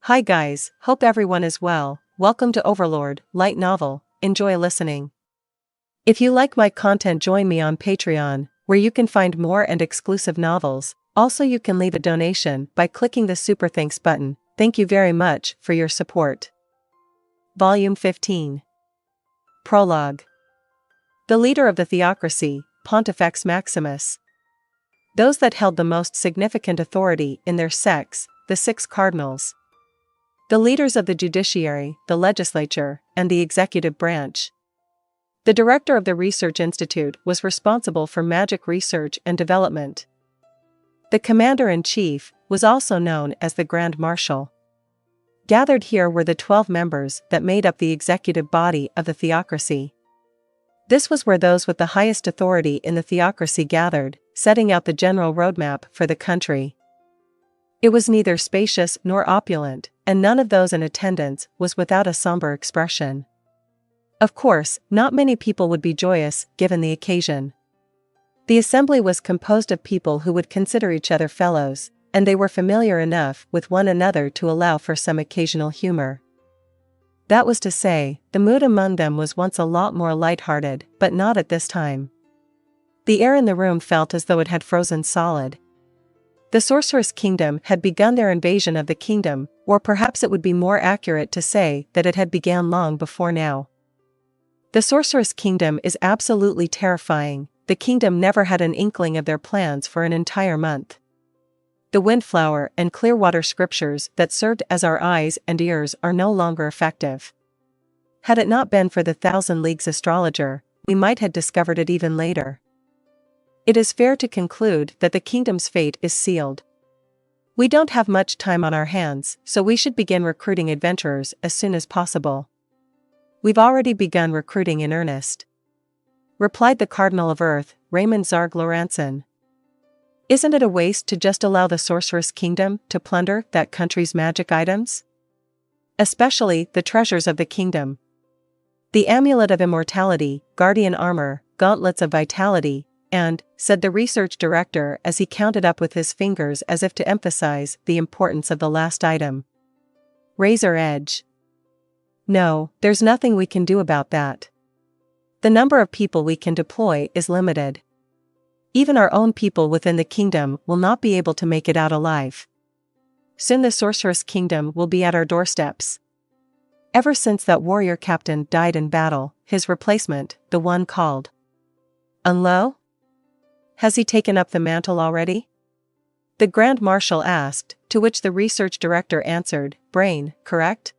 Hi guys, hope everyone is well. Welcome to OverLord, light novel. Enjoy listening. If you like my content, join me on Patreon, where you can find more and exclusive novels. Also, you can leave a donation by clicking the Super Thanks button. Thank you very much for your support. Volume 15. Prologue. The leader of the theocracy, Pontifex Maximus. Those that held the most significant authority in their sects, the 6 cardinals. The leaders of the judiciary, the legislature, and the executive branch. The director of the research institute was responsible for magic research and development. The commander-in-chief was also known as the Grand Marshal. Gathered here were the 12 members that made up the executive body of the theocracy. This was where those with the highest authority in the theocracy gathered, setting out the general roadmap for the country. It was neither spacious nor opulent, and none of those in attendance was without a somber expression. Of course, not many people would be joyous, given the occasion. The assembly was composed of people who would consider each other fellows, and they were familiar enough with one another to allow for some occasional humor. That was to say, the mood among them was once a lot more light-hearted, but not at this time. The air in the room felt as though it had frozen solid. The Sorceress Kingdom had begun their invasion of the kingdom, or perhaps it would be more accurate to say that it had begun long before now. The Sorceress Kingdom is absolutely terrifying. The kingdom never had an inkling of their plans for an entire month. The Windflower and Clearwater scriptures that served as our eyes and ears are no longer effective. Had it not been for the Thousand Leagues astrologer, we might have discovered it even later. It is fair to conclude that the kingdom's fate is sealed. We don't have much time on our hands, so we should begin recruiting adventurers as soon as possible. We've already begun recruiting in earnest, replied the Cardinal of Earth, Raymond Zarg Loranson. Isn't it a waste to just allow the Sorceress Kingdom to plunder that country's magic items? Especially the treasures of the kingdom. The Amulet of Immortality, Guardian Armor, Gauntlets of Vitality, and, said the research director as he counted up with his fingers as if to emphasize the importance of the last item. Razor Edge. No, there's nothing we can do about that. The number of people we can deploy is limited. Even our own people within the kingdom will not be able to make it out alive. Soon the Sorceress Kingdom will be at our doorsteps. Ever since that warrior captain died in battle, his replacement, the one called Unlo? Has he taken up the mantle already? The Grand Marshal asked, to which the research director answered, Brain, correct?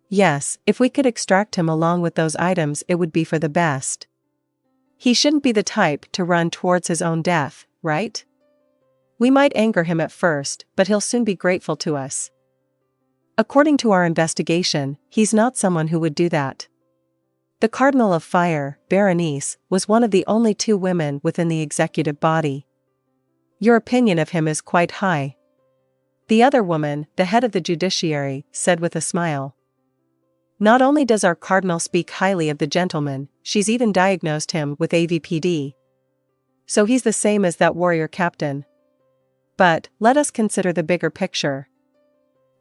Yes, if we could extract him along with those items it would be for the best. He shouldn't be the type to run towards his own death, right? We might anger him at first, but he'll soon be grateful to us. According to our investigation, he's not someone who would do that. The Cardinal of Fire, Berenice, was one of the only 2 women within the executive body. Your opinion of him is quite high. The other woman, the head of the judiciary, said with a smile. Not only does our cardinal speak highly of the gentleman, she's even diagnosed him with AVPD. So he's the same as that warrior captain. But, let us consider the bigger picture.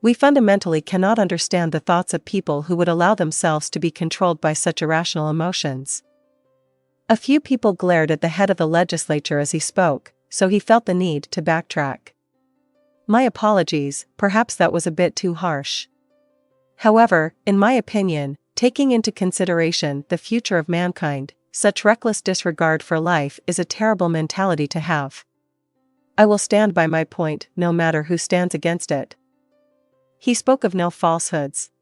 We fundamentally cannot understand the thoughts of people who would allow themselves to be controlled by such irrational emotions. A few people glared at the head of the legislature as he spoke, so he felt the need to backtrack. My apologies, perhaps that was a bit too harsh. However, in my opinion, taking into consideration the future of mankind, such reckless disregard for life is a terrible mentality to have. I will stand by my point, no matter who stands against it. He spoke of no falsehoods.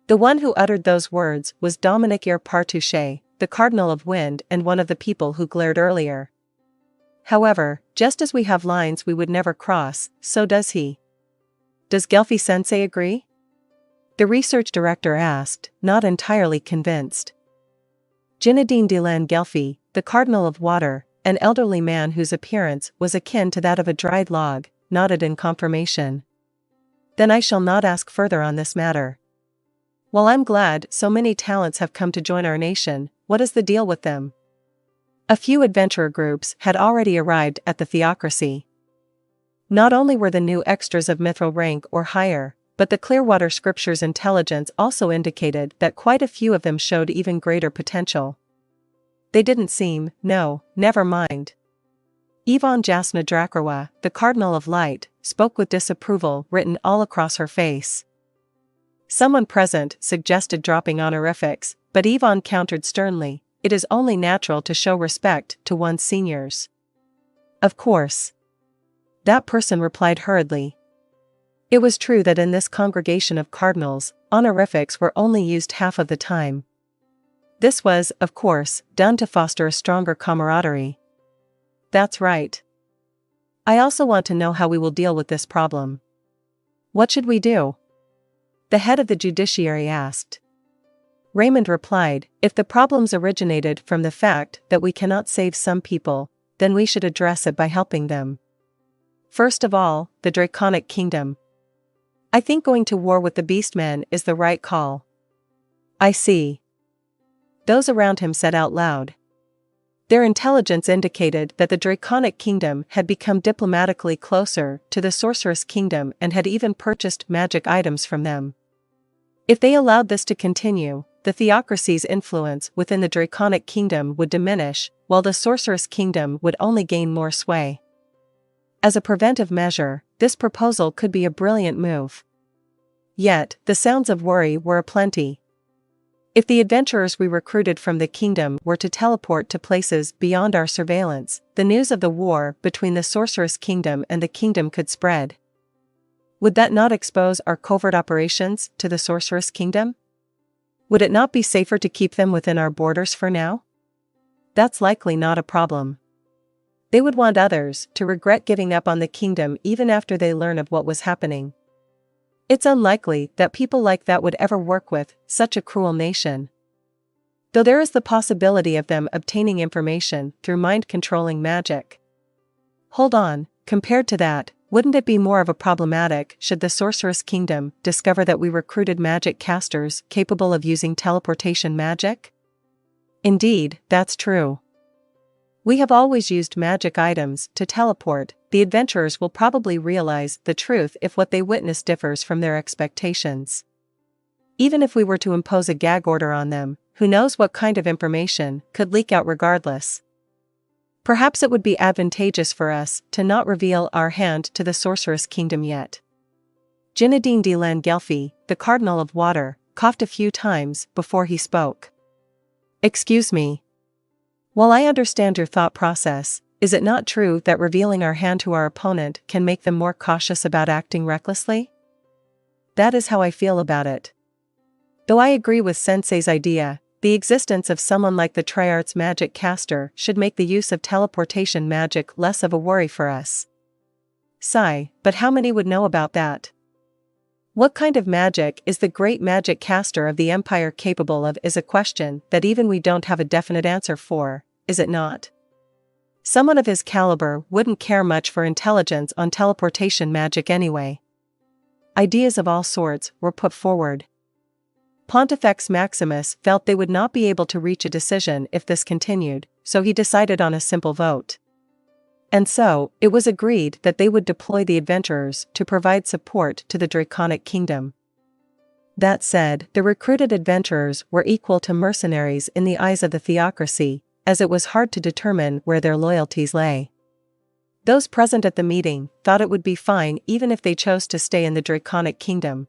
The one who uttered those words was Dominique Partouche, the Cardinal of Wind and one of the people who glared earlier. However, just as we have lines we would never cross, so does he. Does Gelfi-sensei agree? The research director asked, not entirely convinced. Ginadine Delan Gelfi, the Cardinal of Water, an elderly man whose appearance was akin to that of a dried log, nodded in confirmation. Then I shall not ask further on this matter. While I'm glad so many talents have come to join our nation, what is the deal with them? A few adventurer groups had already arrived at the theocracy. Not only were the new extras of mithril rank or higher, but the Clearwater Scriptures' intelligence also indicated that quite a few of them showed even greater potential. They didn't seem, no, never mind. Yvonne Jasna Drakarwa, the Cardinal of Light, spoke with disapproval written all across her face. Someone present suggested dropping honorifics, but Yvonne countered sternly, "It is only natural to show respect to one's seniors." "Of course." That person replied hurriedly. It was true that in this congregation of cardinals, honorifics were only used half of the time. This was, of course, done to foster a stronger camaraderie. "That's right. I also want to know how we will deal with this problem." "What should we do?" the head of the judiciary asked. Raymond replied, "If the problems originated from the fact that we cannot save some people, then we should address it by helping them. First of all, the Draconic Kingdom. I think going to war with the Beastmen is the right call." "I see." Those around him said out loud. Their intelligence indicated that the Draconic Kingdom had become diplomatically closer to the Sorceress Kingdom and had even purchased magic items from them. If they allowed this to continue, the Theocracy's influence within the Draconic Kingdom would diminish, while the Sorceress Kingdom would only gain more sway. As a preventive measure, this proposal could be a brilliant move. Yet, the sounds of worry were aplenty. If the adventurers we recruited from the kingdom were to teleport to places beyond our surveillance, the news of the war between the Sorceress Kingdom and the kingdom could spread. Would that not expose our covert operations to the Sorceress Kingdom? Would it not be safer to keep them within our borders for now? That's likely not a problem. They would want others to regret giving up on the kingdom even after they learn of what was happening. It's unlikely that people like that would ever work with such a cruel nation. Though there is the possibility of them obtaining information through mind-controlling magic. Hold on, compared to that, wouldn't it be more of a problematic should the Sorceress Kingdom discover that we recruited magic casters capable of using teleportation magic? Indeed, that's true. We have always used magic items to teleport. The adventurers will probably realize the truth if what they witness differs from their expectations. Even if we were to impose a gag order on them, who knows what kind of information could leak out regardless. Perhaps it would be advantageous for us to not reveal our hand to the Sorceress Kingdom yet. Jinadine de Langelfi, the Cardinal of Water, coughed a few times before he spoke. "Excuse me. While I understand your thought process, is it not true that revealing our hand to our opponent can make them more cautious about acting recklessly?" "That is how I feel about it. Though I agree with Sensei's idea, the existence of someone like the Triarch's magic caster should make the use of teleportation magic less of a worry for us." Sigh, but how many would know about that? What kind of magic is the great magic caster of the Empire capable of is a question that even we don't have a definite answer for, is it not? Someone of his caliber wouldn't care much for intelligence on teleportation magic anyway. Ideas of all sorts were put forward. Pontifex Maximus felt they would not be able to reach a decision if this continued, so he decided on a simple vote. And so, it was agreed that they would deploy the adventurers to provide support to the Draconic Kingdom. That said, the recruited adventurers were equal to mercenaries in the eyes of the Theocracy, as it was hard to determine where their loyalties lay. Those present at the meeting thought it would be fine even if they chose to stay in the Draconic Kingdom.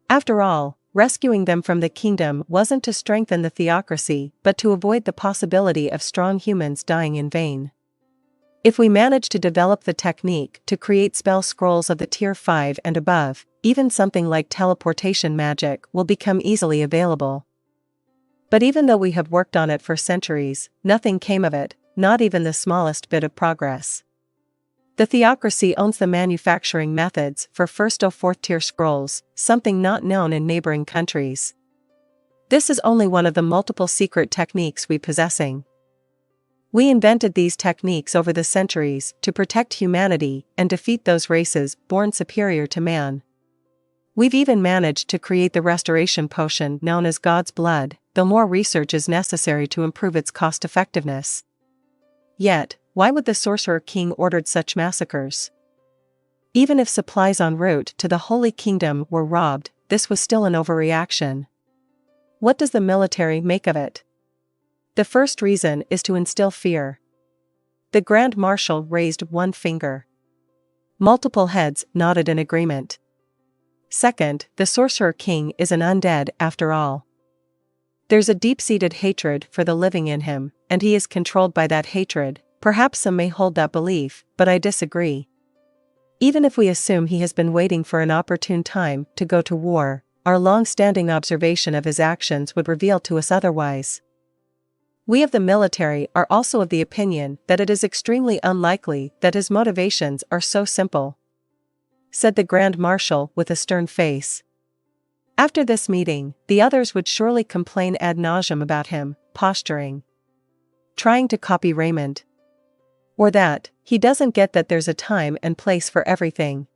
After all, rescuing them from the kingdom wasn't to strengthen the Theocracy but to avoid the possibility of strong humans dying in vain. If we manage to develop the technique to create spell scrolls of the tier 5 and above, even something like teleportation magic will become easily available. But even though we have worked on it for centuries, nothing came of it, not even the smallest bit of progress. The Theocracy owns the manufacturing methods for 1st or 4th tier scrolls, something not known in neighboring countries. This is only one of the multiple secret techniques we possessing. We invented these techniques over the centuries to protect humanity and defeat those races born superior to man. We've even managed to create the restoration potion known as God's Blood, though more research is necessary to improve its cost-effectiveness. Yet, why would the Sorcerer King order such massacres? Even if supplies en route to the Holy Kingdom were robbed, this was still an overreaction. What does the military make of it? The first reason is to instill fear. The Grand Marshal raised one finger. Multiple heads nodded in agreement. Second, the Sorcerer King is an undead after all. There's a deep-seated hatred for the living in him, and he is controlled by that hatred. Perhaps some may hold that belief, but I disagree. Even if we assume he has been waiting for an opportune time to go to war, our long-standing observation of his actions would reveal to us otherwise. We of the military are also of the opinion that it is extremely unlikely that his motivations are so simple," said the Grand Marshal with a stern face. After this meeting, the others would surely complain ad nauseam about him, posturing, trying to copy Raymond. Or that, he doesn't get that there's a time and place for everything.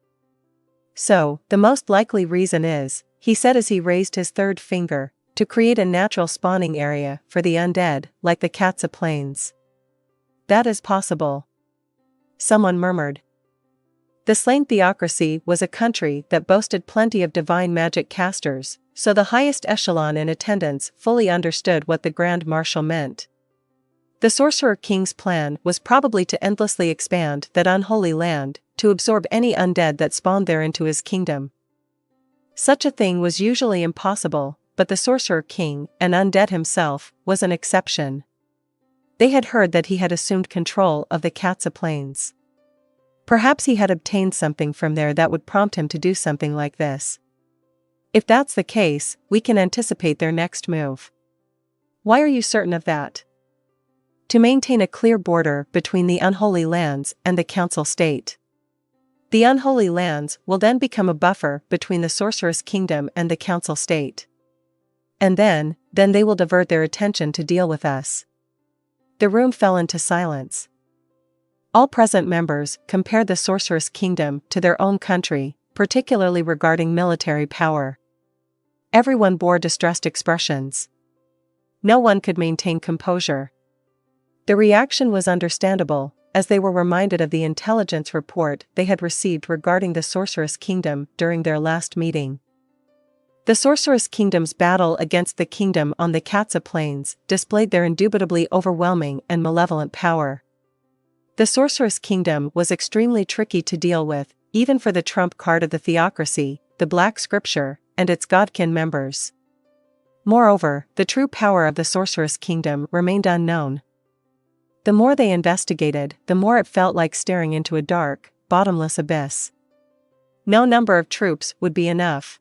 So, the most likely reason is, he said as he raised his third finger, to create a natural spawning area for the undead, like the Cats of Plains. That is possible, someone murmured. The slain theocracy was a country that boasted plenty of divine magic casters, so the highest echelon in attendance fully understood what the Grand Marshal meant. The Sorcerer King's plan was probably to endlessly expand that unholy land, to absorb any undead that spawned there into his kingdom. Such a thing was usually impossible, but the Sorcerer King, an undead himself, was an exception. They had heard that he had assumed control of the Cats of Plains. Perhaps he had obtained something from there that would prompt him to do something like this. If that's the case, we can anticipate their next move. Why are you certain of that? To maintain a clear border between the unholy lands and the Council State. The unholy lands will then become a buffer between the Sorceress Kingdom and the Council State. And then they will divert their attention to deal with us. The room fell into silence. All present members compared the Sorceress Kingdom to their own country, particularly regarding military power. Everyone bore distressed expressions. No one could maintain composure. The reaction was understandable, as they were reminded of the intelligence report they had received regarding the Sorceress Kingdom during their last meeting. The Sorceress Kingdom's battle against the kingdom on the Cats of Plains displayed their indubitably overwhelming and malevolent power. The Sorceress Kingdom was extremely tricky to deal with, even for the trump card of the theocracy, the Black Scripture, and its godkin members. Moreover, the true power of the Sorceress Kingdom remained unknown. The more they investigated, the more it felt like staring into a dark, bottomless abyss. No number of troops would be enough.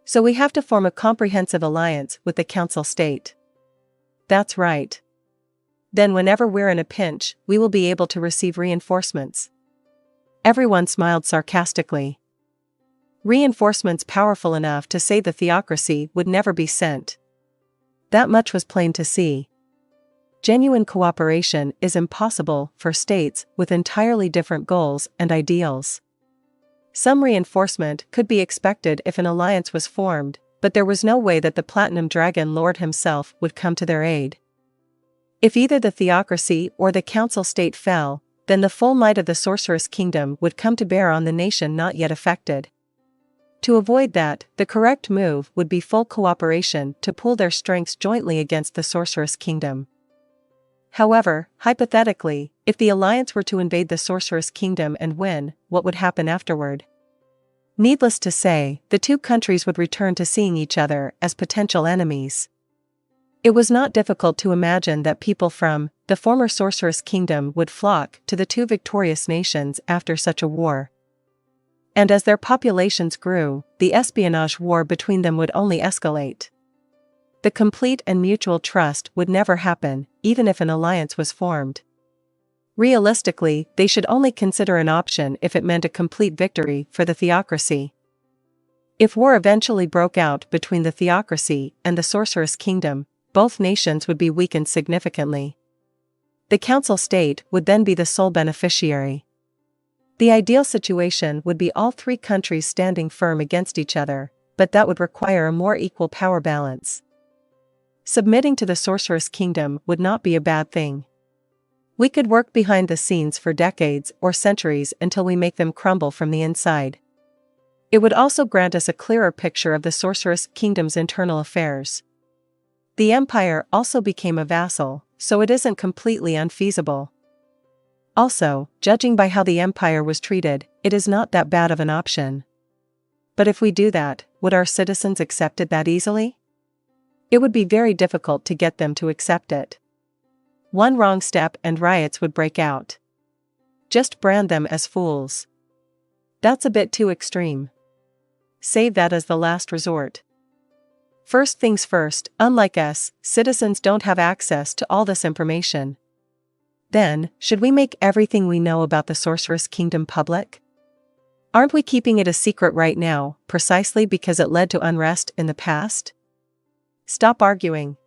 So we have to form a comprehensive alliance with the Council State. That's right. Then whenever we're in a pinch, we will be able to receive reinforcements. Everyone smiled sarcastically. Reinforcements powerful enough to say the theocracy would never be sent. That much was plain to see. Genuine cooperation is impossible for states with entirely different goals and ideals. Some reinforcement could be expected if an alliance was formed, but there was no way that the Platinum Dragon Lord himself would come to their aid. If either the theocracy or the Council State fell, then the full might of the Sorceress Kingdom would come to bear on the nation not yet affected. To avoid that, the correct move would be full cooperation to pool their strengths jointly against the Sorceress Kingdom. However, hypothetically, if the alliance were to invade the Sorceress Kingdom and win, what would happen afterward? Needless to say, the two countries would return to seeing each other as potential enemies. It was not difficult to imagine that people from the former Sorceress Kingdom would flock to the two victorious nations after such a war. And as their populations grew, the espionage war between them would only escalate. The complete and mutual trust would never happen, even if an alliance was formed. Realistically, they should only consider an option if it meant a complete victory for the theocracy. If war eventually broke out between the theocracy and the Sorceress Kingdom, both nations would be weakened significantly. The Council State would then be the sole beneficiary. The ideal situation would be all three countries standing firm against each other, but that would require a more equal power balance. Submitting to the Sorceress Kingdom would not be a bad thing. We could work behind the scenes for decades or centuries until we make them crumble from the inside. It would also grant us a clearer picture of the Sorceress Kingdom's internal affairs. The Empire also became a vassal, so it isn't completely unfeasible. Also, judging by how the Empire was treated, it is not that bad of an option. But if we do that, would our citizens accept it that easily? It would be very difficult to get them to accept it. One wrong step and riots would break out. Just brand them as fools. That's a bit too extreme. Save that as the last resort. First things first, unlike us, citizens don't have access to all this information. Then, should we make everything we know about the Sorceress Kingdom public? Aren't we keeping it a secret right now, precisely because it led to unrest in the past? Stop arguing.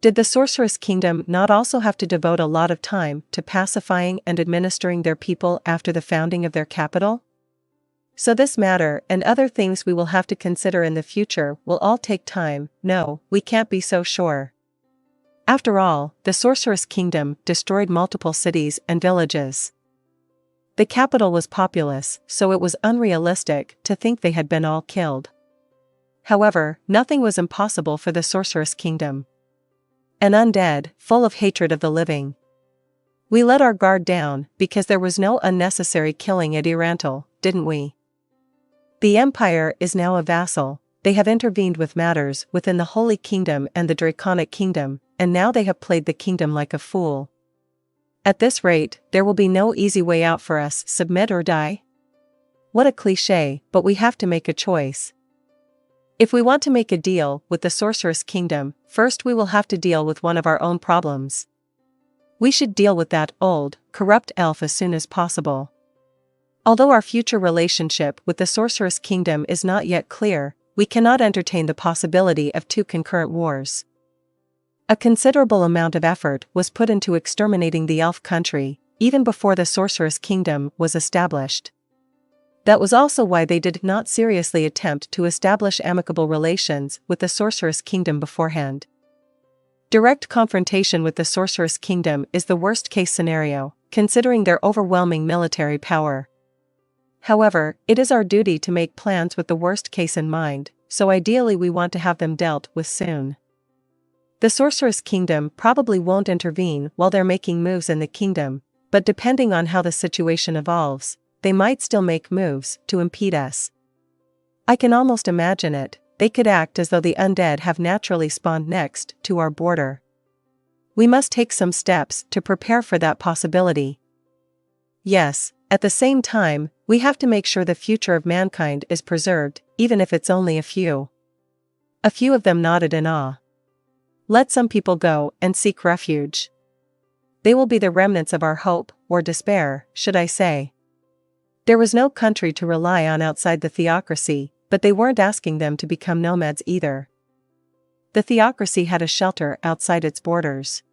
Did the Sorceress Kingdom not also have to devote a lot of time to pacifying and administering their people after the founding of their capital? So this matter and other things we will have to consider in the future will all take time. No, we can't be so sure. After all, the Sorceress Kingdom destroyed multiple cities and villages. The capital was populous, so it was unrealistic to think they had been all killed. However, nothing was impossible for the Sorceress Kingdom. An undead, full of hatred of the living. We let our guard down because there was no unnecessary killing at Irantal, didn't we? The Empire is now a vassal. They have intervened with matters within the Holy Kingdom and the Draconic Kingdom, and now they have played the kingdom like a fool. At this rate, there will be no easy way out for us: submit or die. What a cliché, but we have to make a choice. If we want to make a deal with the Sorceress Kingdom, first we will have to deal with one of our own problems. We should deal with that old, corrupt elf as soon as possible. Although our future relationship with the Sorceress Kingdom is not yet clear, we cannot entertain the possibility of two concurrent wars. A considerable amount of effort was put into exterminating the elf country, even before the Sorceress Kingdom was established. That was also why they did not seriously attempt to establish amicable relations with the Sorceress Kingdom beforehand. Direct confrontation with the Sorceress Kingdom is the worst-case scenario, considering their overwhelming military power. However, it is our duty to make plans with the worst case in mind, so ideally we want to have them dealt with soon. The Sorceress Kingdom probably won't intervene while they're making moves in the kingdom, but depending on how the situation evolves, they might still make moves to impede us. I can almost imagine it. They could act as though the undead have naturally spawned next to our border. We must take some steps to prepare for that possibility. Yes, at the same time, we have to make sure the future of mankind is preserved, even if it's only a few. A few of them nodded in awe. Let some people go and seek refuge. They will be the remnants of our hope, or despair, should I say. There was no country to rely on outside the theocracy, but they weren't asking them to become nomads either. The theocracy had a shelter outside its borders.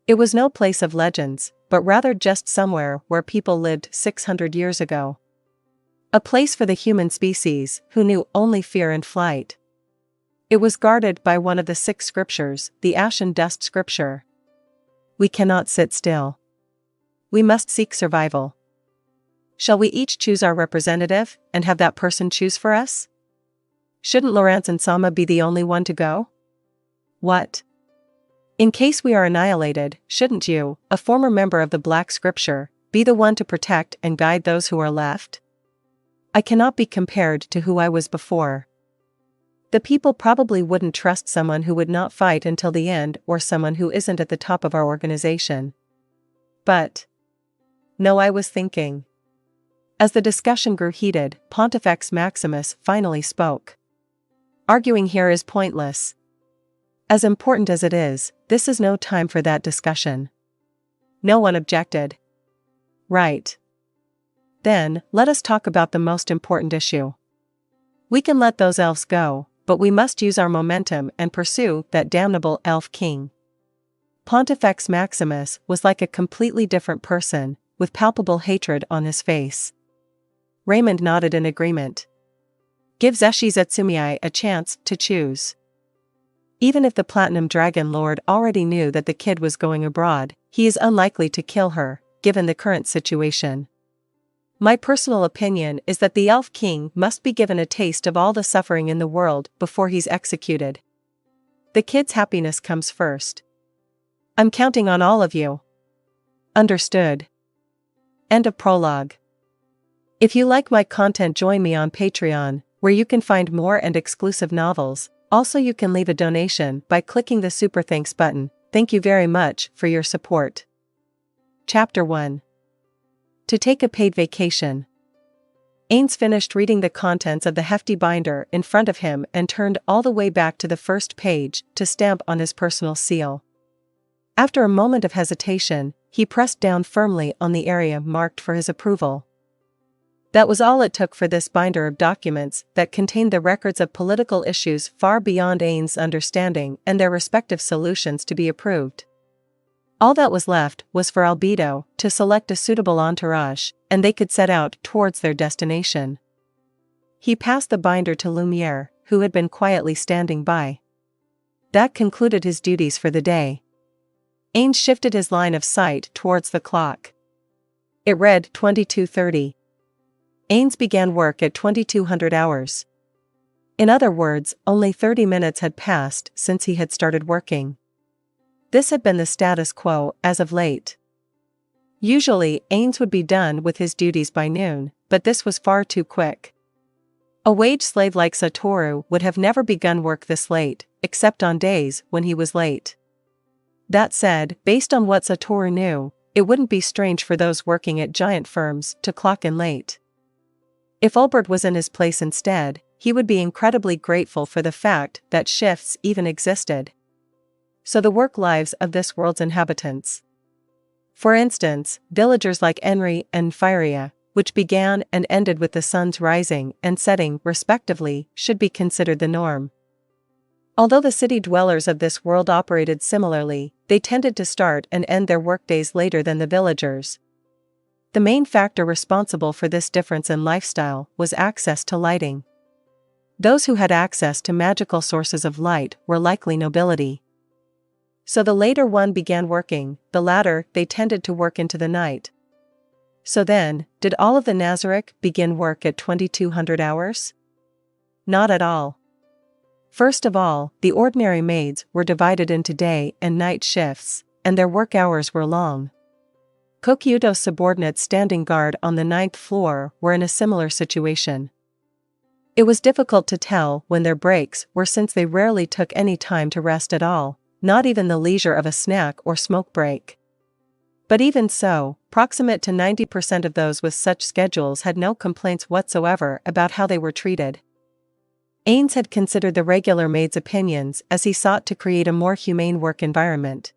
It was no place of legends, but rather just somewhere where people lived 600 years ago. A place for the human species, who knew only fear and flight. It was guarded by one of the 6 scriptures, the Ashen Dust Scripture. We cannot sit still. We must seek survival. Shall we each choose our representative, and have that person choose for us? Shouldn't Lawrence and Sama be the only one to go? What? In case we are annihilated, shouldn't you, a former member of the Black Scripture, be the one to protect and guide those who are left? I cannot be compared to who I was before. The people probably wouldn't trust someone who would not fight until the end or someone who isn't at the top of our organization. But no, I was thinking. As the discussion grew heated, Pontifex Maximus finally spoke. Arguing here is pointless. As important as it is, this is no time for that discussion. No one objected. Right. Then, let us talk about the most important issue. We can let those elves go, but we must use our momentum and pursue that damnable elf king. Pontifex Maximus was like a completely different person, with palpable hatred on his face. Raymond nodded in agreement. Give Zeshi Zetsumii a chance to choose. Even if the Platinum Dragon Lord already knew that the kid was going abroad, he is unlikely to kill her, given the current situation. My personal opinion is that the Elf King must be given a taste of all the suffering in the world before he's executed. The kid's happiness comes first. I'm counting on all of you. Understood. End of prologue. If you like my content, join me on Patreon, where you can find more and exclusive novels. Also, you can leave a donation by clicking the Super Thanks button. Thank you very much for your support. Chapter 1. To take a paid vacation. Ainz finished reading the contents of the hefty binder in front of him and turned all the way back to the first page to stamp on his personal seal. After a moment of hesitation, he pressed down firmly on the area marked for his approval. That was all it took for this binder of documents that contained the records of political issues far beyond Ainz's understanding and their respective solutions to be approved. All that was left was for Albedo to select a suitable entourage, and they could set out towards their destination. He passed the binder to Lumiere, who had been quietly standing by. That concluded his duties for the day. Ainz shifted his line of sight towards the clock. It read 22:30. Ainz began work at 2200 hours. In other words, only 30 minutes had passed since he had started working. This had been the status quo as of late. Usually, Ainz would be done with his duties by noon, but this was far too quick. A wage slave like Satoru would have never begun work this late, except on days when he was late. That said, based on what Satoru knew, it wouldn't be strange for those working at giant firms to clock in late. If Ulbert was in his place instead, he would be incredibly grateful for the fact that shifts even existed. So the work lives of this world's inhabitants. For instance, villagers like Enri and Firia, which began and ended with the sun's rising and setting respectively, should be considered the norm. Although the city dwellers of this world operated similarly, they tended to start and end their workdays later than the villagers. The main factor responsible for this difference in lifestyle was access to lighting. Those who had access to magical sources of light were likely nobility. So the later one began working, the latter they tended to work into the night. So then, did all of the Nazarick begin work at 2200 hours? Not at all. First of all, the ordinary maids were divided into day and night shifts, and their work hours were long. Kokyudo's subordinates standing guard on the 9th floor were in a similar situation. It was difficult to tell when their breaks were since they rarely took any time to rest at all, not even the leisure of a snack or smoke break. But even so, proximate to 90% of those with such schedules had no complaints whatsoever about how they were treated. Ainz had considered the regular maid's opinions as he sought to create a more humane work environment.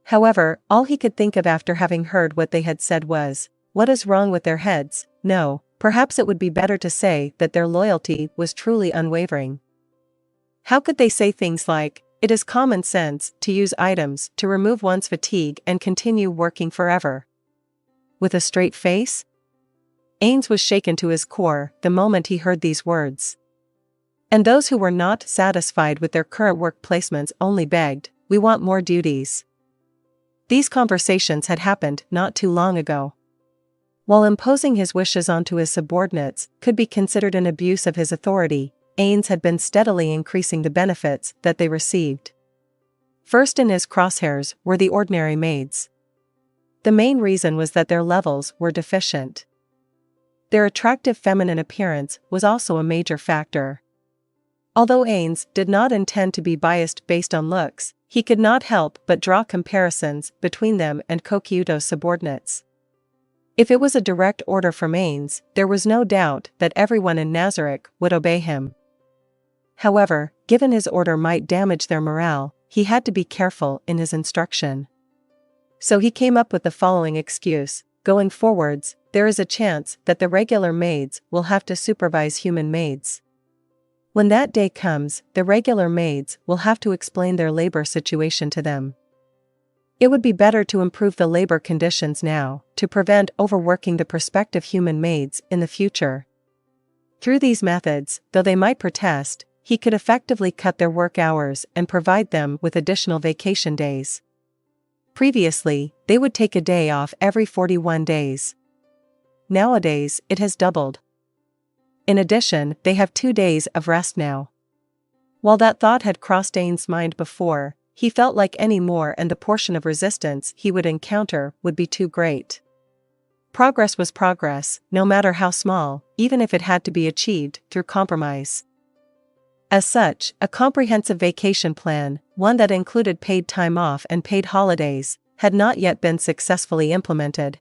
However, all he could think of after having heard what they had said was, what is wrong with their heads? No, perhaps it would be better to say that their loyalty was truly unwavering. How could they say things like, it is common sense to use items to remove one's fatigue and continue working forever? With a straight face? Ainz was shaken to his core the moment he heard these words. And those who were not satisfied with their current work placements only begged, we want more duties. These conversations had happened not too long ago. While imposing his wishes onto his subordinates could be considered an abuse of his authority, Ainz had been steadily increasing the benefits that they received. First in his crosshairs were the ordinary maids. The main reason was that their levels were deficient. Their attractive feminine appearance was also a major factor. Although Ainz did not intend to be biased based on looks, he could not help but draw comparisons between them and Kokyudo's subordinates. If it was a direct order from Ainz, there was no doubt that everyone in Nazarick would obey him. However, given his order might damage their morale, he had to be careful in his instruction. So he came up with the following excuse: going forwards, there is a chance that the regular maids will have to supervise human maids. When that day comes, the regular maids will have to explain their labor situation to them. It would be better to improve the labor conditions now, to prevent overworking the prospective human maids in the future. Through these methods, though they might protest, he could effectively cut their work hours and provide them with additional vacation days. Previously, they would take a day off every 41 days. Nowadays, it has doubled. In addition, they have 2 days of rest now. While that thought had crossed Ainz's mind before, he felt like any more and the portion of resistance he would encounter would be too great. Progress was progress, no matter how small, even if it had to be achieved through compromise. As such, a comprehensive vacation plan, one that included paid time off and paid holidays, had not yet been successfully implemented.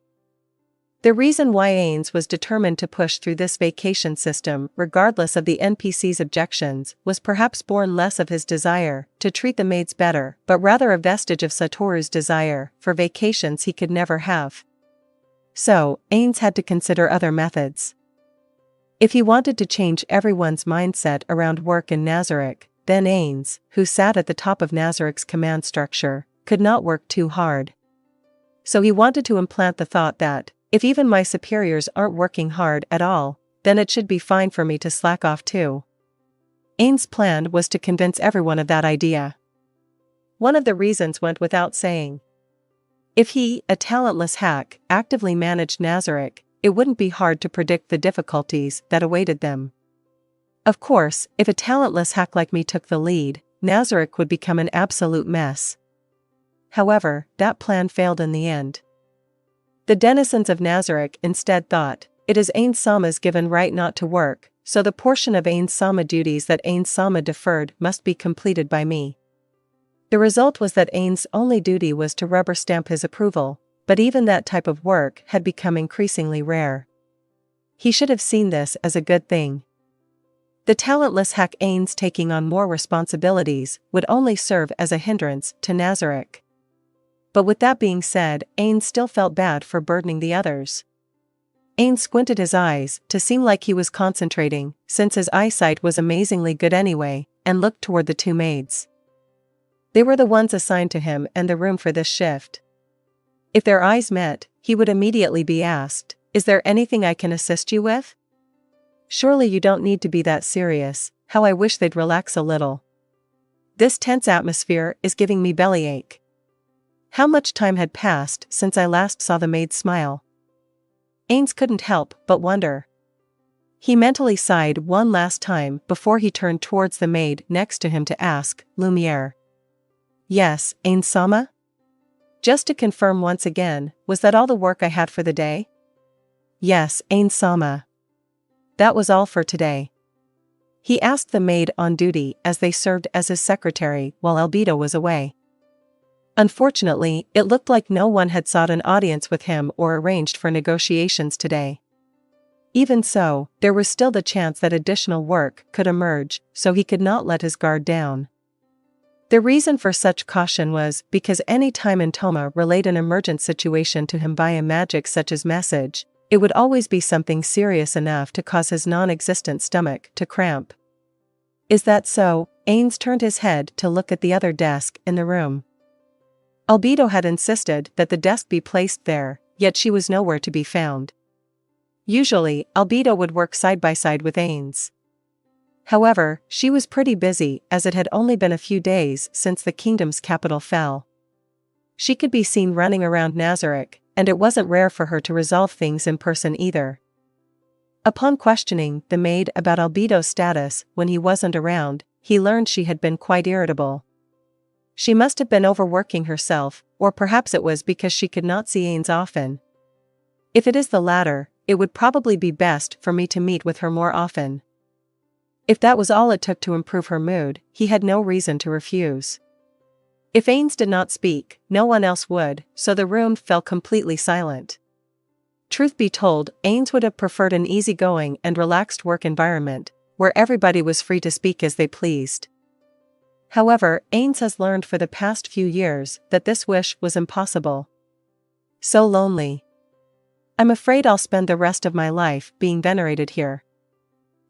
The reason why Ainz was determined to push through this vacation system regardless of the NPC's objections was perhaps born less of his desire to treat the maids better but rather a vestige of Satoru's desire for vacations he could never have. So, Ainz had to consider other methods. If he wanted to change everyone's mindset around work in Nazarick, then Ainz, who sat at the top of Nazarick's command structure, could not work too hard. So he wanted to implant the thought that, if even my superiors aren't working hard at all, then it should be fine for me to slack off too. Ainz's plan was to convince everyone of that idea. One of the reasons went without saying. If he, a talentless hack, actively managed Nazarick, it wouldn't be hard to predict the difficulties that awaited them. Of course, if a talentless hack like me took the lead, Nazarick would become an absolute mess. However, that plan failed in the end. The denizens of Nazarick instead thought, it is Ainz Sama's given right not to work, so the portion of Ainz Sama duties that Ainz Sama deferred must be completed by me. The result was that Ainz's only duty was to rubber stamp his approval, but even that type of work had become increasingly rare. He should have seen this as a good thing. The talentless hack Ainz taking on more responsibilities would only serve as a hindrance to Nazarick. But with that being said, Ainz still felt bad for burdening the others. Ainz squinted his eyes to seem like he was concentrating, since his eyesight was amazingly good anyway, and looked toward the 2 maids. They were the ones assigned to him and the room for this shift. If their eyes met, he would immediately be asked, "Is there anything I can assist you with?" Surely you don't need to be that serious, how I wish they'd relax a little. This tense atmosphere is giving me bellyache. How much time had passed since I last saw the maid smile? Ainz couldn't help but wonder. He mentally sighed one last time before he turned towards the maid next to him to ask, "Lumiere?" "Yes, Ainz Sama?" Just to confirm once again, was that all the work I had for the day? "Yes, Ainz Sama." That was all for today. He asked the maid on duty as they served as his secretary while Albedo was away. Unfortunately, it looked like no one had sought an audience with him or arranged for negotiations today. Even so, there was still the chance that additional work could emerge, so he could not let his guard down. The reason for such caution was because any time Intoma relayed an emergent situation to him via magic such as message, it would always be something serious enough to cause his non-existent stomach to cramp. Is that so? Ainz turned his head to look at the other desk in the room. Albedo had insisted that the desk be placed there, yet she was nowhere to be found. Usually, Albedo would work side by side with Ainz. However, she was pretty busy as it had only been a few days since the kingdom's capital fell. She could be seen running around Nazarick, and it wasn't rare for her to resolve things in person either. Upon questioning the maid about Albedo's status when he wasn't around, he learned she had been quite irritable. She must have been overworking herself, or perhaps it was because she could not see Ainz often. If it is the latter, it would probably be best for me to meet with her more often. If that was all it took to improve her mood, he had no reason to refuse. If Ainz did not speak, no one else would, so the room fell completely silent. Truth be told, Ainz would have preferred an easygoing and relaxed work environment, where everybody was free to speak as they pleased. However, Ainz has learned for the past few years that this wish was impossible. So lonely. I'm afraid I'll spend the rest of my life being venerated here.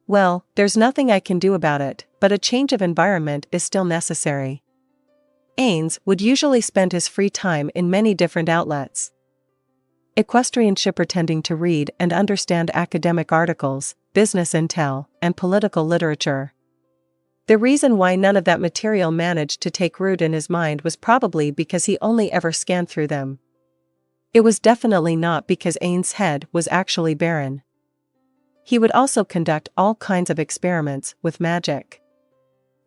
Well, there's nothing I can do about it, but a change of environment is still necessary. Ainz would usually spend his free time in many different outlets. Equestrianship, pretending to read and understand academic articles, business intel, and political literature. The reason why none of that material managed to take root in his mind was probably because he only ever scanned through them. It was definitely not because Ainz's head was actually barren. He would also conduct all kinds of experiments with magic.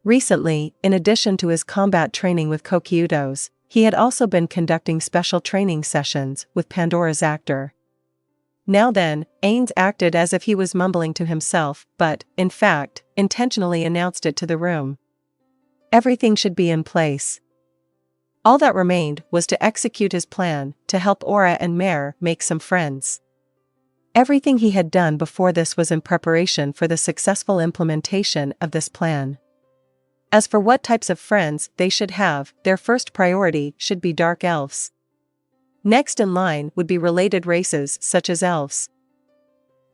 Recently, in addition to his combat training with Kokyudos, he had also been conducting special training sessions with Pandora's actor. Now then, Ainz acted as if he was mumbling to himself, but, in fact, intentionally announced it to the room. Everything should be in place. All that remained was to execute his plan to help Aura and Mare make some friends. Everything he had done before this was in preparation for the successful implementation of this plan. As for what types of friends they should have, their first priority should be dark elves. Next in line would be related races such as elves.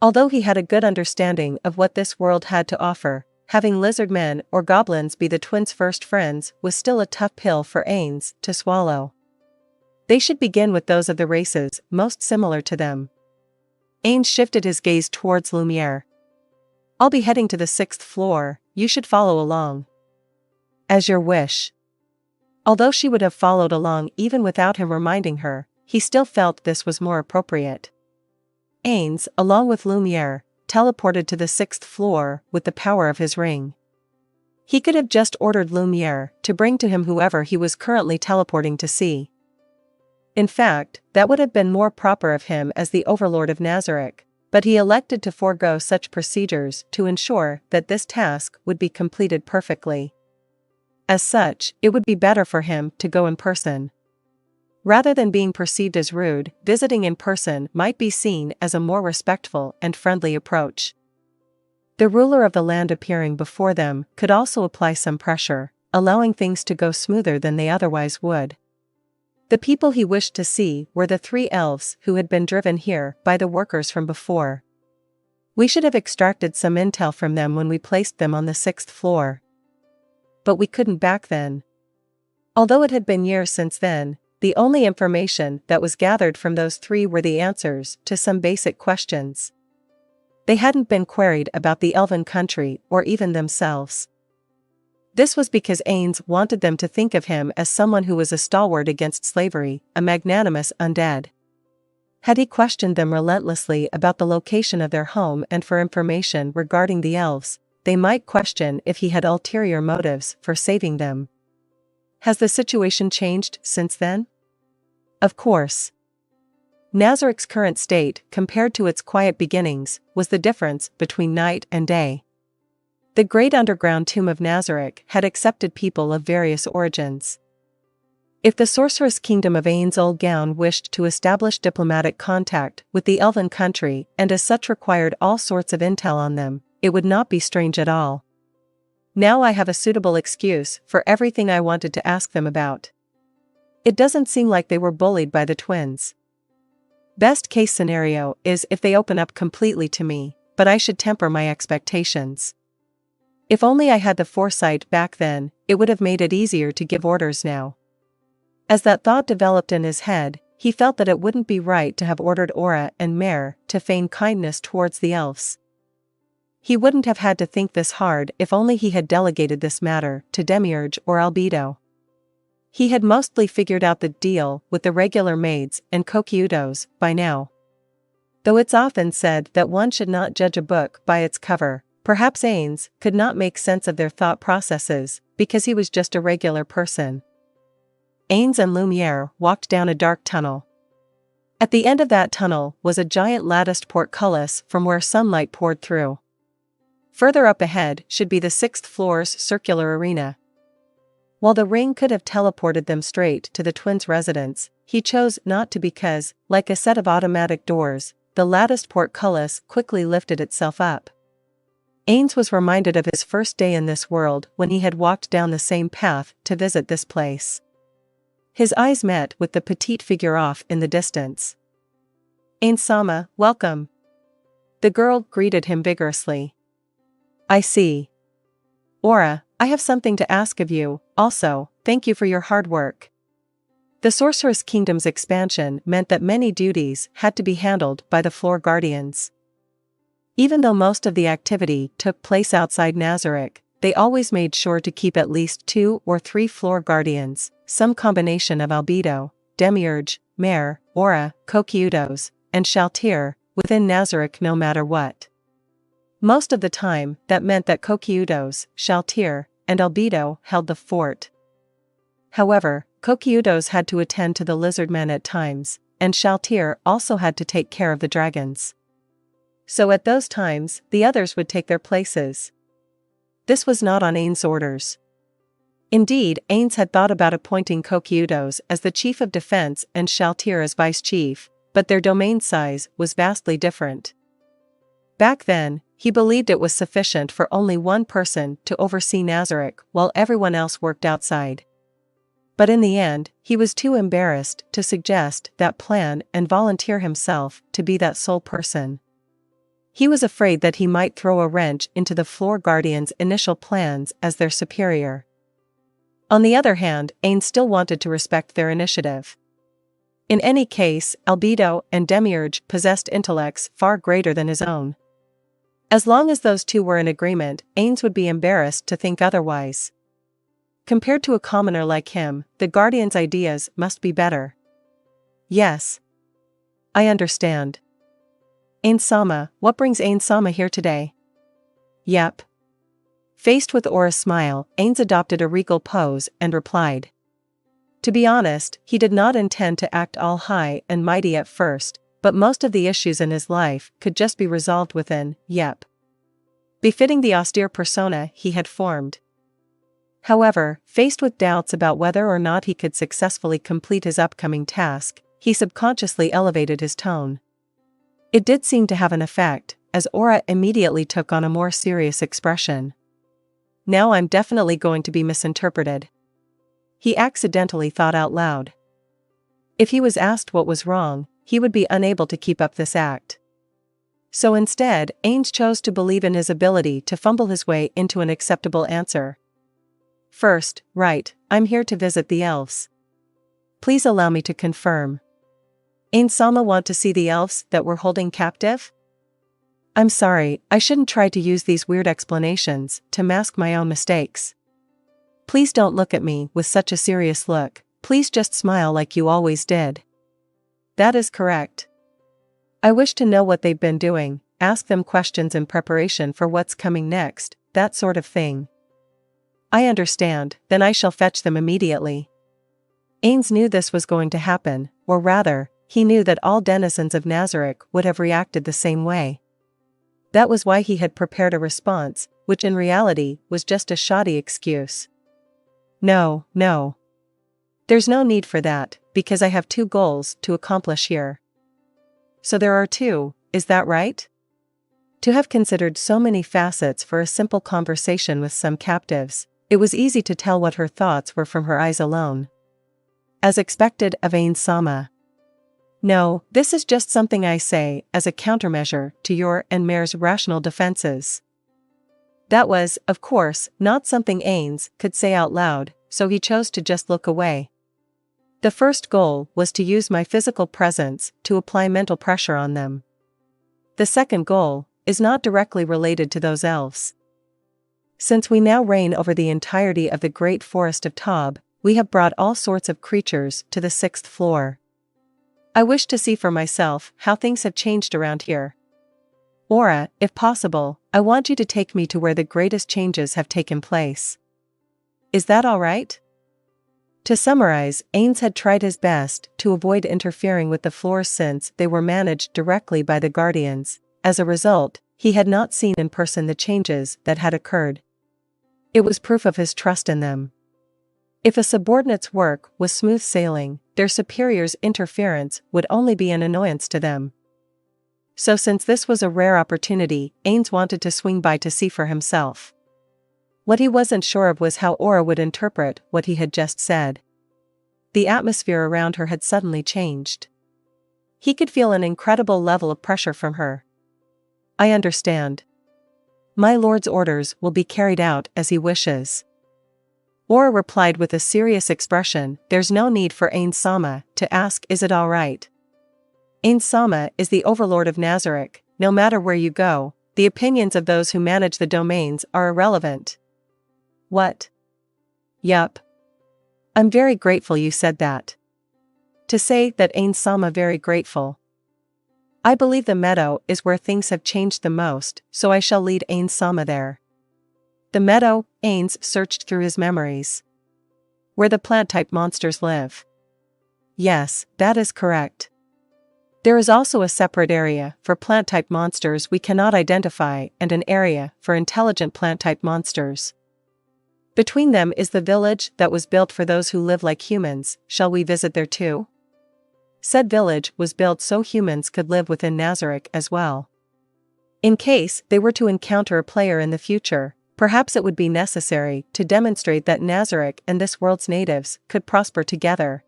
Although he had a good understanding of what this world had to offer, having lizard men or goblins be the twins' first friends was still a tough pill for Ainz to swallow. They should begin with those of the races most similar to them. Ainz shifted his gaze towards Lumiere. "I'll be heading to the 6th floor, you should follow along." "As your wish." Although she would have followed along even without him reminding her, he still felt this was more appropriate. Ainz, along with Lumiere, teleported to the 6th floor with the power of his ring. He could have just ordered Lumiere to bring to him whoever he was currently teleporting to see. In fact, that would have been more proper of him as the Overlord of Nazarick, but he elected to forego such procedures to ensure that this task would be completed perfectly. As such, it would be better for him to go in person. Rather than being perceived as rude, visiting in person might be seen as a more respectful and friendly approach. The ruler of the land appearing before them could also apply some pressure, allowing things to go smoother than they otherwise would. The people he wished to see were the 3 elves who had been driven here by the workers from before. We should have extracted some intel from them when we placed them on the 6th floor. But we couldn't back then. Although it had been years since then, the only information that was gathered from those 3 were the answers to some basic questions. They hadn't been queried about the elven country or even themselves. This was because Ainz wanted them to think of him as someone who was a stalwart against slavery, a magnanimous undead. Had he questioned them relentlessly about the location of their home and for information regarding the elves, they might question if he had ulterior motives for saving them. Has the situation changed since then? Of course. Nazarick's current state, compared to its quiet beginnings, was the difference between night and day. The great underground tomb of Nazarick had accepted people of various origins. If the sorceress kingdom of Ainz Ooal Gown wished to establish diplomatic contact with the elven country and as such required all sorts of intel on them, it would not be strange at all. Now I have a suitable excuse for everything I wanted to ask them about. It doesn't seem like they were bullied by the twins. Best case scenario is if they open up completely to me, but I should temper my expectations. If only I had the foresight back then, it would have made it easier to give orders now. As that thought developed in his head, he felt that it wouldn't be right to have ordered Aura and Mare to feign kindness towards the elves. He wouldn't have had to think this hard if only he had delegated this matter to Demiurge or Albedo. He had mostly figured out the deal with the regular maids and Kokyudos by now. Though it's often said that one should not judge a book by its cover, perhaps Ainz could not make sense of their thought processes because he was just a regular person. Ainz and Lumiere walked down a dark tunnel. At the end of that tunnel was a giant latticed portcullis from where sunlight poured through. Further up ahead should be the 6th floor's circular arena. While the ring could have teleported them straight to the twins' residence, he chose not to because, like a set of automatic doors, the latticed portcullis quickly lifted itself up. Ainz was reminded of his first day in this world when he had walked down the same path to visit this place. His eyes met with the petite figure off in the distance. "Ainz-sama, welcome." The girl greeted him vigorously. "I see. Aura, I have something to ask of you, also, thank you for your hard work." The Sorceress Kingdom's expansion meant that many duties had to be handled by the floor guardians. Even though most of the activity took place outside Nazarick, they always made sure to keep at least 2 or 3 floor guardians, some combination of albedo, demiurge, mare, aura, coqueudos, and Shaltir, within Nazarick no matter what. Most of the time, that meant that coqueudos, Shaltir, and albedo held the fort. However, coqueudos had to attend to the lizardmen at times, and Shaltir also had to take care of the dragons. So at those times, the others would take their places. This was not on Ainz's orders. Indeed, Ainz had thought about appointing coqueudos as the chief of defense and Shaltir as vice chief, but their domain size was vastly different. Back then, he believed it was sufficient for only one person to oversee Nazarick while everyone else worked outside. But in the end, he was too embarrassed to suggest that plan and volunteer himself to be that sole person. He was afraid that he might throw a wrench into the floor guardians' initial plans as their superior. On the other hand, Ainz still wanted to respect their initiative. In any case, albedo and demiurge possessed intellects far greater than his own. As long as those two were in agreement, Ainz would be embarrassed to think otherwise. Compared to a commoner like him, the Guardian's ideas must be better. Yes. I understand. Ainz-sama, what brings Ainz-sama here today? Yep. Faced with Aura's smile, Ainz adopted a regal pose and replied. To be honest, he did not intend to act all high and mighty at first, but most of the issues in his life could just be resolved within, yep. Befitting the austere persona he had formed. However, faced with doubts about whether or not he could successfully complete his upcoming task, he subconsciously elevated his tone. It did seem to have an effect, as Aura immediately took on a more serious expression. Now I'm definitely going to be misinterpreted. He accidentally thought out loud. If he was asked what was wrong, he would be unable to keep up this act. So instead, Ainz chose to believe in his ability to fumble his way into an acceptable answer. First, right, I'm here to visit the elves. Please allow me to confirm. Ainz-sama want to see the elves that we're holding captive? I'm sorry, I shouldn't try to use these weird explanations to mask my own mistakes. Please don't look at me with such a serious look, please just smile like you always did. That is correct. I wish to know what they've been doing, ask them questions in preparation for what's coming next, that sort of thing. I understand, then I shall fetch them immediately. Ainz knew this was going to happen, or rather, he knew that all denizens of Nazarick would have reacted the same way. That was why he had prepared a response, which in reality was just a shoddy excuse. No. There's no need for that, because I have 2 goals to accomplish here. So there are 2, is that right? To have considered so many facets for a simple conversation with some captives, it was easy to tell what her thoughts were from her eyes alone. As expected of Ainz-sama. No, this is just something I say as a countermeasure to your and Mare's rational defenses. That was, of course, not something Ainz could say out loud, so he chose to just look away. The first goal was to use my physical presence to apply mental pressure on them. The second goal is not directly related to those elves. Since we now reign over the entirety of the great forest of Tob, we have brought all sorts of creatures to the 6th floor. I wish to see for myself how things have changed around here. Aura, if possible, I want you to take me to where the greatest changes have taken place. Is that all right? To summarize, Ainz had tried his best to avoid interfering with the floors since they were managed directly by the Guardians. As a result, he had not seen in person the changes that had occurred. It was proof of his trust in them. If a subordinate's work was smooth sailing, their superior's interference would only be an annoyance to them. So since this was a rare opportunity, Ainz wanted to swing by to see for himself. What he wasn't sure of was how Aura would interpret what he had just said. The atmosphere around her had suddenly changed. He could feel an incredible level of pressure from her. I understand. My lord's orders will be carried out as he wishes. Aura replied with a serious expression. There's no need for Ainz-sama to ask, is it all right? Ainz-sama is the overlord of Nazarick. No matter where you go, the opinions of those who manage the domains are irrelevant. What? Yup. I'm very grateful you said that. To say that Ainz Sama very grateful. I believe the meadow is where things have changed the most, so I shall lead Ainz Sama there. The meadow, Ainz searched through his memories. Where the plant-type monsters live. Yes, that is correct. There is also a separate area for plant-type monsters we cannot identify and an area for intelligent plant-type monsters. Between them is the village that was built for those who live like humans. Shall we visit there too? Said village was built so humans could live within Nazarick as well. In case they were to encounter a player in the future, perhaps it would be necessary to demonstrate that Nazarick and this world's natives could prosper together.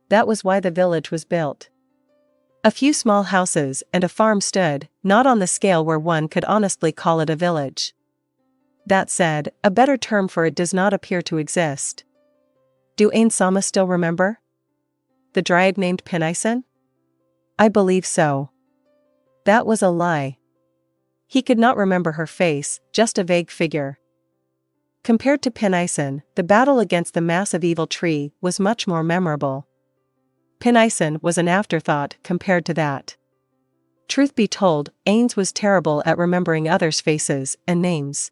That was why the village was built. A few small houses and a farm stood, not on the scale where one could honestly call it a village. That said, a better term for it does not appear to exist. Do Ainz Sama still remember? The dryad named Pinison? I believe so. That was a lie. He could not remember her face, just a vague figure. Compared to Pinison, the battle against the massive evil tree was much more memorable. Pinison was an afterthought compared to that. Truth be told, Ainz was terrible at remembering others' faces and names.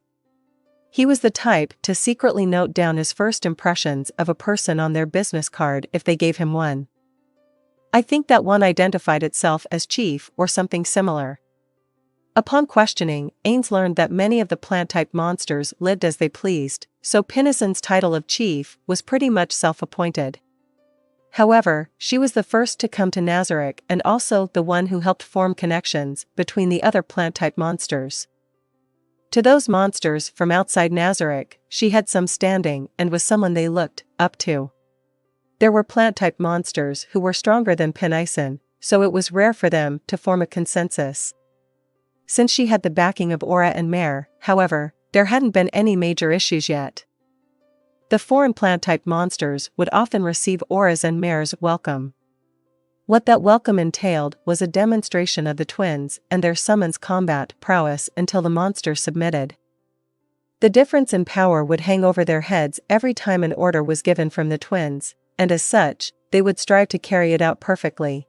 He was the type to secretly note down his first impressions of a person on their business card if they gave him one. I think that one identified itself as chief or something similar. Upon questioning, Ainz learned that many of the plant-type monsters lived as they pleased, so Pinison's title of chief was pretty much self-appointed. However, she was the first to come to Nazarick and also the one who helped form connections between the other plant-type monsters. To those monsters from outside Nazarick, she had some standing and was someone they looked up to. There were plant-type monsters who were stronger than Pinison, so it was rare for them to form a consensus. Since she had the backing of Aura and Mare, however, there hadn't been any major issues yet. The foreign plant-type monsters would often receive Aura's and Mare's welcome. What that welcome entailed was a demonstration of the twins and their summons combat prowess until the monsters submitted. The difference in power would hang over their heads every time an order was given from the twins, and as such, they would strive to carry it out perfectly.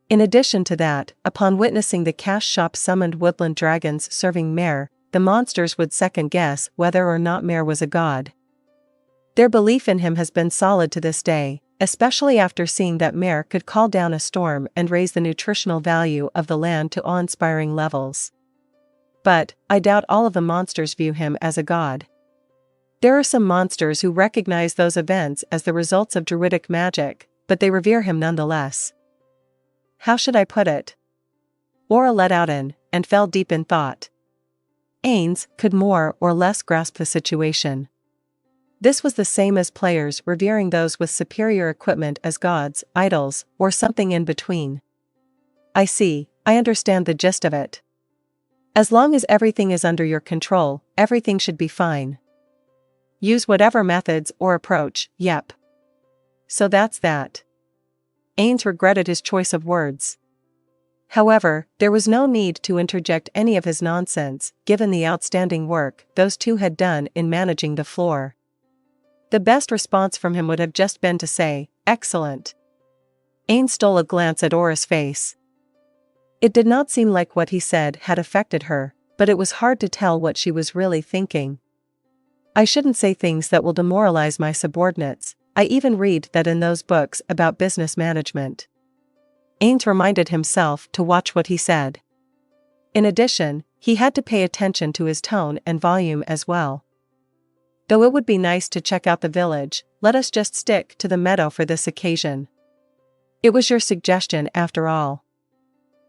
In addition to that, upon witnessing the cash shop summoned woodland dragons serving Mare, the monsters would second-guess whether or not Mare was a god. Their belief in him has been solid to this day, especially after seeing that Mare could call down a storm and raise the nutritional value of the land to awe-inspiring levels. But, I doubt all of the monsters view him as a god. There are some monsters who recognize those events as the results of druidic magic, but they revere him nonetheless. How should I put it? Aura let out and fell deep in thought. Ainz could more or less grasp the situation. This was the same as players revering those with superior equipment as gods, idols, or something in between. I see, I understand the gist of it. As long as everything is under your control, everything should be fine. Use whatever methods or approach, yep. So that's that. Ainz regretted his choice of words. However, there was no need to interject any of his nonsense, given the outstanding work those two had done in managing the floor. The best response from him would have just been to say, "Excellent." Ainz stole a glance at Aura's face. It did not seem like what he said had affected her, but it was hard to tell what she was really thinking. I shouldn't say things that will demoralize my subordinates. I even read that in those books about business management. Ainz reminded himself to watch what he said. In addition, he had to pay attention to his tone and volume as well. Though it would be nice to check out the village, let us just stick to the meadow for this occasion. It was your suggestion after all.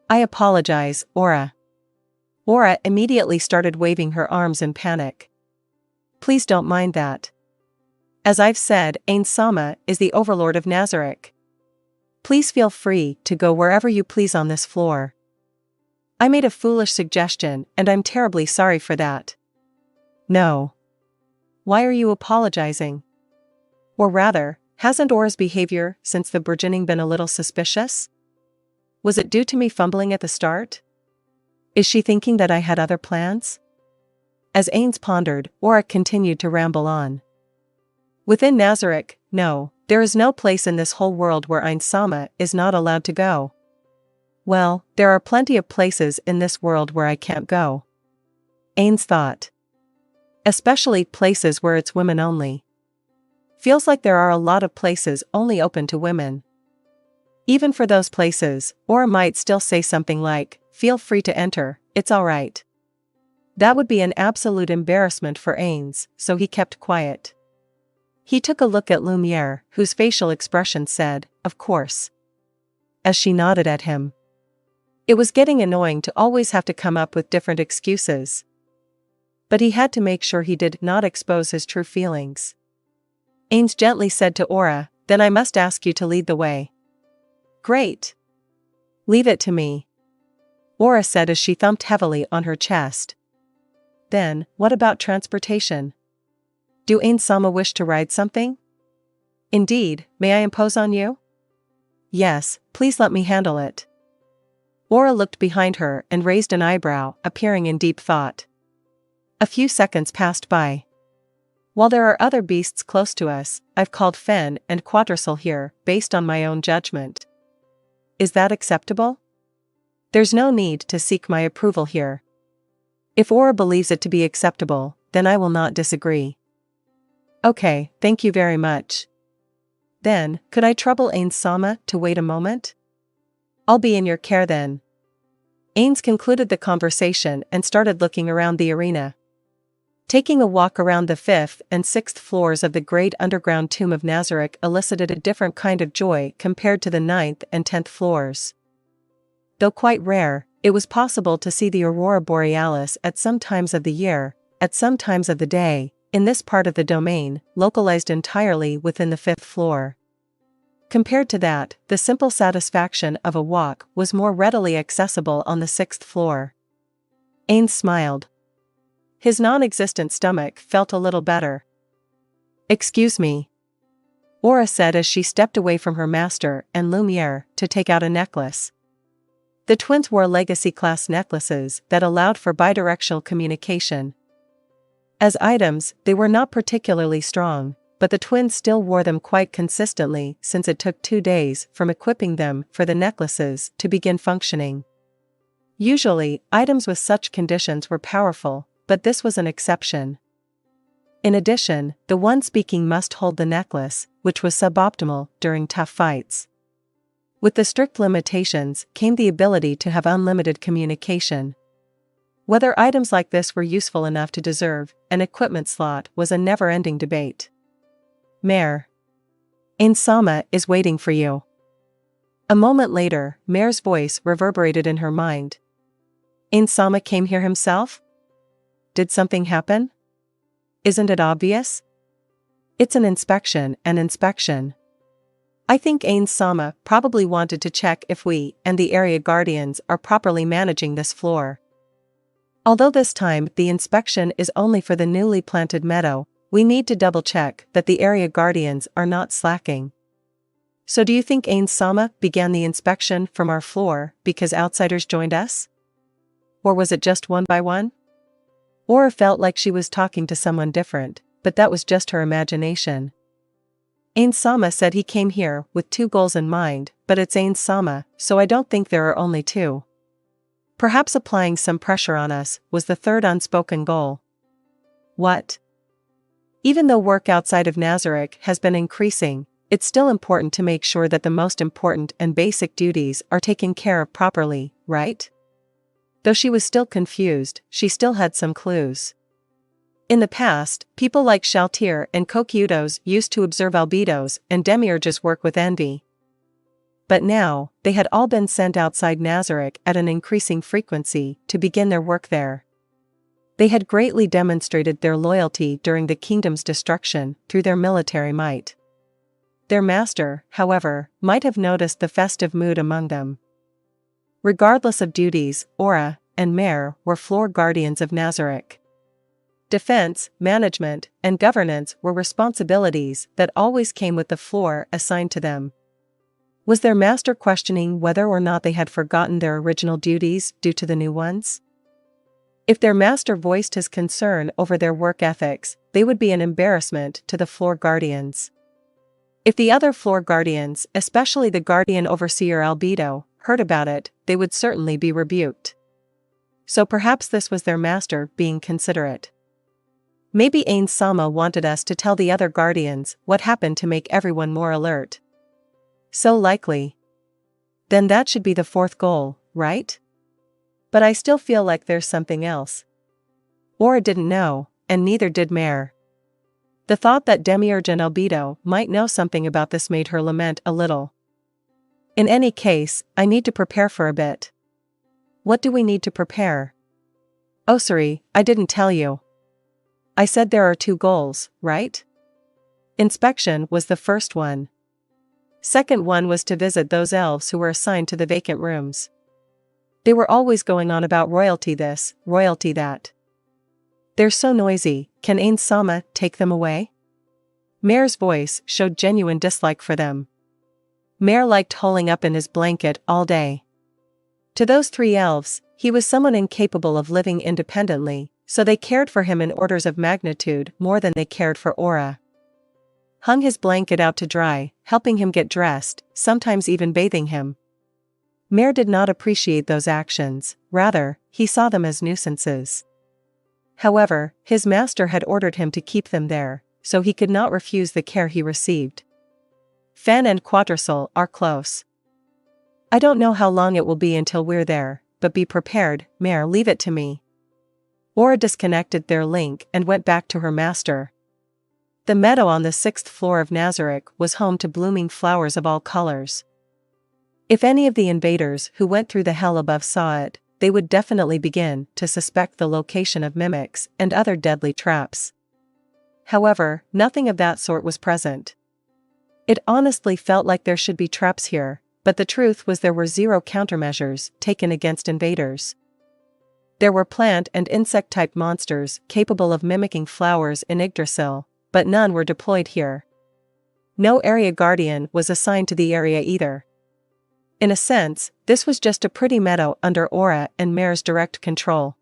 I apologize, Aura. Aura immediately started waving her arms in panic. Please don't mind that. As I've said, Ainz Sama is the overlord of Nazarick. Please feel free to go wherever you please on this floor. I made a foolish suggestion and I'm terribly sorry for that. No. Why are you apologizing? Or rather, hasn't Aura's behavior since the burgeoning been a little suspicious? Was it due to me fumbling at the start? Is she thinking that I had other plans? As Ainz pondered, Aura continued to ramble on. Within Nazarick, no, there is no place in this whole world where Ainz is not allowed to go. Well, there are plenty of places in this world where I can't go. Ainz thought. Especially places where it's women only. Feels like there are a lot of places only open to women. Even for those places, Aura might still say something like, "Feel free to enter, it's alright." That would be an absolute embarrassment for Ainz, so he kept quiet. He took a look at Lumiere, whose facial expression said, "Of course," as she nodded at him. It was getting annoying to always have to come up with different excuses. But he had to make sure he did not expose his true feelings. Ainz gently said to Aura, "Then I must ask you to lead the way." "Great. Leave it to me," Aura said as she thumped heavily on her chest. "Then, what about transportation? Do Ainz wish to ride something?" "Indeed, may I impose on you?" "Yes, please let me handle it." Aura looked behind her and raised an eyebrow, appearing in deep thought. A few seconds passed by. "While there are other beasts close to us, I've called Fen and Quadrasil here, based on my own judgment. Is that acceptable? There's no need to seek my approval here. If Aura believes it to be acceptable, then I will not disagree." "Okay, thank you very much. Then, could I trouble Ainz to wait a moment? I'll be in your care then." Ainz concluded the conversation and started looking around the arena. Taking a walk around the 5th and 6th floors of the great underground tomb of Nazarick elicited a different kind of joy compared to the 9th and 10th floors. Though quite rare, it was possible to see the aurora borealis at some times of the year, at some times of the day, in this part of the domain, localized entirely within the 5th floor. Compared to that, the simple satisfaction of a walk was more readily accessible on the 6th floor. Ainz smiled. His non-existent stomach felt a little better. "Excuse me," Aura said as she stepped away from her master and Lumiere to take out a necklace. The twins wore legacy-class necklaces that allowed for bidirectional communication. As items, they were not particularly strong, but the twins still wore them quite consistently since it took 2 days from equipping them for the necklaces to begin functioning. Usually, items with such conditions were powerful, but this was an exception. In addition, the one speaking must hold the necklace, which was suboptimal during tough fights. With the strict limitations came the ability to have unlimited communication. Whether items like this were useful enough to deserve an equipment slot was a never-ending debate. "Mare. Ainz is waiting for you." A moment later, Mare's voice reverberated in her mind. "Ainz came here himself? Did something happen? Isn't it obvious? It's an inspection, an inspection. I think Ainz probably wanted to check if we and the area guardians are properly managing this floor. Although this time the inspection is only for the newly planted meadow, we need to double-check that the area guardians are not slacking. So do you think Ainz began the inspection from our floor because outsiders joined us? Or was it just one by one?" Aura felt like she was talking to someone different, but that was just her imagination. "Ainz said he came here with 2 goals in mind, but it's Ainz so I don't think there are only 2. Perhaps applying some pressure on us was the 3rd unspoken goal." "What?" "Even though work outside of Nazarick has been increasing, it's still important to make sure that the most important and basic duties are taken care of properly, right?" Though she was still confused, she still had some clues. In the past, people like Shaltir and Kokyudos used to observe albedos and demiurges work with envy. But now, they had all been sent outside Nazarick at an increasing frequency to begin their work there. They had greatly demonstrated their loyalty during the kingdom's destruction through their military might. Their master, however, might have noticed the festive mood among them. Regardless of duties, Aura and Mare were floor guardians of Nazarick. Defense, management, and governance were responsibilities that always came with the floor assigned to them. Was their master questioning whether or not they had forgotten their original duties due to the new ones? If their master voiced his concern over their work ethics, they would be an embarrassment to the floor guardians. If the other floor guardians, especially the guardian overseer Albedo, heard about it, they would certainly be rebuked. So perhaps this was their master being considerate. Maybe Ainz Sama wanted us to tell the other guardians what happened to make everyone more alert. So likely. Then that should be the fourth goal, right? But I still feel like there's something else. Aura didn't know, and neither did Mare. The thought that Demiurge and Albedo might know something about this made her lament a little. In any case, I need to prepare for a bit. What do we need to prepare? Oh sorry, I didn't tell you. I said there are 2 goals, right? Inspection was the first one. Second one was to visit those elves who were assigned to the vacant rooms. They were always going on about royalty this, royalty that. They're so noisy, can Ainz Sama take them away? Mare's voice showed genuine dislike for them. Mare liked holing up in his blanket all day. To those 3 elves, he was someone incapable of living independently, so they cared for him in orders of magnitude more than they cared for Aura. Hung his blanket out to dry, helping him get dressed, sometimes even bathing him. Mare did not appreciate those actions, rather, he saw them as nuisances. However, his master had ordered him to keep them there, so he could not refuse the care he received. Fan and Quadrisil are close. I don't know how long it will be until we're there, but be prepared, Mare, leave it to me. Aura disconnected their link and went back to her master. The meadow on the 6th floor of Nazarick was home to blooming flowers of all colors. If any of the invaders who went through the hell above saw it, they would definitely begin to suspect the location of mimics and other deadly traps. However, nothing of that sort was present. It honestly felt like there should be traps here, but the truth was there were 0 countermeasures taken against invaders. There were plant and insect-type monsters capable of mimicking flowers in Yggdrasil, but none were deployed here. No area guardian was assigned to the area either. In a sense, this was just a pretty meadow under Aura and Mare's direct control.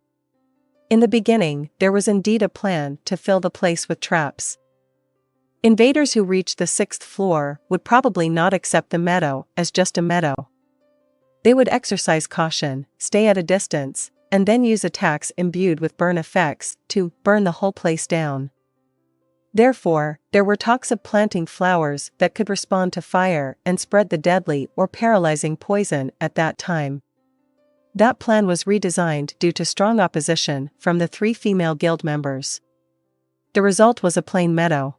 In the beginning, there was indeed a plan to fill the place with traps. Invaders who reached the 6th floor would probably not accept the meadow as just a meadow. They would exercise caution, stay at a distance, and then use attacks imbued with burn effects to burn the whole place down. Therefore, there were talks of planting flowers that could respond to fire and spread the deadly or paralyzing poison at that time. That plan was redesigned due to strong opposition from the 3 female guild members. The result was a plain meadow.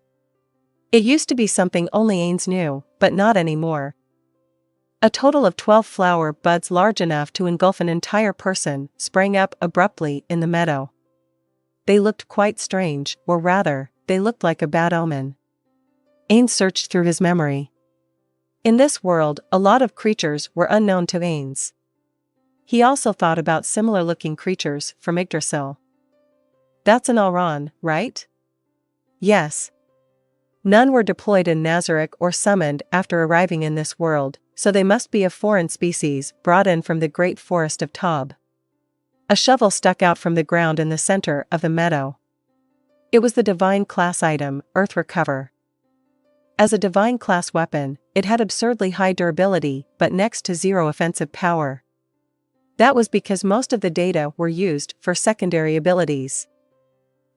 It used to be something only Ainz knew, but not anymore. A total of 12 flower buds large enough to engulf an entire person sprang up abruptly in the meadow. They looked quite strange, or rather, they looked like a bad omen. Ainz searched through his memory. In this world, a lot of creatures were unknown to Ainz. He also thought about similar-looking creatures from Yggdrasil. That's an Alran, right? Yes. None were deployed in Nazarick or summoned after arriving in this world, so they must be a foreign species brought in from the great forest of Tob. A shovel stuck out from the ground in the center of the meadow. It was the divine class item, Earth Recover. As a divine class weapon, it had absurdly high durability but next to 0 offensive power. That was because most of the data were used for secondary abilities.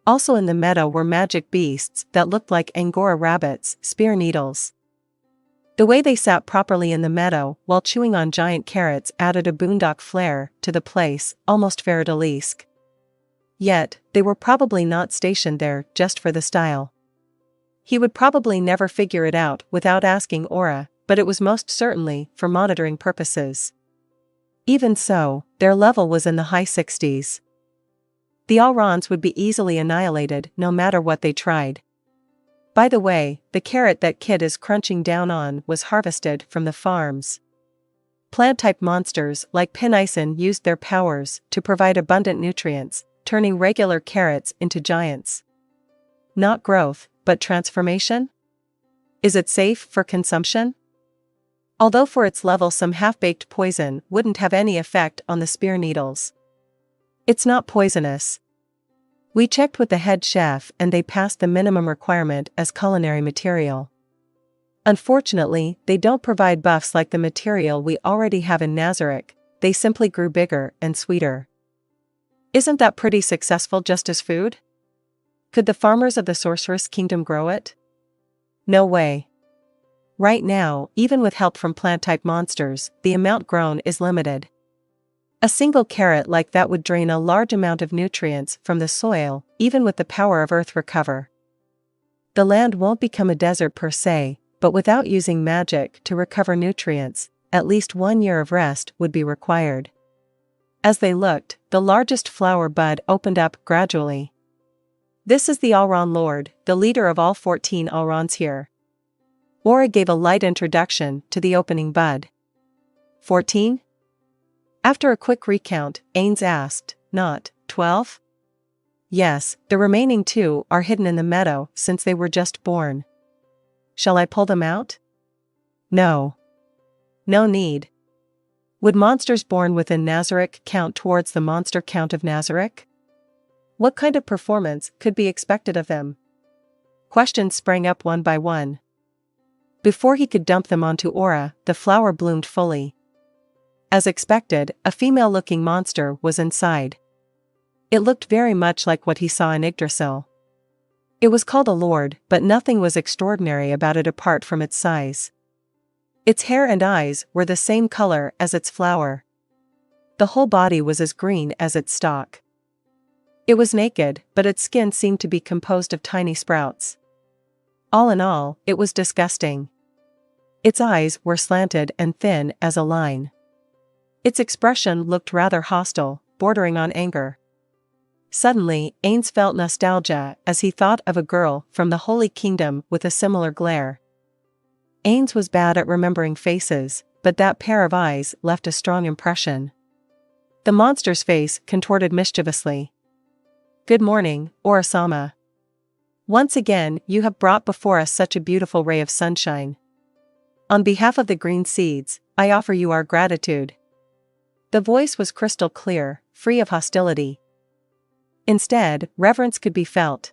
Also in the meadow were magic beasts that looked like Angora rabbits, spear needles. The way they sat properly in the meadow while chewing on giant carrots added a boondock flair to the place, almost Faradalisque. Yet, they were probably not stationed there just for the style. He would probably never figure it out without asking Aura, but it was most certainly for monitoring purposes. Even so, their level was in the high 60s. The Alrans would be easily annihilated no matter what they tried. By the way, the carrot that Kid is crunching down on was harvested from the farms. Plant-type monsters like Pinison used their powers to provide abundant nutrients, turning regular carrots into giants. Not growth, but transformation? Is it safe for consumption? Although for its level some half-baked poison wouldn't have any effect on the spear needles. It's not poisonous. We checked with the head chef and they passed the minimum requirement as culinary material. Unfortunately, they don't provide buffs like the material we already have in Nazarick, they simply grew bigger and sweeter. Isn't that pretty successful just as food? Could the farmers of the Sorceress Kingdom grow it? No way. Right now, even with help from plant-type monsters, the amount grown is limited. A single carrot like that would drain a large amount of nutrients from the soil, even with the power of Earth Recover. The land won't become a desert per se, but without using magic to recover nutrients, at least 1 year of rest would be required. As they looked, the largest flower bud opened up gradually. This is the OverLord, the leader of all 14 Aurons here. Aura gave a light introduction to the opening bud. 14? After a quick recount, Ainz asked, not 12? Yes, the remaining 2 are hidden in the meadow since they were just born. Shall I pull them out? No. No need. Would monsters born within Nazarick count towards the monster count of Nazarick? What kind of performance could be expected of them? Questions sprang up one by one. Before he could dump them onto Aura, the flower bloomed fully. As expected, a female-looking monster was inside. It looked very much like what he saw in Yggdrasil. It was called a lord, but nothing was extraordinary about it apart from its size. Its hair and eyes were the same color as its flower. The whole body was as green as its stalk. It was naked, but its skin seemed to be composed of tiny sprouts. All in all, it was disgusting. Its eyes were slanted and thin as a line. Its expression looked rather hostile, bordering on anger. Suddenly, Ainz felt nostalgia as he thought of a girl from the Holy Kingdom with a similar glare. Ainz was bad at remembering faces, but that pair of eyes left a strong impression. The monster's face contorted mischievously. Good morning, Aura-sama. Once again, you have brought before us such a beautiful ray of sunshine. On behalf of the green seeds, I offer you our gratitude. The voice was crystal clear, free of hostility. Instead, reverence could be felt.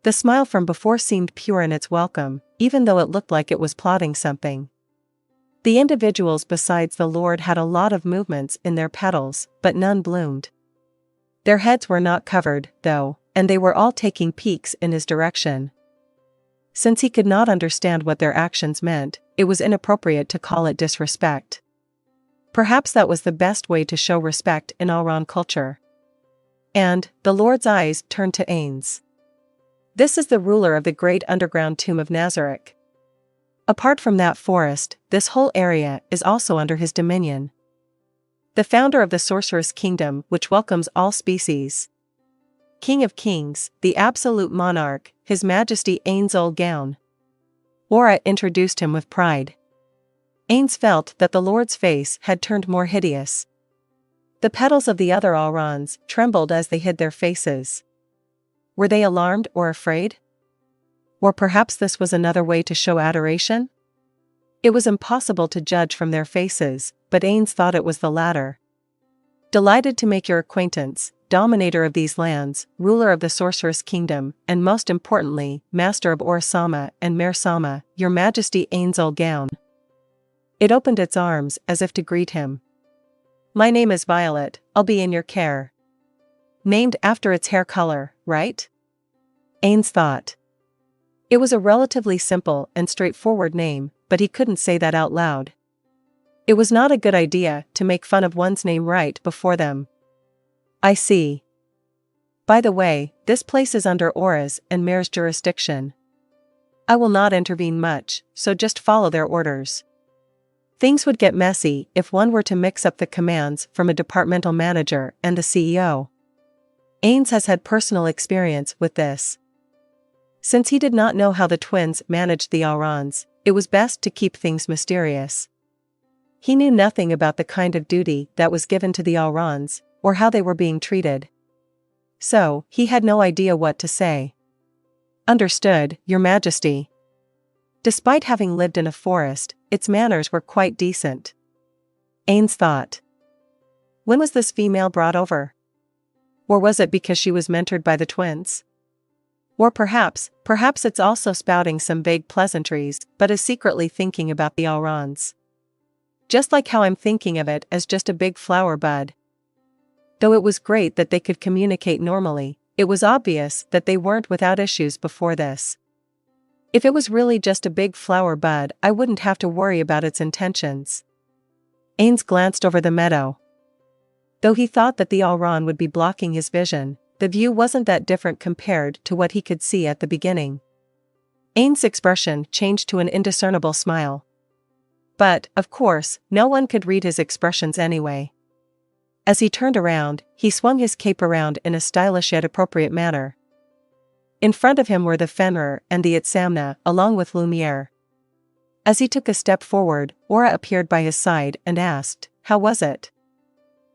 The smile from before seemed pure in its welcome, even though it looked like it was plotting something. The individuals besides the Lord had a lot of movements in their petals, but none bloomed. Their heads were not covered, though, and they were all taking peeks in his direction. Since he could not understand what their actions meant, it was inappropriate to call it disrespect. Perhaps that was the best way to show respect in Auron culture. And, the Lord's eyes turned to Ainz. This is the ruler of the great underground tomb of Nazarick. Apart from that forest, this whole area is also under his dominion. The founder of the Sorceress Kingdom, which welcomes all species. King of Kings, the absolute monarch, His Majesty Ainz Ooal Gown. Aura introduced him with pride. Ainz felt that the Lord's face had turned more hideous. The petals of the other Aurons trembled as they hid their faces. Were they alarmed or afraid? Or perhaps this was another way to show adoration? It was impossible to judge from their faces, but Ainz thought it was the latter. Delighted to make your acquaintance, dominator of these lands, ruler of the Sorceress Kingdom, and most importantly, master of Aura-sama and Mare-sama, Your Majesty Ainz Ooal Gown. It opened its arms as if to greet him. My name is Violet, I'll be in your care. Named after its hair color, right? Ainz thought. It was a relatively simple and straightforward name, but he couldn't say that out loud. It was not a good idea to make fun of one's name right before them. I see. By the way, this place is under Aura's and Mare's jurisdiction. I will not intervene much, so just follow their orders. Things would get messy if one were to mix up the commands from a departmental manager and the CEO. Ainz has had personal experience with this. Since he did not know how the twins managed the Aurons, it was best to keep things mysterious. He knew nothing about the kind of duty that was given to the Aurons, or how they were being treated. So, he had no idea what to say. Understood, Your Majesty. Despite having lived in a forest, its manners were quite decent. Ainz thought. When was this female brought over? Or was it because she was mentored by the twins? Or perhaps it's also spouting some vague pleasantries but is secretly thinking about the Aurons. Just like how I'm thinking of it as just a big flower bud. Though it was great that they could communicate normally, it was obvious that they weren't without issues before this. If it was really just a big flower bud, I wouldn't have to worry about its intentions. Ainz glanced over the meadow. Though he thought that the Auron would be blocking his vision, the view wasn't that different compared to what he could see at the beginning. Ainz's expression changed to an indiscernible smile. But, of course, no one could read his expressions anyway. As he turned around, he swung his cape around in a stylish yet appropriate manner. In front of him were the Fenrir and the Itsamna, along with Lumiere. As he took a step forward, Aura appeared by his side and asked, "How was it?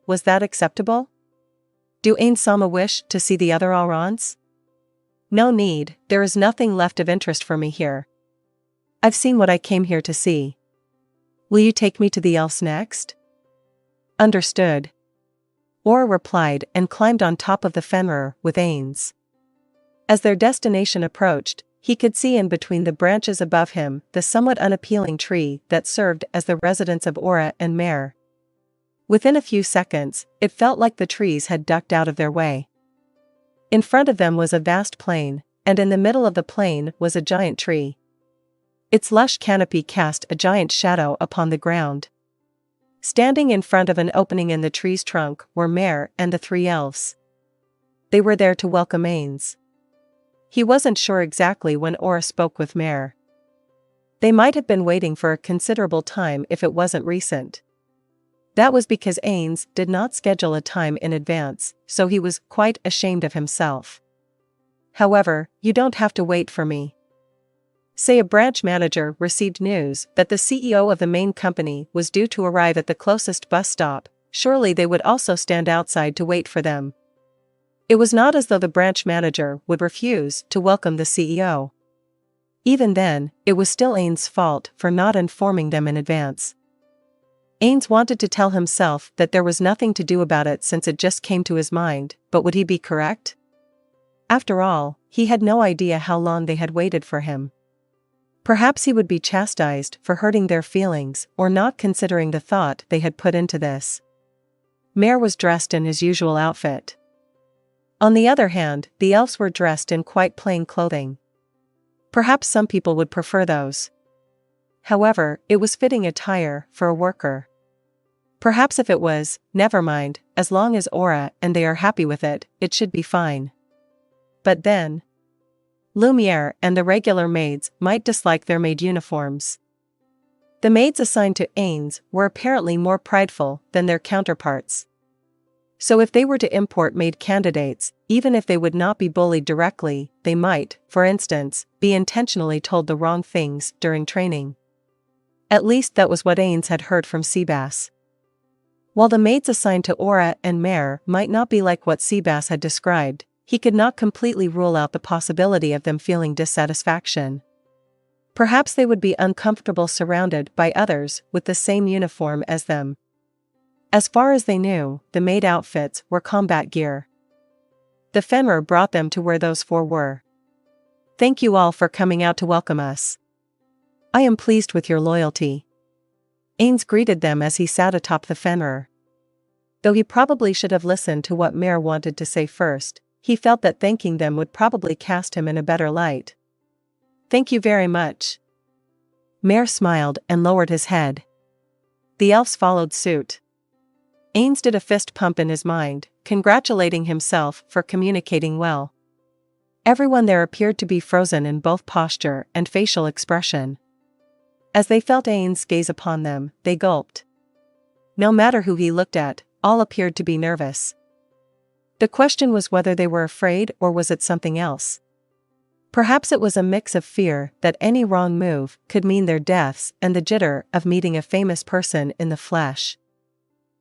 Was that acceptable? Do Ainz Sama wish to see the other Aurons?" "No need, there is nothing left of interest for me here. I've seen what I came here to see. Will you take me to the elves next?" "Understood," Aura replied and climbed on top of the Fenrir with Ainz. As their destination approached, he could see in between the branches above him the somewhat unappealing tree that served as the residence of Aura and Mare. Within a few seconds, it felt like the trees had ducked out of their way. In front of them was a vast plain, and in the middle of the plain was a giant tree. Its lush canopy cast a giant shadow upon the ground. Standing in front of an opening in the tree's trunk were Mare and the three elves. They were there to welcome Ainz. He wasn't sure exactly when Aura spoke with Mare. They might have been waiting for a considerable time if it wasn't recent. That was because Ainz did not schedule a time in advance, so he was quite ashamed of himself. "However, you don't have to wait for me. Say a branch manager received news that the CEO of the main company was due to arrive at the closest bus stop, surely they would also stand outside to wait for them." It was not as though the branch manager would refuse to welcome the CEO. Even then, it was still Ainz's fault for not informing them in advance. Ainz wanted to tell himself that there was nothing to do about it since it just came to his mind, but would he be correct? After all, he had no idea how long they had waited for him. Perhaps he would be chastised for hurting their feelings or not considering the thought they had put into this. Mare was dressed in his usual outfit. On the other hand, the elves were dressed in quite plain clothing. Perhaps some people would prefer those. However, it was fitting attire for a worker. Perhaps if it was, never mind, as long as Aura and they are happy with it, it should be fine. But then, Lumiere and the regular maids might dislike their maid uniforms. The maids assigned to Ainz were apparently more prideful than their counterparts. So if they were to import maid candidates, even if they would not be bullied directly, they might, for instance, be intentionally told the wrong things during training. At least that was what Ainz had heard from Seabass. While the maids assigned to Aura and Mare might not be like what Seabass had described, he could not completely rule out the possibility of them feeling dissatisfaction. Perhaps they would be uncomfortable surrounded by others with the same uniform as them. As far as they knew, the maid outfits were combat gear. The Fenrir brought them to where those four were. "Thank you all for coming out to welcome us. I am pleased with your loyalty." Ainz greeted them as he sat atop the Fenrir. Though he probably should have listened to what Mare wanted to say first, he felt that thanking them would probably cast him in a better light. "Thank you very much." Mare smiled and lowered his head. The elves followed suit. Ainz did a fist pump in his mind, congratulating himself for communicating well. Everyone there appeared to be frozen in both posture and facial expression. As they felt Ainz gaze upon them, they gulped. No matter who he looked at, all appeared to be nervous. The question was whether they were afraid or was it something else. Perhaps it was a mix of fear that any wrong move could mean their deaths and the jitter of meeting a famous person in the flesh.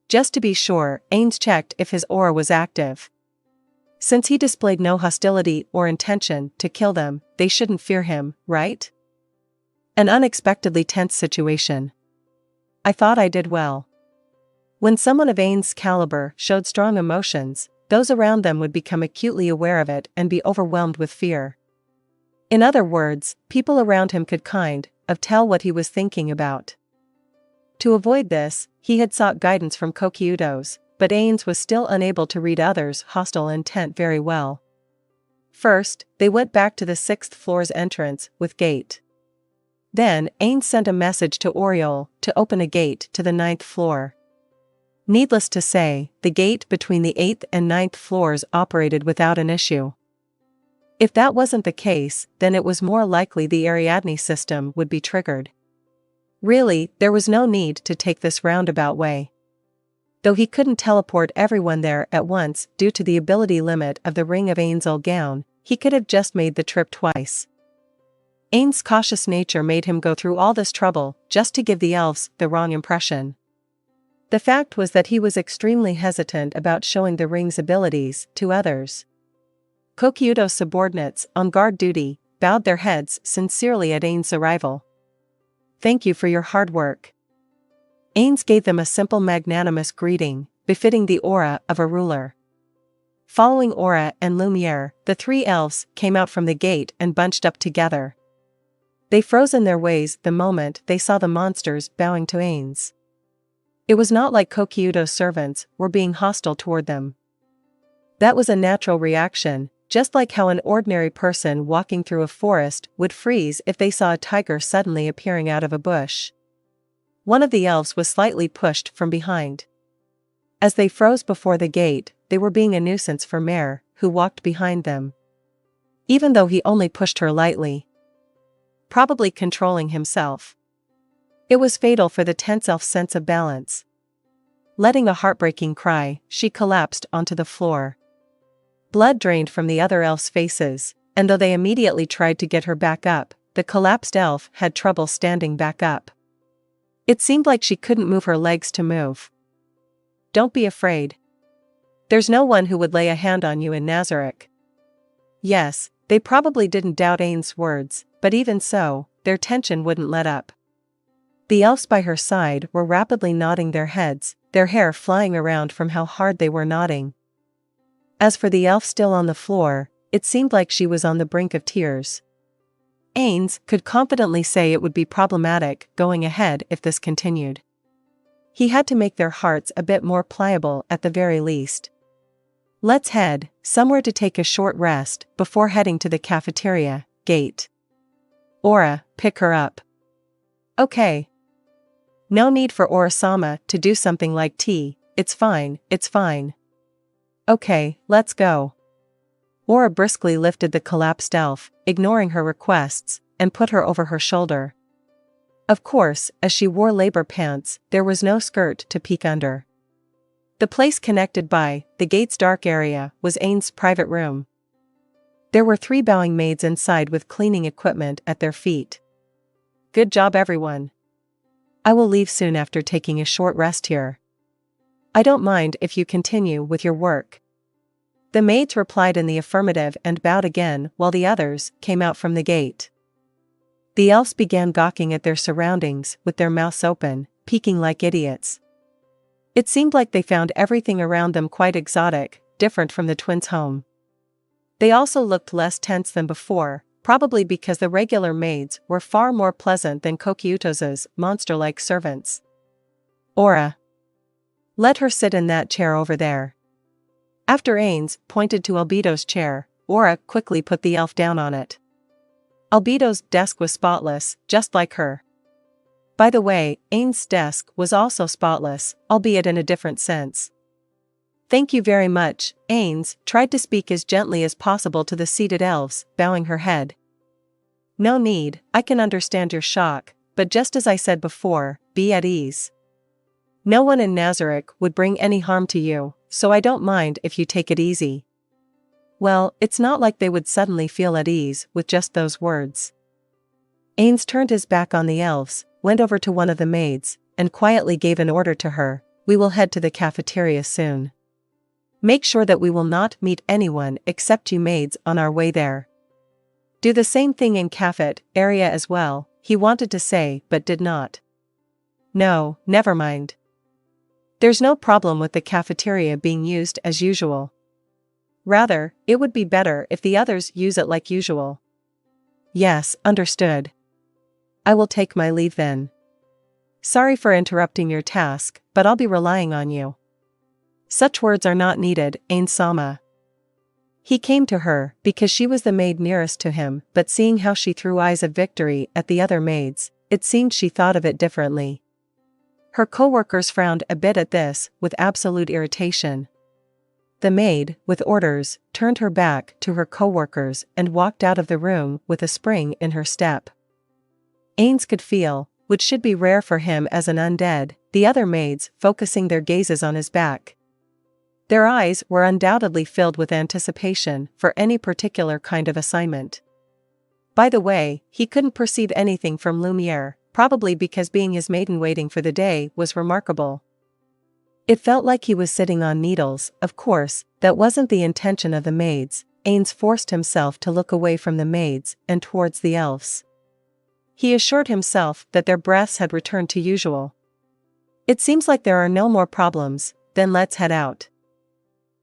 Just to be sure, Ainz checked if his aura was active. Since he displayed no hostility or intention to kill them, they shouldn't fear him, right? An unexpectedly tense situation. I thought I did well. When someone of Ainz's caliber showed strong emotions, those around them would become acutely aware of it and be overwhelmed with fear. In other words, people around him could kind of tell what he was thinking about. To avoid this, he had sought guidance from Kokyudos, but Ainz was still unable to read others' hostile intent very well. First, they went back to the 6th floor's entrance with gate. Then, Ainz sent a message to Ooal to open a gate to the 9th floor. Needless to say, the gate between the 8th and 9th floors operated without an issue. If that wasn't the case, then it was more likely the Ariadne system would be triggered. Really, there was no need to take this roundabout way. Though he couldn't teleport everyone there at once due to the ability limit of the ring of Ainz Ooal Gown, he could have just made the trip twice. Ainz's cautious nature made him go through all this trouble just to give the elves the wrong impression. The fact was that he was extremely hesitant about showing the ring's abilities to others. Kokyudo's subordinates on guard duty bowed their heads sincerely at Ainz's arrival. "Thank you for your hard work." Ainz gave them a simple magnanimous greeting, befitting the aura of a ruler. Following Aura and Lumiere, the 3 elves came out from the gate and bunched up together. They froze in their ways the moment they saw the monsters bowing to Ainz. It was not like Kokyudo's servants were being hostile toward them. That was a natural reaction, just like how an ordinary person walking through a forest would freeze if they saw a tiger suddenly appearing out of a bush. One of the elves was slightly pushed from behind. As they froze before the gate, they were being a nuisance for Mare, who walked behind them. Even though he only pushed her lightly. Probably controlling himself. It was fatal for the tense elf's sense of balance. Letting a heartbreaking cry, she collapsed onto the floor. Blood drained from the other elves' faces, and though they immediately tried to get her back up, the collapsed elf had trouble standing back up. It seemed like she couldn't move her legs to move. "Don't be afraid. There's no one who would lay a hand on you in Nazarick." Yes, they probably didn't doubt Ainz's words, but even so, their tension wouldn't let up. The elves by her side were rapidly nodding their heads, their hair flying around from how hard they were nodding. As for the elf still on the floor, it seemed like she was on the brink of tears. Ainz could confidently say it would be problematic going ahead if this continued. He had to make their hearts a bit more pliable at the very least. "Let's head somewhere to take a short rest before heading to the cafeteria gate. Aura, pick her up." "Okay." No need for Aura-sama to do something like tea. It's fine, it's fine." "Okay, let's go." Aura briskly lifted the collapsed elf, ignoring her requests, and put her over her shoulder. Of course, as she wore labor pants, there was no skirt to peek under. The place connected by the gate's dark area was Ainz's private room. There were 3 bowing maids inside with cleaning equipment at their feet. "Good job everyone. I will leave soon after taking a short rest here. I don't mind if you continue with your work." The maids replied in the affirmative and bowed again while the others came out from the gate. The elves began gawking at their surroundings with their mouths open, peeking like idiots. It seemed like they found everything around them quite exotic, different from the twins' home. They also looked less tense than before, probably because the regular maids were far more pleasant than Kokyutos' monster-like servants. "Aura. Let her sit in that chair over there." After Ainz pointed to Albedo's chair, Aura quickly put the elf down on it. Albedo's desk was spotless, just like her. By the way, Ainz's desk was also spotless, albeit in a different sense. "Thank you very much," Ainz tried to speak as gently as possible to the seated elves, bowing her head. "No need, I can understand your shock, but just as I said before, be at ease. No one in Nazarick would bring any harm to you, so I don't mind if you take it easy." Well, it's not like they would suddenly feel at ease with just those words. Ainz turned his back on the elves, went over to one of the maids, and quietly gave an order to her. "We will head to the cafeteria soon. Make sure that we will not meet anyone except you maids on our way there. Do the same thing in cafet area as well," he wanted to say but did not. "No, never mind. There's no problem with the cafeteria being used as usual. Rather, it would be better if the others use it like usual. Yes, understood. I will take my leave then. Sorry for interrupting your task, but I'll be relying on you. Such words are not needed, Ainz Sama. He came to her because she was the maid nearest to him, but seeing how she threw eyes of victory at the other maids, it seemed she thought of it differently. Her co-workers frowned a bit at this, with absolute irritation. The maid, with orders, turned her back to her co-workers and walked out of the room with a spring in her step. Ainz could feel, which should be rare for him as an undead, the other maids focusing their gazes on his back. Their eyes were undoubtedly filled with anticipation for any particular kind of assignment. By the way, he couldn't perceive anything from Lumiere, probably because being his maiden-waiting for the day was remarkable. It felt like he was sitting on needles. Of course, that wasn't the intention of the maids. Ainz forced himself to look away from the maids and towards the elves. He assured himself that their breaths had returned to usual. It seems like there are no more problems, then let's head out.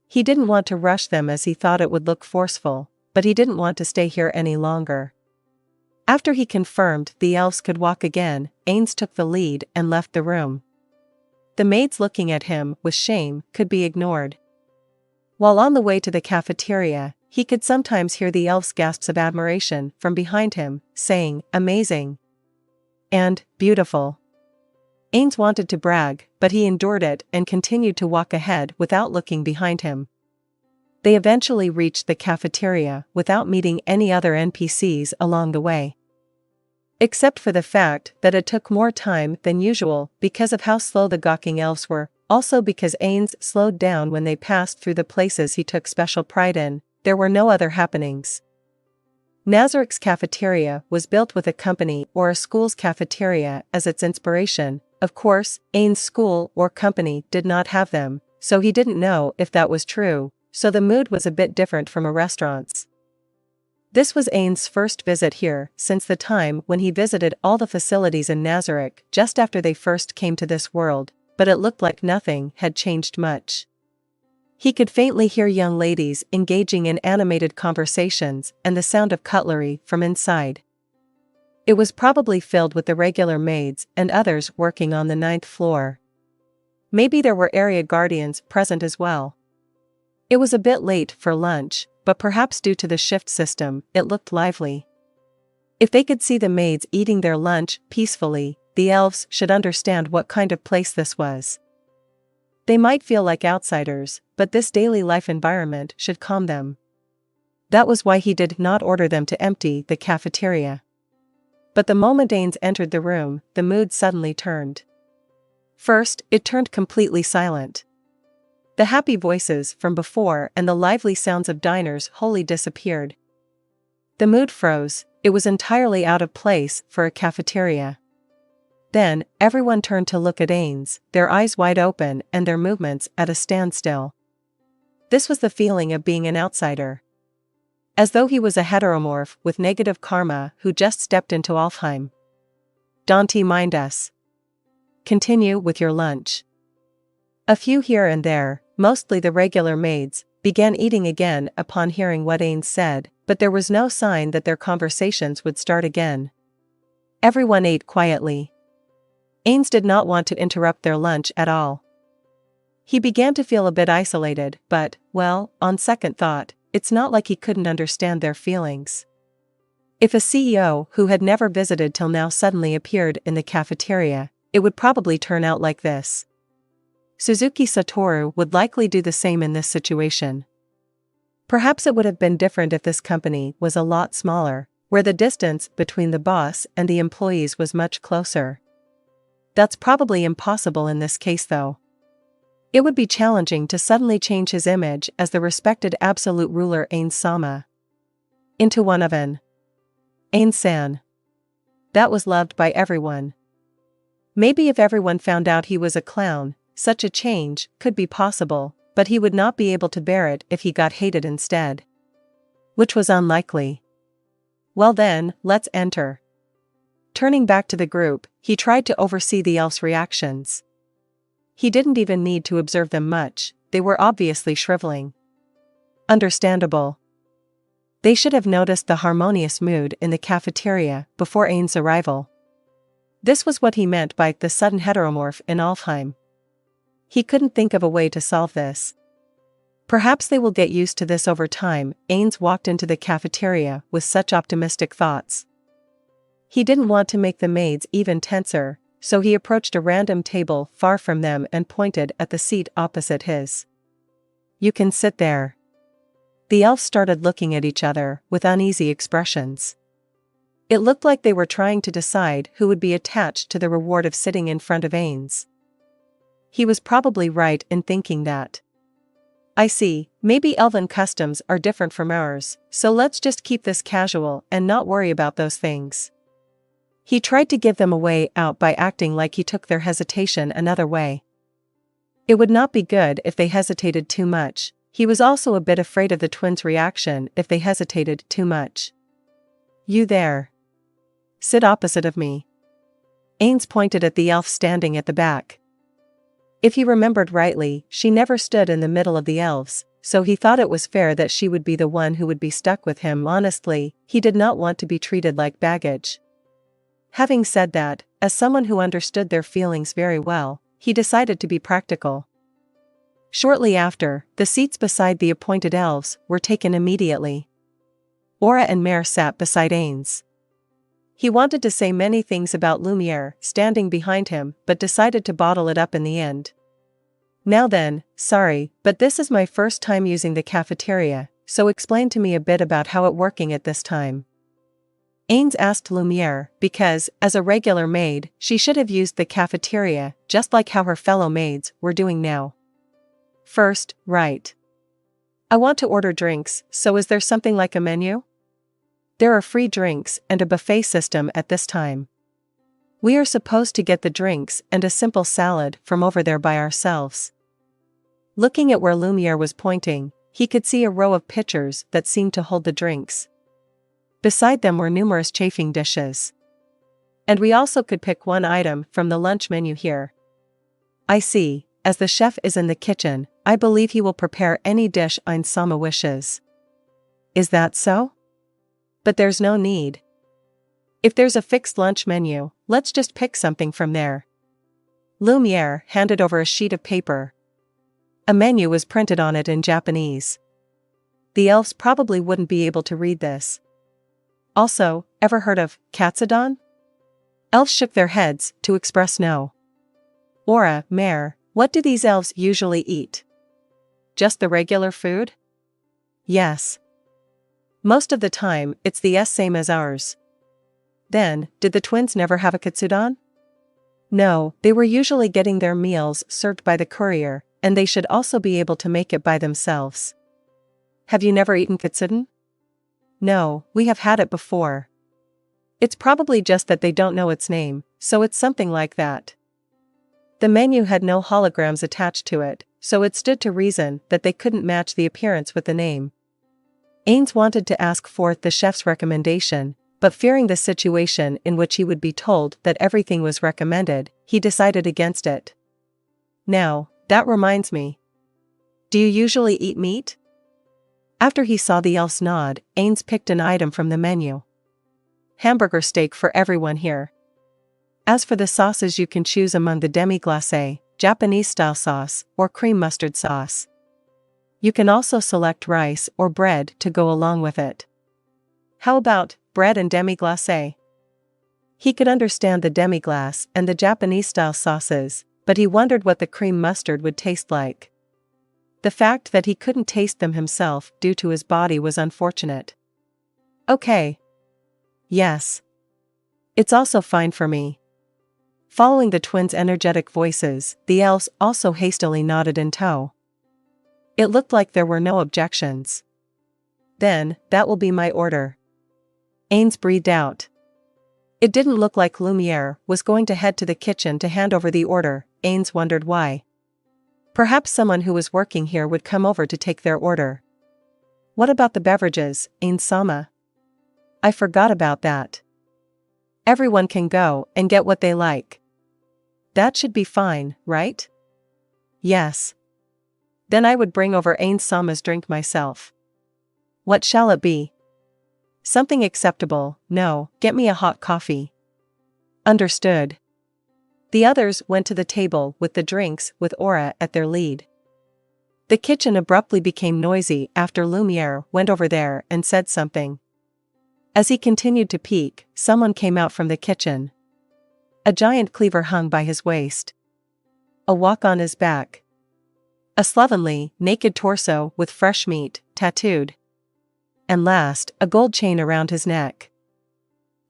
He didn't want to rush them as he thought it would look forceful, but he didn't want to stay here any longer. After he confirmed the elves could walk again, Ainz took the lead and left the room. The maids looking at him with shame could be ignored. While on the way to the cafeteria, he could sometimes hear the elves' gasps of admiration from behind him, saying, "Amazing" and "Beautiful." Ainz wanted to brag, but he endured it and continued to walk ahead without looking behind him. They eventually reached the cafeteria without meeting any other NPCs along the way. Except for the fact that it took more time than usual because of how slow the gawking elves were, also because Ainz slowed down when they passed through the places he took special pride in. There were no other happenings. Nazarik's cafeteria was built with a company or a school's cafeteria as its inspiration. Of course, Ainz's school or company did not have them, so he didn't know if that was true, so the mood was a bit different from a restaurant's. This was Ainz's first visit here since the time when he visited all the facilities in Nazarik just after they first came to this world, but it looked like nothing had changed much. He could faintly hear young ladies engaging in animated conversations and the sound of cutlery from inside. It was probably filled with the regular maids and others working on the 9th floor. Maybe there were area guardians present as well. It was a bit late for lunch, but perhaps due to the shift system, it looked lively. If they could see the maids eating their lunch peacefully, the elves should understand what kind of place this was. They might feel like outsiders, but this daily life environment should calm them. That was why he did not order them to empty the cafeteria. But the moment Ainz entered the room, the mood suddenly turned. First, it turned completely silent. The happy voices from before and the lively sounds of diners wholly disappeared. The mood froze. It was entirely out of place for a cafeteria. Then, everyone turned to look at Ainz, their eyes wide open and their movements at a standstill. This was the feeling of being an outsider. As though he was a heteromorph with negative karma who just stepped into Alfheim. Don't mind us. Continue with your lunch. A few here and there, mostly the regular maids, began eating again upon hearing what Ainz said, but there was no sign that their conversations would start again. Everyone ate quietly. Ainz did not want to interrupt their lunch at all. He began to feel a bit isolated, but, well, on second thought, it's not like he couldn't understand their feelings. If a CEO who had never visited till now suddenly appeared in the cafeteria, it would probably turn out like this. Suzuki Satoru would likely do the same in this situation. Perhaps it would have been different if this company was a lot smaller, where the distance between the boss and the employees was much closer. That's probably impossible in this case though. It would be challenging to suddenly change his image as the respected absolute ruler Ainz Sama into one of an Ainz-san that was loved by everyone. Maybe if everyone found out he was a clown, such a change could be possible, but he would not be able to bear it if he got hated instead. Which was unlikely. Well then, let's enter. Turning back to the group, he tried to oversee the elves' reactions. He didn't even need to observe them much, they were obviously shriveling. Understandable. They should have noticed the harmonious mood in the cafeteria before Ainz's arrival. This was what he meant by the sudden heteromorph in Alfheim. He couldn't think of a way to solve this. Perhaps they will get used to this over time. Ainz walked into the cafeteria with such optimistic thoughts. He didn't want to make the maids even tenser, so he approached a random table far from them and pointed at the seat opposite his. "You can sit there." The elves started looking at each other with uneasy expressions. It looked like they were trying to decide who would be attached to the reward of sitting in front of Ainz. He was probably right in thinking that. "I see, maybe elven customs are different from ours, so let's just keep this casual and not worry about those things." He tried to give them a way out by acting like he took their hesitation another way. It would not be good if they hesitated too much. He was also a bit afraid of the twins' reaction if they hesitated too much. "You there. Sit opposite of me." Ainz pointed at the elf standing at the back. If he remembered rightly, she never stood in the middle of the elves, so he thought it was fair that she would be the one who would be stuck with him. Honestly, he did not want to be treated like baggage. Having said that, as someone who understood their feelings very well, he decided to be practical. Shortly after, the seats beside the appointed elves were taken immediately. Aura and Mare sat beside Ainz. He wanted to say many things about Lumiere standing behind him, but decided to bottle it up in the end. "Now then, sorry, but this is my first time using the cafeteria, so explain to me a bit about how it's working at this time." Ainz asked Lumiere because, as a regular maid, she should have used the cafeteria, just like how her fellow maids were doing now. "First, right. I want to order drinks, so is there something like a menu?" "There are free drinks and a buffet system at this time. We are supposed to get the drinks and a simple salad from over there by ourselves." Looking at where Lumiere was pointing, he could see a row of pitchers that seemed to hold the drinks. Beside them were numerous chafing dishes. "And we also could pick one item from the lunch menu here." "I see. As the chef is in the kitchen, I believe he will prepare any dish Ainz Sama wishes." "Is that so? But there's no need. If there's a fixed lunch menu, let's just pick something from there." Lumiere handed over a sheet of paper. A menu was printed on it in Japanese. The elves probably wouldn't be able to read this. "Also, ever heard of katsudon?" Elves shook their heads to express no. "Aura, Mare, what do these elves usually eat? Just the regular food?" "Yes. Most of the time, it's the same as ours." "Then, did the twins never have a katsudon?" "No, they were usually getting their meals served by the courier, and they should also be able to make it by themselves." "Have you never eaten katsudon?" "No, we have had it before. It's probably just that they don't know its name, so it's something like that." The menu had no holograms attached to it, so it stood to reason that they couldn't match the appearance with the name. Ainz wanted to ask forth the chef's recommendation, but fearing the situation in which he would be told that everything was recommended, he decided against it. "Now, that reminds me. Do you usually eat meat?" After he saw the elves nod, Ainz picked an item from the menu. "Hamburger steak for everyone here. As for the sauces, you can choose among the demi-glace, Japanese-style sauce, or cream mustard sauce. You can also select rice or bread to go along with it." "How about bread and demi-glace?" He could understand the demi-glace and the Japanese-style sauces, but he wondered what the cream mustard would taste like. The fact that he couldn't taste them himself due to his body was unfortunate. "Okay. Yes. It's also fine for me." Following the twins' energetic voices, the elves also hastily nodded in tow. It looked like there were no objections. "Then, that will be my order." Ainz breathed out. It didn't look like Lumiere was going to head to the kitchen to hand over the order. Ainz wondered why. Perhaps someone who was working here would come over to take their order. "What about the beverages, Ainz-sama?" "I forgot about that. Everyone can go and get what they like." "That should be fine, right?" "Yes. Then I would bring over Ainz Ooal's drink myself. What shall it be? Something acceptable. No, get me a hot coffee. Understood. The others went to the table with the drinks with Aura at their lead. The kitchen abruptly became noisy after Lumiere went over there and said something. As he continued to peek, someone came out from the kitchen. A giant cleaver hung by his waist. A wok on his back. A slovenly, naked torso with fresh meat, tattooed. And last, a gold chain around his neck.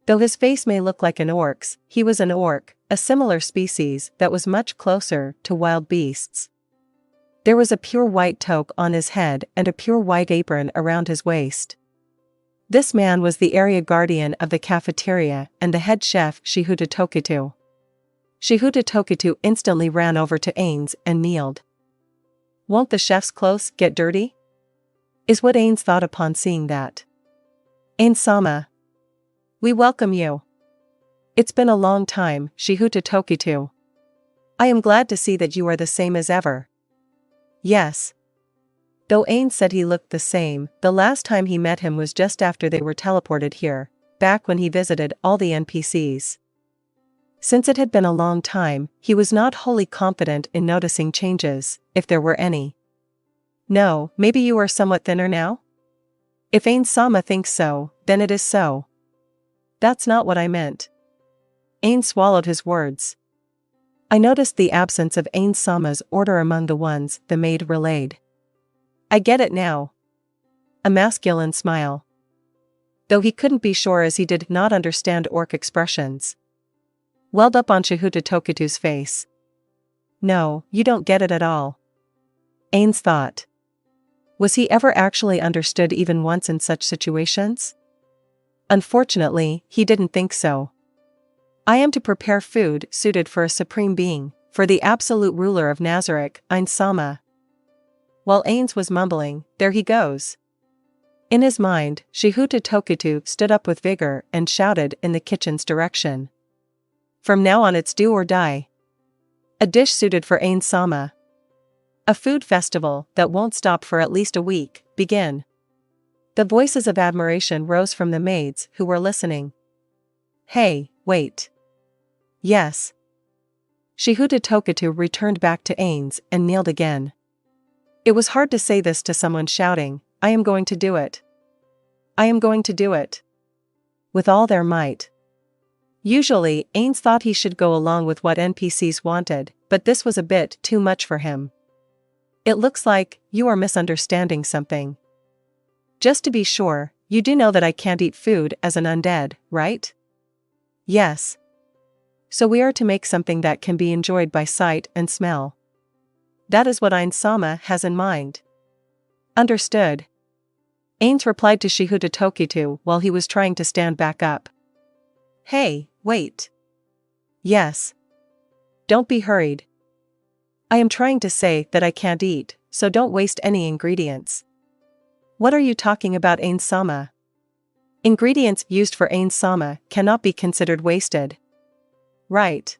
Though his face may look like an orc's, he was an orc, a similar species that was much closer to wild beasts. There was a pure white toque on his head and a pure white apron around his waist. This man was the area guardian of the cafeteria and the head chef Shihutatokitu. Shihutatokitu instantly ran over to Ainz and kneeled. Won't the chef's clothes get dirty? Is what Ainz thought upon seeing that. Ainz-sama. We welcome you. It's been a long time, Shihutatokitu. I am glad to see that you are the same as ever. Yes. Though Ainz said he looked the same, the last time he met him was just after they were teleported here, back when he visited all the NPCs. Since it had been a long time, he was not wholly confident in noticing changes, if there were any. No, maybe you are somewhat thinner now? If Ainz-sama thinks so, then it is so. That's not what I meant. Ainz swallowed his words. I noticed the absence of Ainz-sama's order among the ones the maid relayed. I get it now. A masculine smile. Though he couldn't be sure as he did not understand orc expressions. Welled up on Shihutatoku's face. No, you don't get it at all. Ainz thought. Was he ever actually understood even once in such situations? Unfortunately, he didn't think so. I am to prepare food suited for a supreme being, for the absolute ruler of Nazarick, Ainz-sama. While Ainz was mumbling, there he goes. In his mind, Shihutatoku stood up with vigor and shouted in the kitchen's direction. From now on it's do or die. A dish suited for Ainz-sama. A food festival that won't stop for at least a week, begin. The voices of admiration rose from the maids who were listening. Hey, wait. Yes. Shihutatoku returned back to Ainz and kneeled again. It was hard to say this to someone shouting, I am going to do it. I am going to do it. With all their might. Usually, Ainz thought he should go along with what NPCs wanted, but this was a bit too much for him. It looks like you are misunderstanding something. Just to be sure, you do know that I can't eat food as an undead, right? Yes. So we are to make something that can be enjoyed by sight and smell. That is what Ainz-sama has in mind. Understood. Ainz replied to Shihutatoku while he was trying to stand back up. Hey, wait. Yes. Don't be hurried. I am trying to say that I can't eat, so don't waste any ingredients. What are you talking about, Ainz-sama? Ingredients used for Ainz-sama cannot be considered wasted. Right.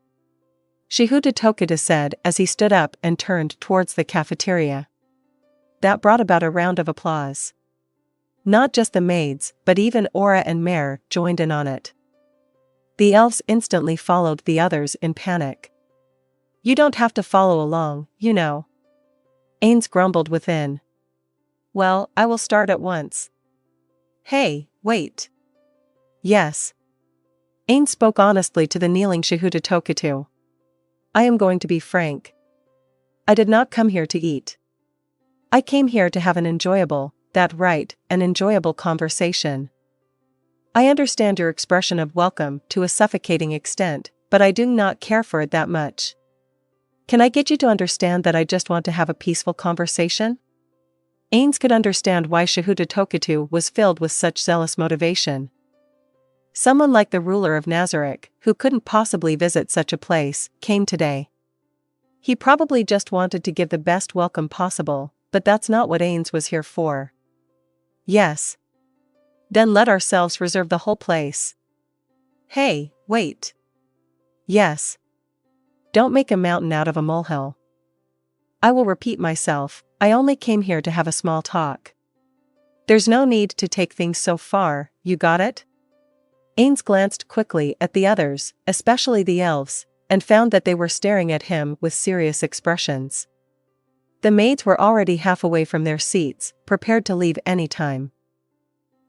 Shihutatoku said as he stood up and turned towards the cafeteria. That brought about a round of applause. Not just the maids, but even Aura and Mare joined in on it. The elves instantly followed the others in panic. You don't have to follow along, you know. Ainz grumbled within. Well, I will start at once. Hey, wait. Yes. Ainz spoke honestly to the kneeling Shihutatoku. I am going to be frank. I did not come here to eat. I came here to have an enjoyable, an enjoyable conversation. I understand your expression of welcome to a suffocating extent, but I do not care for it that much. Can I get you to understand that I just want to have a peaceful conversation? Ainz could understand why Shihutatoku was filled with such zealous motivation. Someone like the ruler of Nazarick, who couldn't possibly visit such a place, came today. He probably just wanted to give the best welcome possible, but that's not what Ainz was here for. Yes. Then let ourselves reserve the whole place. Hey, wait. Yes. Don't make a mountain out of a molehill. I will repeat myself, I only came here to have a small talk. There's no need to take things so far, you got it? Ainz glanced quickly at the others, especially the elves, and found that they were staring at him with serious expressions. The maids were already half away from their seats, prepared to leave any time.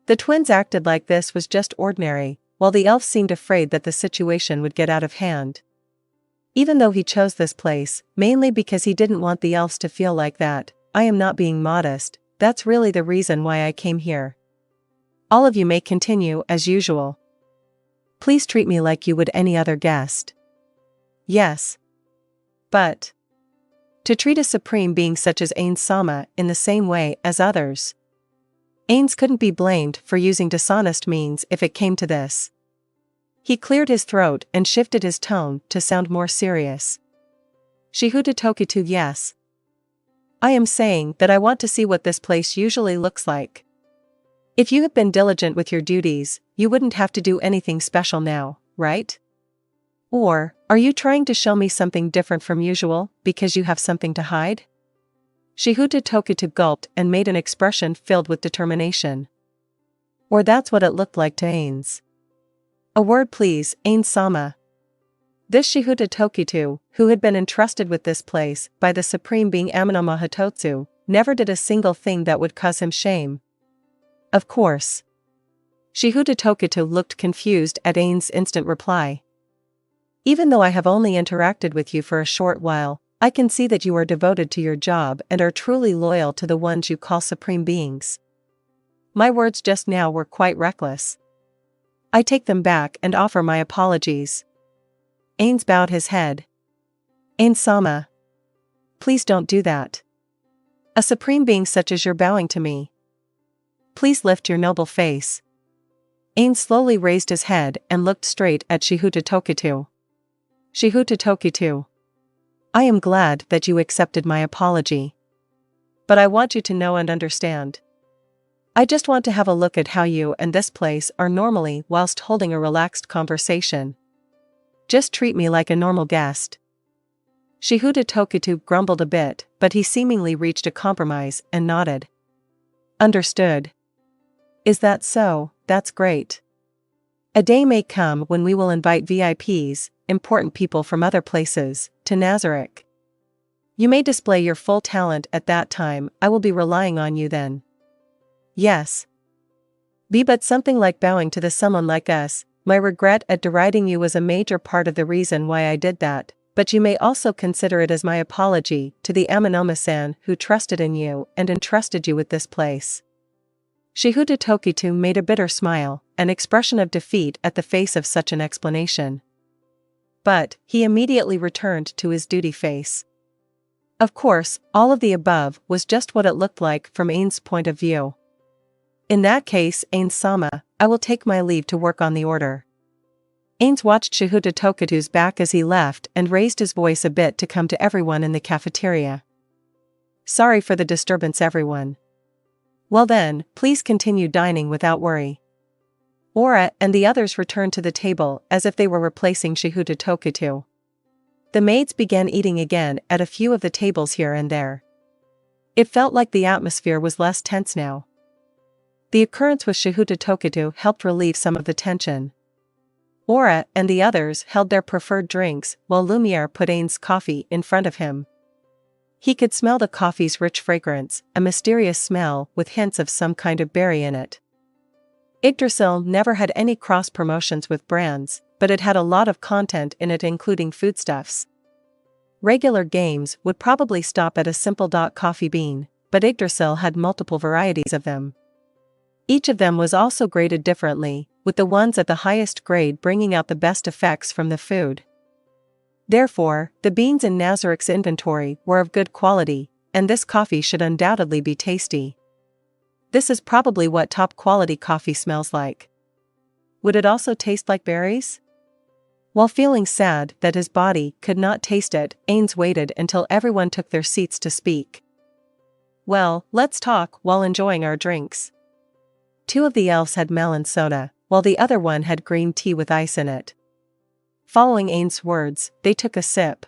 The twins acted like this was just ordinary, while the elf seemed afraid that the situation would get out of hand. Even though he chose this place, mainly because he didn't want the elves to feel like that, I am not being modest, that's really the reason why I came here. All of you may continue as usual. Please treat me like you would any other guest. Yes. But to treat a supreme being such as Ainz Sama in the same way as others. Ainz couldn't be blamed for using dishonest means if it came to this. He cleared his throat and shifted his tone to sound more serious. Shihutatokitu, yes. I am saying that I want to see what this place usually looks like. If you had been diligent with your duties, you wouldn't have to do anything special now, right? Or, are you trying to show me something different from usual, because you have something to hide? Shihutatokitu gulped and made an expression filled with determination. Or that's what it looked like to Ainz. A word please, Ainz Sama. This Shihutatokitu, who had been entrusted with this place by the supreme being Amenoma Hitotsu, never did a single thing that would cause him shame. Of course. Shihutatokitu looked confused at Ainz's instant reply. Even though I have only interacted with you for a short while, I can see that you are devoted to your job and are truly loyal to the ones you call supreme beings. My words just now were quite reckless. I take them back and offer my apologies. Ainz bowed his head. Ainz Sama. Please don't do that. A supreme being such as you're bowing to me. Please lift your noble face. Ainz slowly raised his head and looked straight at Shihutatokitu. Shihutatokitu. I am glad that you accepted my apology. But I want you to know and understand. I just want to have a look at how you and this place are normally whilst holding a relaxed conversation. Just treat me like a normal guest. Shihutatokitu grumbled a bit, but he seemingly reached a compromise and nodded. Understood. Is that so? That's great. A day may come when we will invite VIPs, important people from other places, to Nazarick. You may display your full talent at that time. I will be relying on you then. Yes. But something like bowing to someone like us. My regret at deriding you was a major part of the reason why I did that, but you may also consider it as my apology to the Amenoma-san who trusted in you and entrusted you with this place. Shihutatokitu made a bitter smile, an expression of defeat at the face of such an explanation. But he immediately returned to his duty face. Of course, all of the above was just what it looked like from Ainz's point of view. In that case, Ainz Sama, I will take my leave to work on the order. Ainz watched Shihutatokutu's back as he left and raised his voice a bit to come to everyone in the cafeteria. Sorry for the disturbance, everyone. Well then, please continue dining without worry. Ora and the others returned to the table as if they were replacing Shihutatokitu. The maids began eating again at a few of the tables here and there. It felt like the atmosphere was less tense now. The occurrence with Shihutatokitu helped relieve some of the tension. Ora and the others held their preferred drinks while Lumiere put Ainz's coffee in front of him. He could smell the coffee's rich fragrance, a mysterious smell with hints of some kind of berry in it. Yggdrasil never had any cross-promotions with brands, but it had a lot of content in it, including foodstuffs. Regular games would probably stop at a simple coffee bean, but Yggdrasil had multiple varieties of them. Each of them was also graded differently, with the ones at the highest grade bringing out the best effects from the food. Therefore, the beans in Nazarick's inventory were of good quality, and this coffee should undoubtedly be tasty. This is probably what top-quality coffee smells like. Would it also taste like berries? While feeling sad that his body could not taste it, Ainz waited until everyone took their seats to speak. Well, let's talk while enjoying our drinks. Two of the elves had melon soda, while the other one had green tea with ice in it. Following Ainz's words, they took a sip.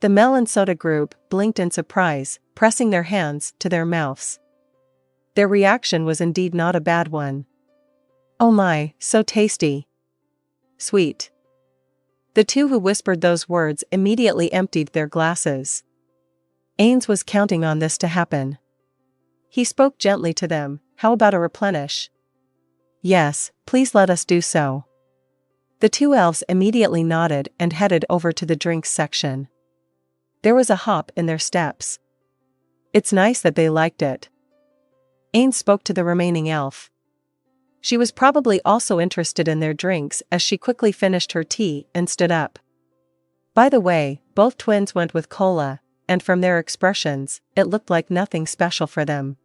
The melon soda group blinked in surprise, pressing their hands to their mouths. Their reaction was indeed not a bad one. "Oh my, so tasty. Sweet." The two who whispered those words immediately emptied their glasses. Ainz was counting on this to happen. He spoke gently to them. "How about a replenish?" "Yes, please let us do so." The two elves immediately nodded and headed over to the drinks section. There was a hop in their steps. "It's nice that they liked it." Ainz spoke to the remaining elf. She was probably also interested in their drinks as she quickly finished her tea and stood up. By the way, both twins went with cola, and from their expressions, it looked like nothing special for them.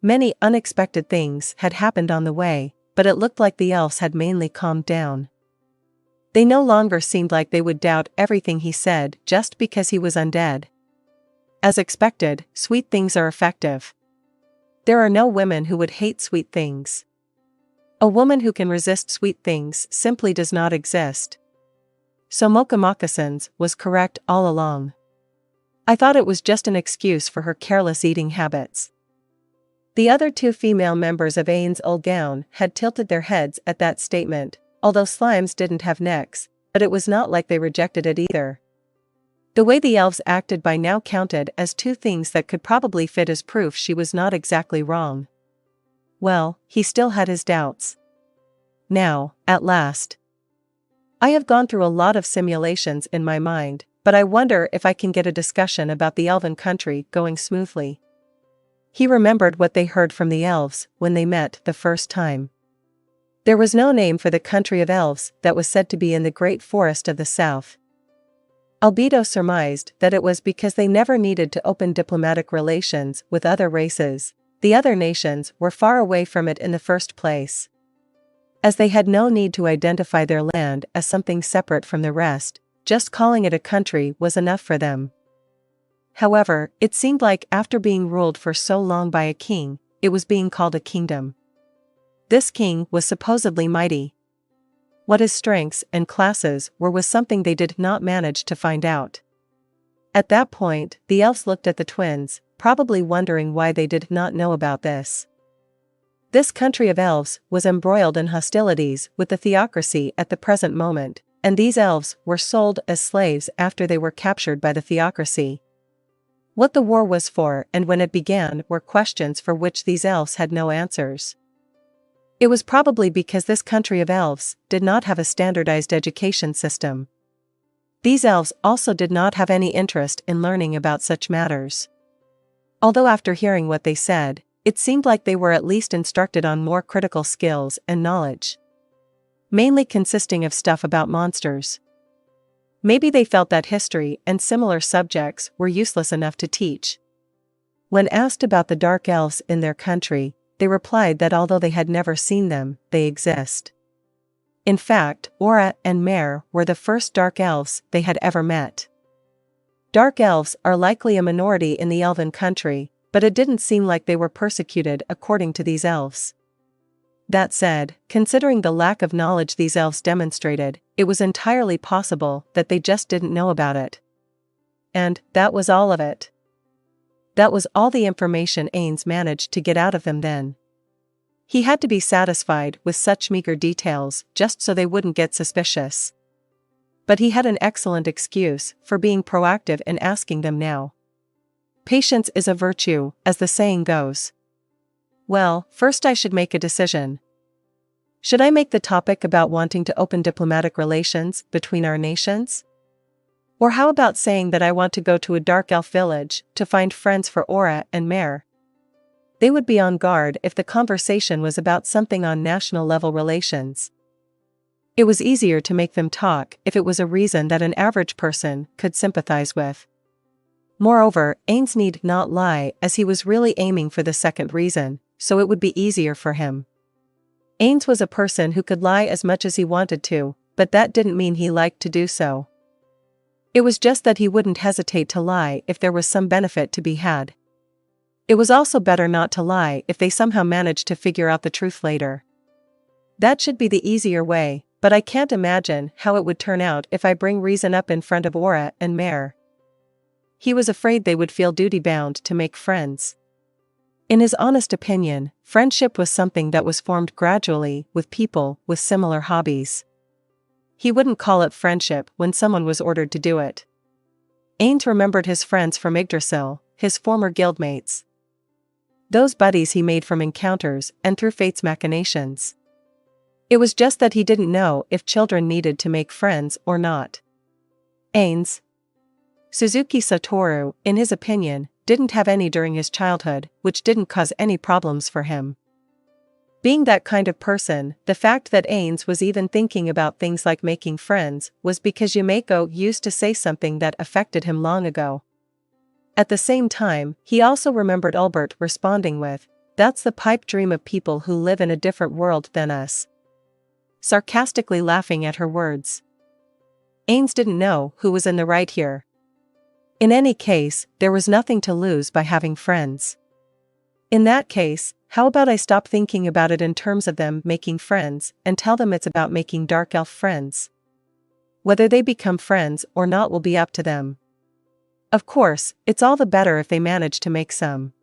Many unexpected things had happened on the way, but it looked like the elves had mainly calmed down. They no longer seemed like they would doubt everything he said just because he was undead. As expected, sweet things are effective. There are no women who would hate sweet things. A woman who can resist sweet things simply does not exist. So Mocha Moccasins was correct all along. I thought it was just an excuse for her careless eating habits. The other two female members of Ainz Ooal Gown had tilted their heads at that statement, although slimes didn't have necks, but it was not like they rejected it either. The way the elves acted by now counted as two things that could probably fit as proof she was not exactly wrong. Well, he still had his doubts. Now, at last. "I have gone through a lot of simulations in my mind, but I wonder if I can get a discussion about the elven country going smoothly." He remembered what they heard from the elves when they met the first time. There was no name for the country of elves that was said to be in the great forest of the south. Albedo surmised that it was because they never needed to open diplomatic relations with other races. The other nations were far away from it in the first place. As they had no need to identify their land as something separate from the rest, just calling it a country was enough for them. However, it seemed like after being ruled for so long by a king, it was being called a kingdom. This king was supposedly mighty. What his strengths and classes were was something they did not manage to find out. At that point, the elves looked at the twins, probably wondering why they did not know about this. This country of elves was embroiled in hostilities with the theocracy at the present moment, and these elves were sold as slaves after they were captured by the theocracy. What the war was for and when it began were questions for which these elves had no answers. It was probably because this country of elves did not have a standardized education system. These elves also did not have any interest in learning about such matters. Although after hearing what they said, it seemed like they were at least instructed on more critical skills and knowledge. Mainly consisting of stuff about monsters. Maybe they felt that history and similar subjects were useless enough to teach. When asked about the dark elves in their country, they replied that although they had never seen them, they exist. In fact, Aura and Mare were the first dark elves they had ever met. Dark elves are likely a minority in the elven country, but it didn't seem like they were persecuted according to these elves. That said, considering the lack of knowledge these elves demonstrated, it was entirely possible that they just didn't know about it. And that was all of it. That was all the information Ainz managed to get out of them then. He had to be satisfied with such meager details just so they wouldn't get suspicious. But he had an excellent excuse for being proactive in asking them now. Patience is a virtue, as the saying goes. Well, first I should make a decision. Should I make the topic about wanting to open diplomatic relations between our nations? Or how about saying that I want to go to a dark elf village to find friends for Aura and Mare? They would be on guard if the conversation was about something on national level relations. It was easier to make them talk if it was a reason that an average person could sympathize with. Moreover, Ainz need not lie as he was really aiming for the second reason, so it would be easier for him. Ainz was a person who could lie as much as he wanted to, but that didn't mean he liked to do so. It was just that he wouldn't hesitate to lie if there was some benefit to be had. It was also better not to lie if they somehow managed to figure out the truth later. That should be the easier way, but I can't imagine how it would turn out if I bring reason up in front of Aura and Mare. he was afraid they would feel duty-bound to make friends. In his honest opinion, friendship was something that was formed gradually with people with similar hobbies. He wouldn't call it friendship when someone was ordered to do it. Ainz remembered his friends from Yggdrasil, his former guildmates. Those buddies he made from encounters and through fate's machinations. It was just that he didn't know if children needed to make friends or not. Ainz Suzuki Satoru, in his opinion, didn't have any during his childhood, which didn't cause any problems for him. Being that kind of person, the fact that Ainz was even thinking about things like making friends was because Yumeko used to say something that affected him long ago. At the same time, he also remembered Albert responding with, "That's the pipe dream of people who live in a different world than us," sarcastically laughing at her words. Ainz didn't know who was in the right here. In any case, there was nothing to lose by having friends. In that case, how about I stop thinking about it in terms of them making friends and tell them it's about making dark elf friends? Whether they become friends or not will be up to them. Of course, it's all the better if they manage to make some.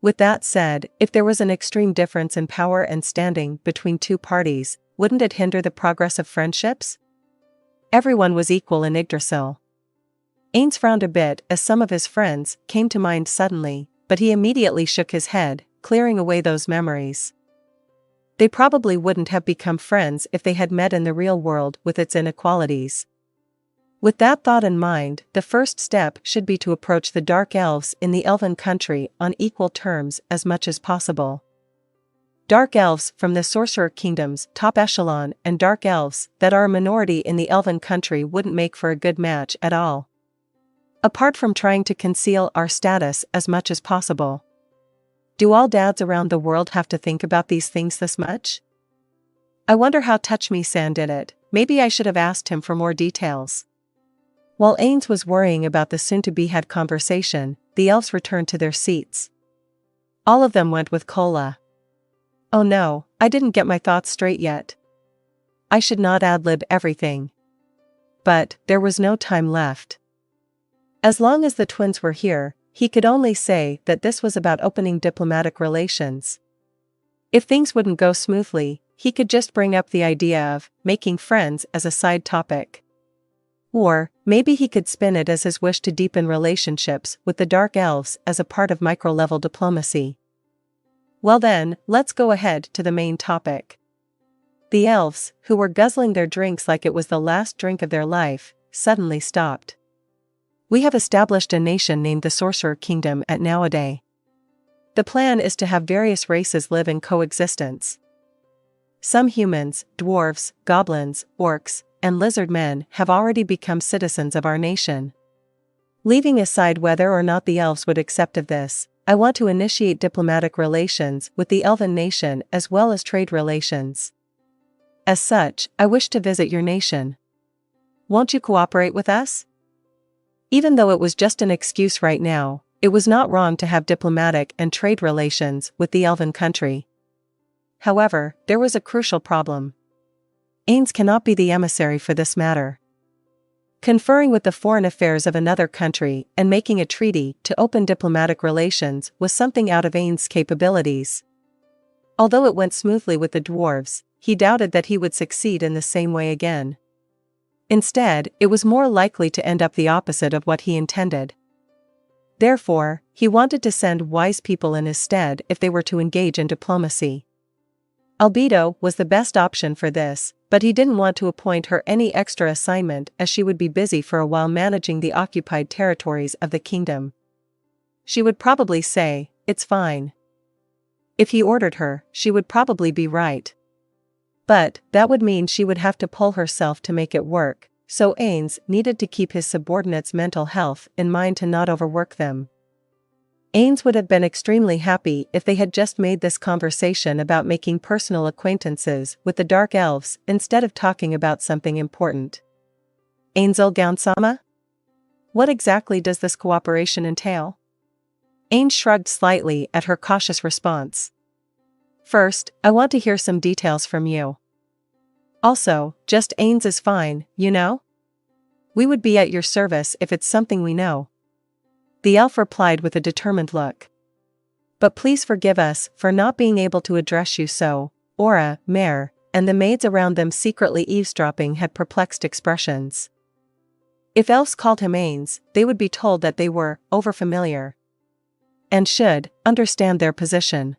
With that said, if there was an extreme difference in power and standing between two parties, wouldn't it hinder the progress of friendships? Everyone was equal in Yggdrasil. Ainz frowned a bit as some of his friends came to mind suddenly, but he immediately shook his head, clearing away those memories. They probably wouldn't have become friends if they had met in the real world with its inequalities. With that thought in mind, the first step should be to approach the Dark Elves in the Elven country on equal terms as much as possible. Dark Elves from the Sorcerer Kingdom's top echelon and Dark Elves that are a minority in the Elven country wouldn't make for a good match at all. Apart from trying to conceal our status as much as possible. Do all dads around the world have to think about these things this much? I wonder how Touch-Me-San did it. Maybe I should have asked him for more details. While Ainz was worrying about the soon-to-be-had conversation, the elves returned to their seats. All of them went with cola. Oh no, I didn't get my thoughts straight yet. I should not ad-lib everything. But there was no time left. As long as the twins were here, he could only say that this was about opening diplomatic relations. If things wouldn't go smoothly, he could just bring up the idea of making friends as a side topic. Or, maybe he could spin it as his wish to deepen relationships with the Dark Elves as a part of micro-level diplomacy. Well then, let's go ahead to the main topic. The elves, who were guzzling their drinks like it was the last drink of their life, suddenly stopped. We have established a nation named the Sorcerer Kingdom at nowadays. The plan is to have various races live in coexistence. Some humans, dwarves, goblins, orcs, and lizard men have already become citizens of our nation. Leaving aside whether or not the elves would accept of this, I want to initiate diplomatic relations with the Elven nation as well as trade relations. As such, I wish to visit your nation. Won't you cooperate with us? Even though it was just an excuse right now, it was not wrong to have diplomatic and trade relations with the Elven country. However, there was a crucial problem. Ainz cannot be the emissary for this matter. Conferring with the foreign affairs of another country and making a treaty to open diplomatic relations was something out of Ainz's capabilities. Although it went smoothly with the dwarves, he doubted that he would succeed in the same way again. Instead, it was more likely to end up the opposite of what he intended. Therefore, he wanted to send wise people in his stead if they were to engage in diplomacy. Albedo was the best option for this, but he didn't want to appoint her any extra assignment as she would be busy for a while managing the occupied territories of the kingdom. She would probably say, "It's fine." If he ordered her, she would probably be right. But that would mean she would have to pull herself to make it work, so Ainz needed to keep his subordinates' mental health in mind to not overwork them. Ainz would have been extremely happy if they had just made this conversation about making personal acquaintances with the Dark Elves instead of talking about something important. Ainz Ooal Gown-sama? What exactly does this cooperation entail? Ainz shrugged slightly at her cautious response. First, I want to hear some details from you. Also, just Ainz is fine, you know? We would be at your service if it's something we know. the elf replied with a determined look. But please forgive us for not being able to address you so, Aura, Mare, and the maids around them secretly eavesdropping had perplexed expressions. If elves called him Ainz, they would be told that they were overfamiliar and should understand their position.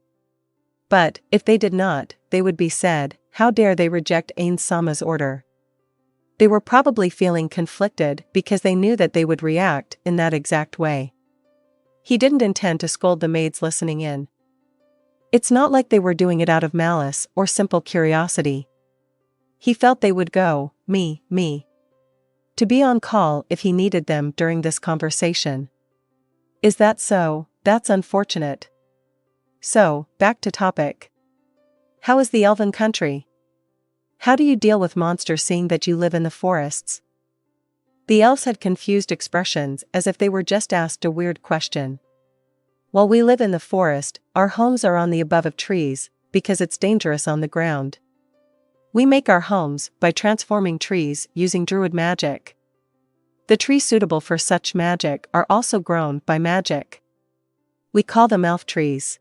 But, if they did not, they would be said, how dare they reject Ainz Sama's order. They were probably feeling conflicted because they knew that they would react in that exact way. He didn't intend to scold the maids listening in. It's not like they were doing it out of malice or simple curiosity. He felt they would go, me, to be on call if he needed them during this conversation. Is that so? That's unfortunate. So, back to topic. How is the elven country? How do you deal with monsters seeing that you live in the forests? The elves had confused expressions as if they were just asked a weird question. While we live in the forest, our homes are on the above of trees, because it's dangerous on the ground. We make our homes by transforming trees using druid magic. The trees suitable for such magic are also grown by magic. We call them elf trees.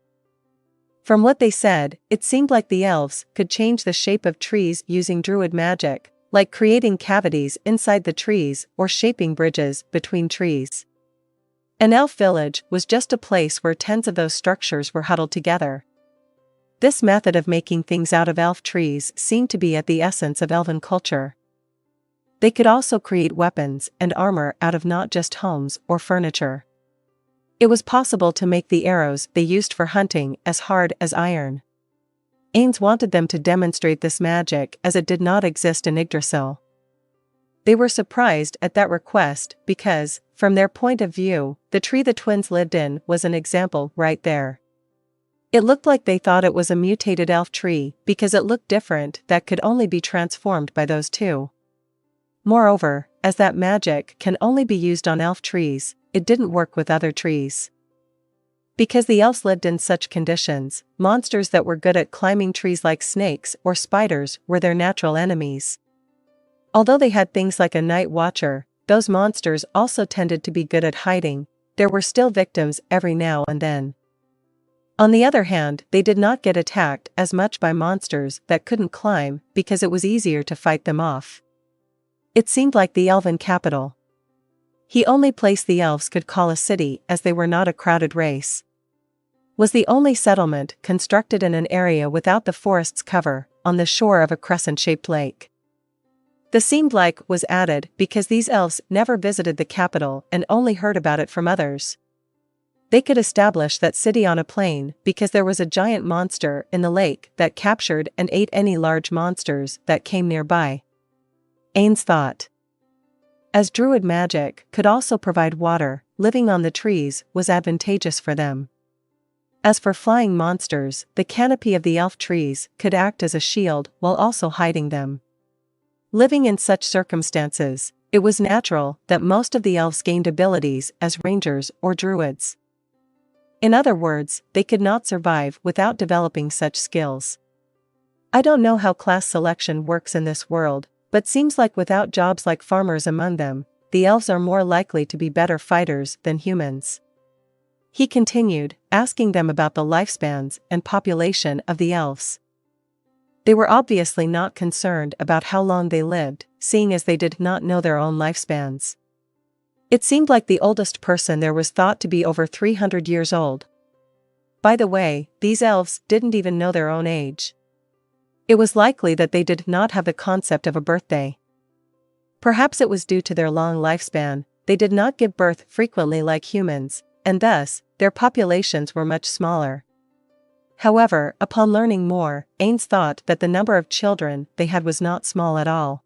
From what they said, it seemed like the elves could change the shape of trees using druid magic, like creating cavities inside the trees or shaping bridges between trees. An elf village was just a place where tens of those structures were huddled together. This method of making things out of elf trees seemed to be at the essence of elven culture. They could also create weapons and armor out of not just homes or furniture. It was possible to make the arrows they used for hunting as hard as iron. Ainz wanted them to demonstrate this magic as it did not exist in Yggdrasil. They were surprised at that request because, from their point of view, the tree the twins lived in was an example right there. It looked like they thought it was a mutated elf tree because it looked different that could only be transformed by those two. Moreover, as that magic can only be used on elf trees, it didn't work with other trees. Because the elves lived in such conditions, monsters that were good at climbing trees like snakes or spiders were their natural enemies. Although they had things like a night watcher, those monsters also tended to be good at hiding. There were still victims every now and then. On the other hand, they did not get attacked as much by monsters that couldn't climb because it was easier to fight them off. It seemed like the elven capital. The only place the elves could call a city, as they were not a crowded race, was the only settlement constructed in an area without the forest's cover, on the shore of a crescent-shaped lake. The seemed like was added because these elves never visited the capital and only heard about it from others. They could establish that city on a plain because there was a giant monster in the lake that captured and ate any large monsters that came nearby. Ainz thought. As druid magic could also provide water, living on the trees was advantageous for them. As for flying monsters, the canopy of the elf trees could act as a shield while also hiding them. Living in such circumstances, it was natural that most of the elves gained abilities as rangers or druids. In other words, they could not survive without developing such skills. I don't know how class selection works in this world, but seems like without jobs like farmers among them, the elves are more likely to be better fighters than humans. He continued, asking them about the lifespans and population of the elves. They were obviously not concerned about how long they lived, seeing as they did not know their own lifespans. It seemed like the oldest person there was thought to be over 300 years old. By the way, these elves didn't even know their own age. It was likely that they did not have the concept of a birthday. Perhaps it was due to their long lifespan, they did not give birth frequently like humans, and thus, their populations were much smaller. However, upon learning more, Ainz thought that the number of children they had was not small at all.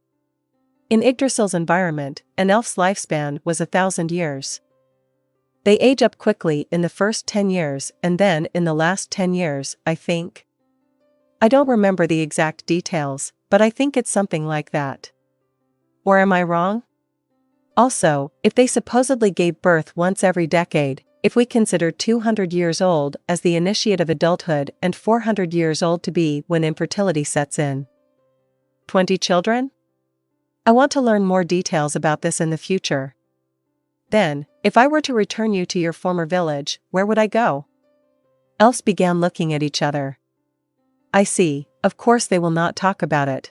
In Yggdrasil's environment, an elf's lifespan was 1,000 years. They age up quickly in the first 10 years and then in the last 10 years, I think. I don't remember the exact details, but I think it's something like that. Or am I wrong? Also, if they supposedly gave birth once every decade, if we consider 200 years old as the initiate of adulthood and 400 years old to be when infertility sets in. 20 children? I want to learn more details about this in the future. Then, if I were to return you to your former village, where would I go? Elves began looking at each other. I see, of course they will not talk about it.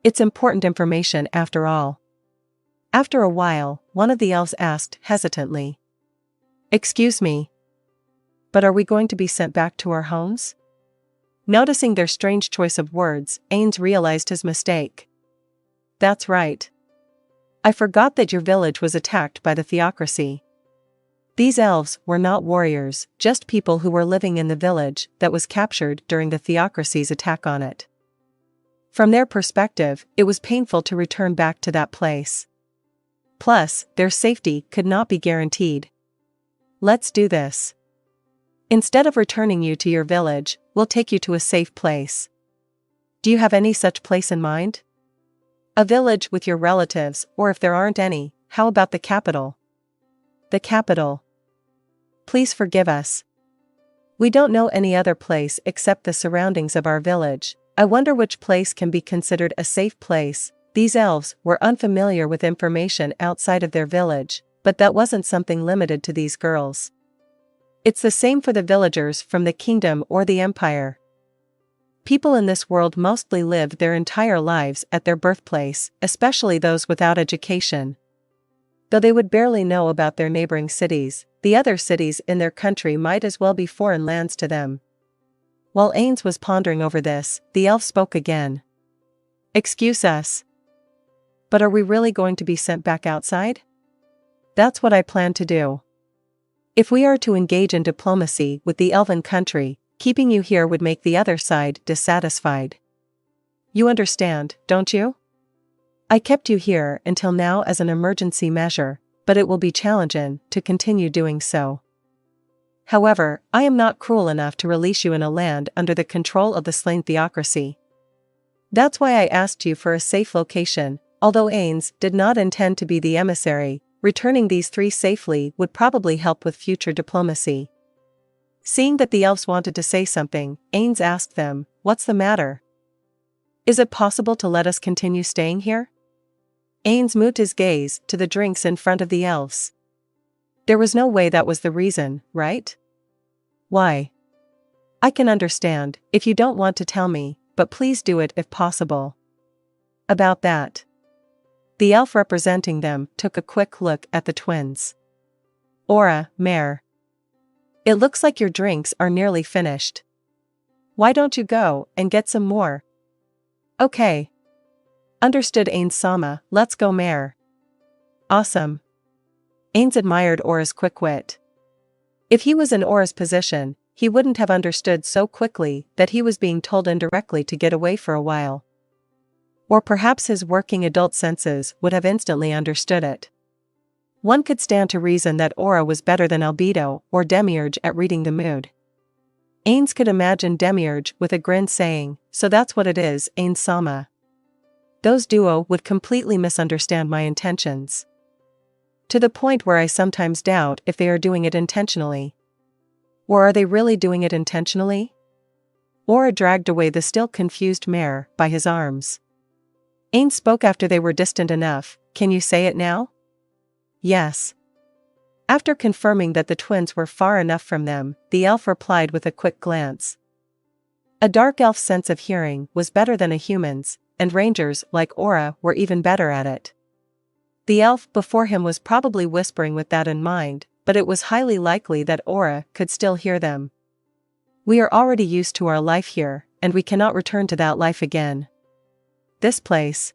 It's important information after all. After a while, one of the elves asked hesitantly. Excuse me. But are we going to be sent back to our homes? Noticing their strange choice of words, Ainz realized his mistake. That's right. I forgot that your village was attacked by the theocracy. These elves were not warriors, just people who were living in the village that was captured during the theocracy's attack on it. From their perspective, it was painful to return back to that place. Plus, their safety could not be guaranteed. Let's do this. Instead of returning you to your village, we'll take you to a safe place. Do you have any such place in mind? A village with your relatives, or if there aren't any, how about the capital? The capital. Please forgive us. We don't know any other place except the surroundings of our village. I wonder which place can be considered a safe place. These elves were unfamiliar with information outside of their village, but that wasn't something limited to these girls. It's the same for the villagers from the kingdom or the empire. People in this world mostly live their entire lives at their birthplace, especially those without education. Though they would barely know about their neighboring cities, the other cities in their country might as well be foreign lands to them. While Ainz was pondering over this, the elf spoke again. Excuse us. But are we really going to be sent back outside? That's what I plan to do. If we are to engage in diplomacy with the elven country, keeping you here would make the other side dissatisfied. You understand, don't you? I kept you here until now as an emergency measure, but it will be challenging to continue doing so. However, I am not cruel enough to release you in a land under the control of the slain theocracy. That's why I asked you for a safe location. Although Ainz did not intend to be the emissary, returning these three safely would probably help with future diplomacy. Seeing that the elves wanted to say something, Ainz asked them, "What's the matter? Is it possible to let us continue staying here?" Ainz moved his gaze to the drinks in front of the elves. There was no way that was the reason, right? Why? I can understand if you don't want to tell me, but please do it if possible. About that. The elf representing them took a quick look at the twins. Aura, Mare. It looks like your drinks are nearly finished. Why don't you go and get some more? Okay. Understood, Ainz-sama, let's go, Mare. Awesome. Ainz admired Aura's quick wit. If he was in Aura's position, he wouldn't have understood so quickly that he was being told indirectly to get away for a while. Or perhaps his working adult senses would have instantly understood it. One could stand to reason that Aura was better than Albedo or Demiurge at reading the mood. Ainz could imagine Demiurge with a grin saying, "So that's what it is, Ainz-sama." Those duo would completely misunderstand my intentions. To the point where I sometimes doubt if they are doing it intentionally. Or are they really doing it intentionally? Aura dragged away the still confused Mare by his arms. Ainz spoke after they were distant enough. Can you say it now? Yes. After confirming that the twins were far enough from them, the elf replied with a quick glance. A dark elf's sense of hearing was better than a human's, and rangers like Aura were even better at it. The elf before him was probably whispering with that in mind, but it was highly likely that Aura could still hear them. We are already used to our life here, and we cannot return to that life again. This place,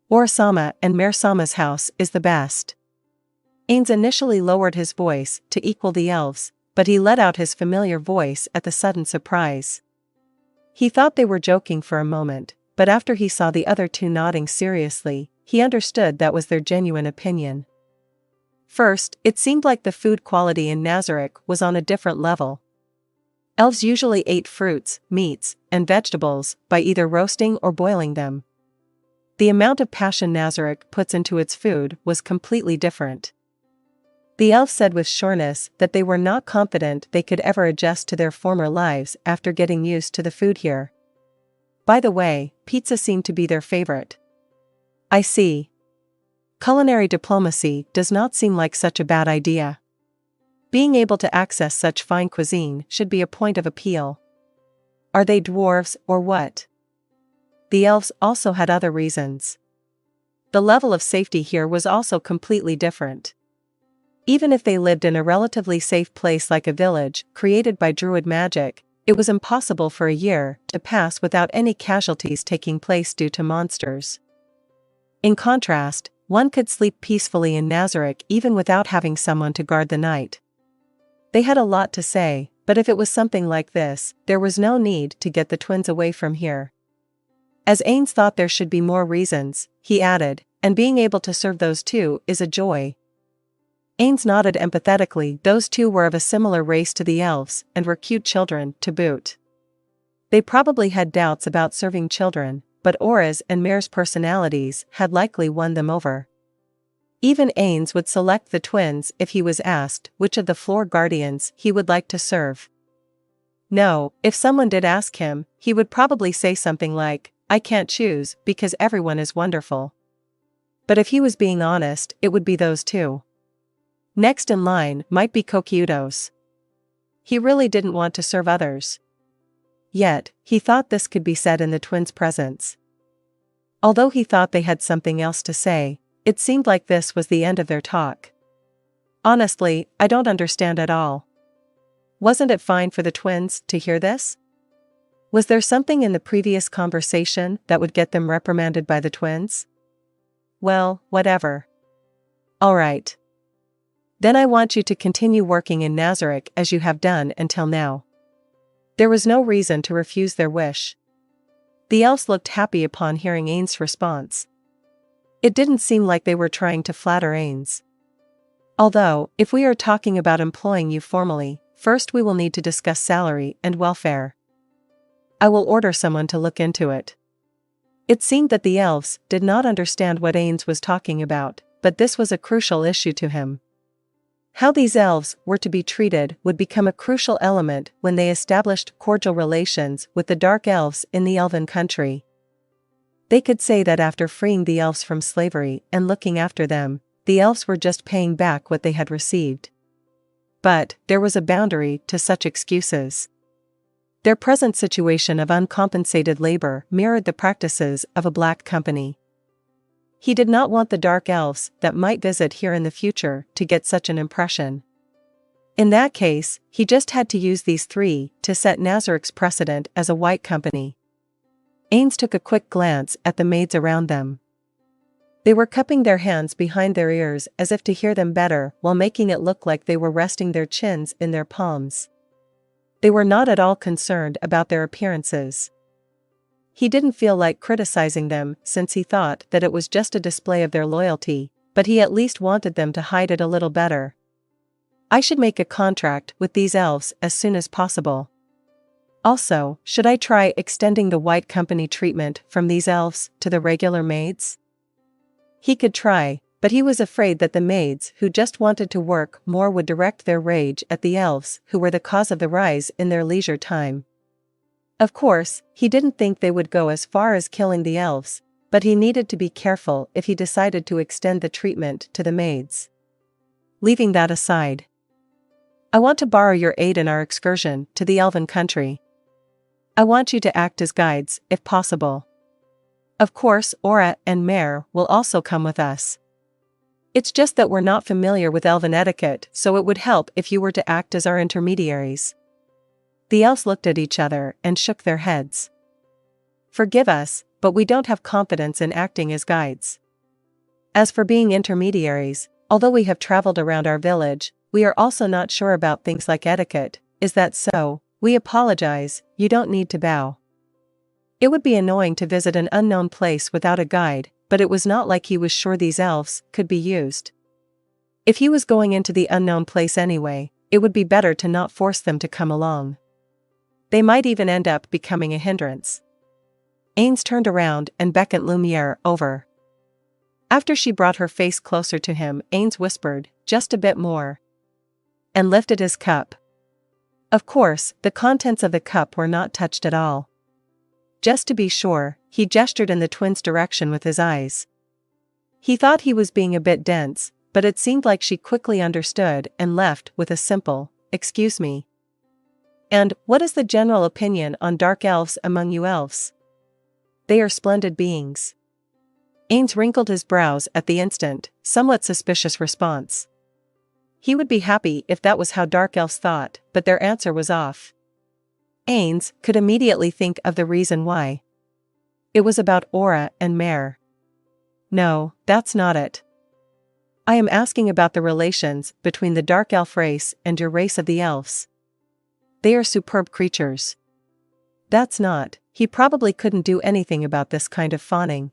Aura-sama and Mare-sama's house, is the best. Ainz initially lowered his voice to equal the elves, but he let out his familiar voice at the sudden surprise. He thought they were joking for a moment, but after he saw the other two nodding seriously, he understood that was their genuine opinion. First, it seemed like the food quality in Nazarick was on a different level. Elves usually ate fruits, meats, and vegetables by either roasting or boiling them. The amount of passion Nazarick puts into its food was completely different. The elf said with sureness that they were not confident they could ever adjust to their former lives after getting used to the food here. By the way, pizza seemed to be their favorite. I see. Culinary diplomacy does not seem like such a bad idea. Being able to access such fine cuisine should be a point of appeal. Are they dwarves or what? The elves also had other reasons. The level of safety here was also completely different. Even if they lived in a relatively safe place like a village created by druid magic, it was impossible for a year to pass without any casualties taking place due to monsters. In contrast, one could sleep peacefully in Nazarick even without having someone to guard the night. They had a lot to say, but if it was something like this, there was no need to get the twins away from here. As Ainz thought there should be more reasons, he added, and being able to serve those two is a joy. Ainz nodded empathetically. Those two were of a similar race to the elves, and were cute children, to boot. They probably had doubts about serving children, but Aura's and Mare's personalities had likely won them over. Even Ainz would select the twins if he was asked which of the floor guardians he would like to serve. No, if someone did ask him, he would probably say something like, "I can't choose because everyone is wonderful." But if he was being honest, it would be those two. Next in line might be Kokiutos. He really didn't want to serve others. Yet, he thought this could be said in the twins' presence. Although he thought they had something else to say, it seemed like this was the end of their talk. Honestly, I don't understand at all. Wasn't it fine for the twins to hear this? Was there something in the previous conversation that would get them reprimanded by the twins? Well, whatever. All right. Then I want you to continue working in Nazarick as you have done until now. There was no reason to refuse their wish. The elves looked happy upon hearing Ainz's response. It didn't seem like they were trying to flatter Ainz. Although, if we are talking about employing you formally, first we will need to discuss salary and welfare. I will order someone to look into it. It seemed that the elves did not understand what Ainz was talking about, but this was a crucial issue to him. How these elves were to be treated would become a crucial element when they established cordial relations with the dark elves in the elven country. They could say that after freeing the elves from slavery and looking after them, the elves were just paying back what they had received. But there was a boundary to such excuses. Their present situation of uncompensated labor mirrored the practices of a black company. He did not want the dark elves that might visit here in the future to get such an impression. In that case, he just had to use these three to set Nazarick's precedent as a white company. Ainz took a quick glance at the maids around them. They were cupping their hands behind their ears as if to hear them better while making it look like they were resting their chins in their palms. They were not at all concerned about their appearances. He didn't feel like criticizing them since he thought that it was just a display of their loyalty, but he at least wanted them to hide it a little better. I should make a contract with these elves as soon as possible. Also, should I try extending the white company treatment from these elves to the regular maids? He could try, but he was afraid that the maids who just wanted to work more would direct their rage at the elves who were the cause of the rise in their leisure time. Of course, he didn't think they would go as far as killing the elves, but he needed to be careful if he decided to extend the treatment to the maids. Leaving that aside, I want to borrow your aid in our excursion to the elven country. I want you to act as guides, if possible. Of course, Aura and Mare will also come with us. It's just that we're not familiar with elven etiquette, so it would help if you were to act as our intermediaries. The elves looked at each other and shook their heads. Forgive us, but we don't have confidence in acting as guides. As for being intermediaries, although we have traveled around our village, we are also not sure about things like etiquette. Is that so? We apologize, you don't need to bow. It would be annoying to visit an unknown place without a guide, but it was not like he was sure these elves could be used. If he was going into the unknown place anyway, it would be better to not force them to come along. They might even end up becoming a hindrance. Ainz turned around and beckoned Lumiere over. After she brought her face closer to him, Ainz whispered, "Just a bit more," and lifted his cup. Of course, the contents of the cup were not touched at all. Just to be sure, he gestured in the twins' direction with his eyes. He thought he was being a bit dense, but it seemed like she quickly understood and left with a simple, "Excuse me." "And what is the general opinion on dark elves among you elves?" "They are splendid beings." Ainz wrinkled his brows at the instant, somewhat suspicious response. He would be happy if that was how dark elves thought, but their answer was off. Ainz could immediately think of the reason why. It was about Aura and Mare. "No, that's not it. I am asking about the relations between the dark elf race and your race of the elves. They are superb creatures." "That's not." He probably couldn't do anything about this kind of fawning.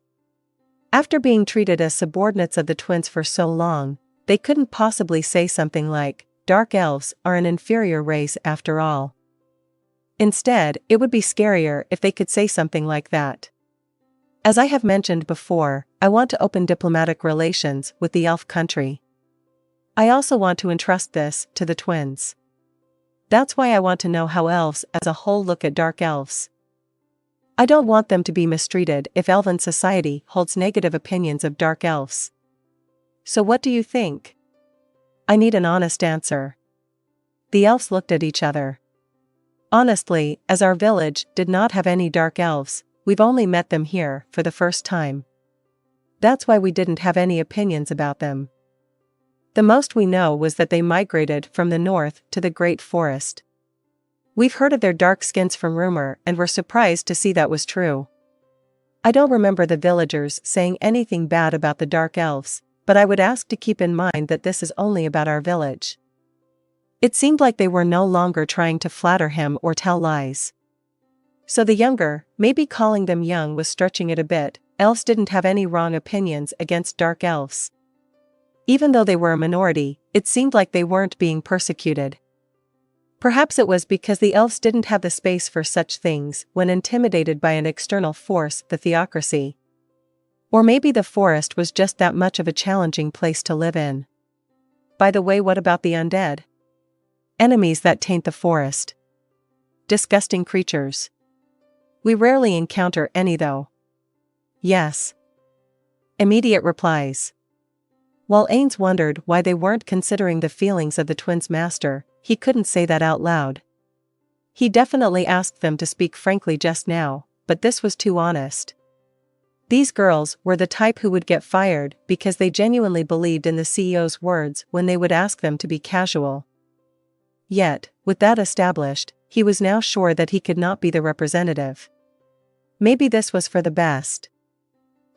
After being treated as subordinates of the twins for so long, they couldn't possibly say something like, "Dark elves are an inferior race after all." Instead, it would be scarier if they could say something like that. "As I have mentioned before, I want to open diplomatic relations with the elf country. I also want to entrust this to the twins. That's why I want to know how elves as a whole look at dark elves. I don't want them to be mistreated if elven society holds negative opinions of dark elves. So what do you think?" "I need an honest answer." The elves looked at each other. "Honestly, as our village did not have any dark elves, we've only met them here for the first time. That's why we didn't have any opinions about them. The most we know was that they migrated from the north to the Great Forest. We've heard of their dark skins from rumor and were surprised to see that was true. I don't remember the villagers saying anything bad about the dark elves, but I would ask to keep in mind that this is only about our village." It seemed like they were no longer trying to flatter him or tell lies. So the younger, maybe calling them young was stretching it a bit, elves didn't have any wrong opinions against dark elves. Even though they were a minority, it seemed like they weren't being persecuted. Perhaps it was because the elves didn't have the space for such things when intimidated by an external force, the theocracy. Or maybe the forest was just that much of a challenging place to live in. By the way, what about the undead? Enemies that taint the forest. Disgusting creatures. We rarely encounter any though. Yes. Immediate replies. While Ainz wondered why they weren't considering the feelings of the twins' master, he couldn't say that out loud. He definitely asked them to speak frankly just now, but this was too honest. These girls were the type who would get fired because they genuinely believed in the CEO's words when they would ask them to be casual. Yet, with that established, he was now sure that he could not be the representative. Maybe this was for the best.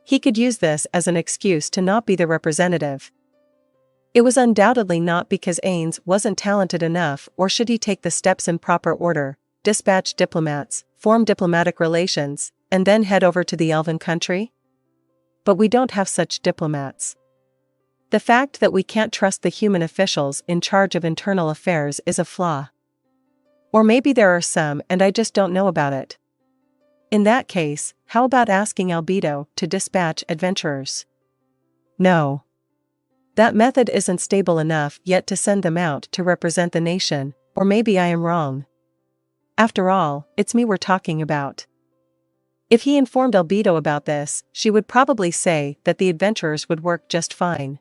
He could use this as an excuse to not be the representative. It was undoubtedly not because Ainz wasn't talented enough, or should he take the steps in proper order, dispatch diplomats, form diplomatic relations, and then head over to the elven country? But we don't have such diplomats. The fact that we can't trust the human officials in charge of internal affairs is a flaw. Or maybe there are some and I just don't know about it. In that case, how about asking Albedo to dispatch adventurers? No. That method isn't stable enough yet to send them out to represent the nation, or maybe I am wrong. After all, it's me we're talking about. If he informed Albedo about this, she would probably say that the adventurers would work just fine.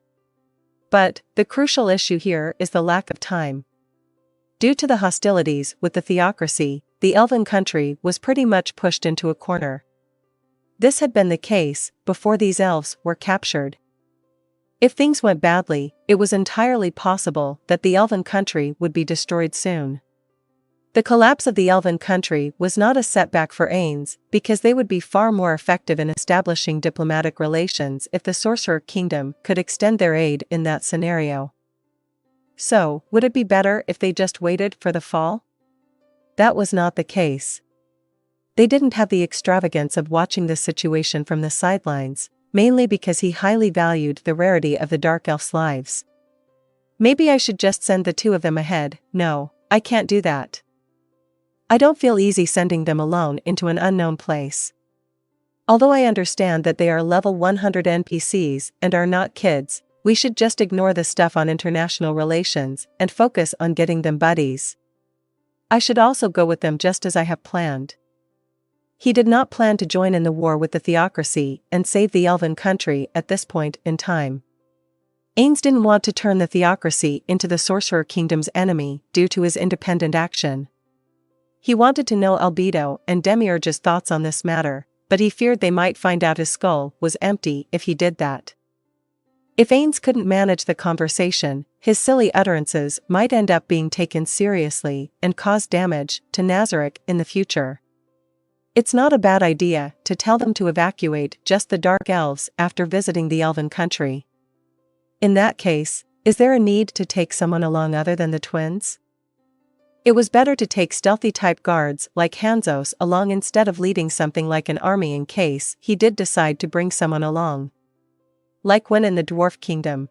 But, the crucial issue here is the lack of time. Due to the hostilities with the theocracy, the elven country was pretty much pushed into a corner. This had been the case before these elves were captured. If things went badly, it was entirely possible that the elven country would be destroyed soon. The collapse of the elven country was not a setback for Ainz, because they would be far more effective in establishing diplomatic relations if the Sorcerer Kingdom could extend their aid in that scenario. So, would it be better if they just waited for the fall? That was not the case. They didn't have the extravagance of watching this situation from the sidelines, mainly because he highly valued the rarity of the Dark Elf's lives. Maybe I should just send the two of them ahead. No, I can't do that. I don't feel easy sending them alone into an unknown place. Although I understand that they are level 100 NPCs and are not kids, we should just ignore the stuff on international relations and focus on getting them buddies. I should also go with them just as I have planned. He did not plan to join in the war with the theocracy and save the elven country at this point in time. Ainz didn't want to turn the theocracy into the Sorcerer Kingdom's enemy due to his independent action. He wanted to know Albedo and Demiurge's thoughts on this matter, but he feared they might find out his skull was empty if he did that. If Ainz couldn't manage the conversation, his silly utterances might end up being taken seriously and cause damage to Nazarick in the future. It's not a bad idea to tell them to evacuate just the Dark Elves after visiting the Elven country. In that case, is there a need to take someone along other than the twins? It was better to take stealthy-type guards like Hanzos along instead of leading something like an army in case he did decide to bring someone along. Like when in the Dwarf Kingdom.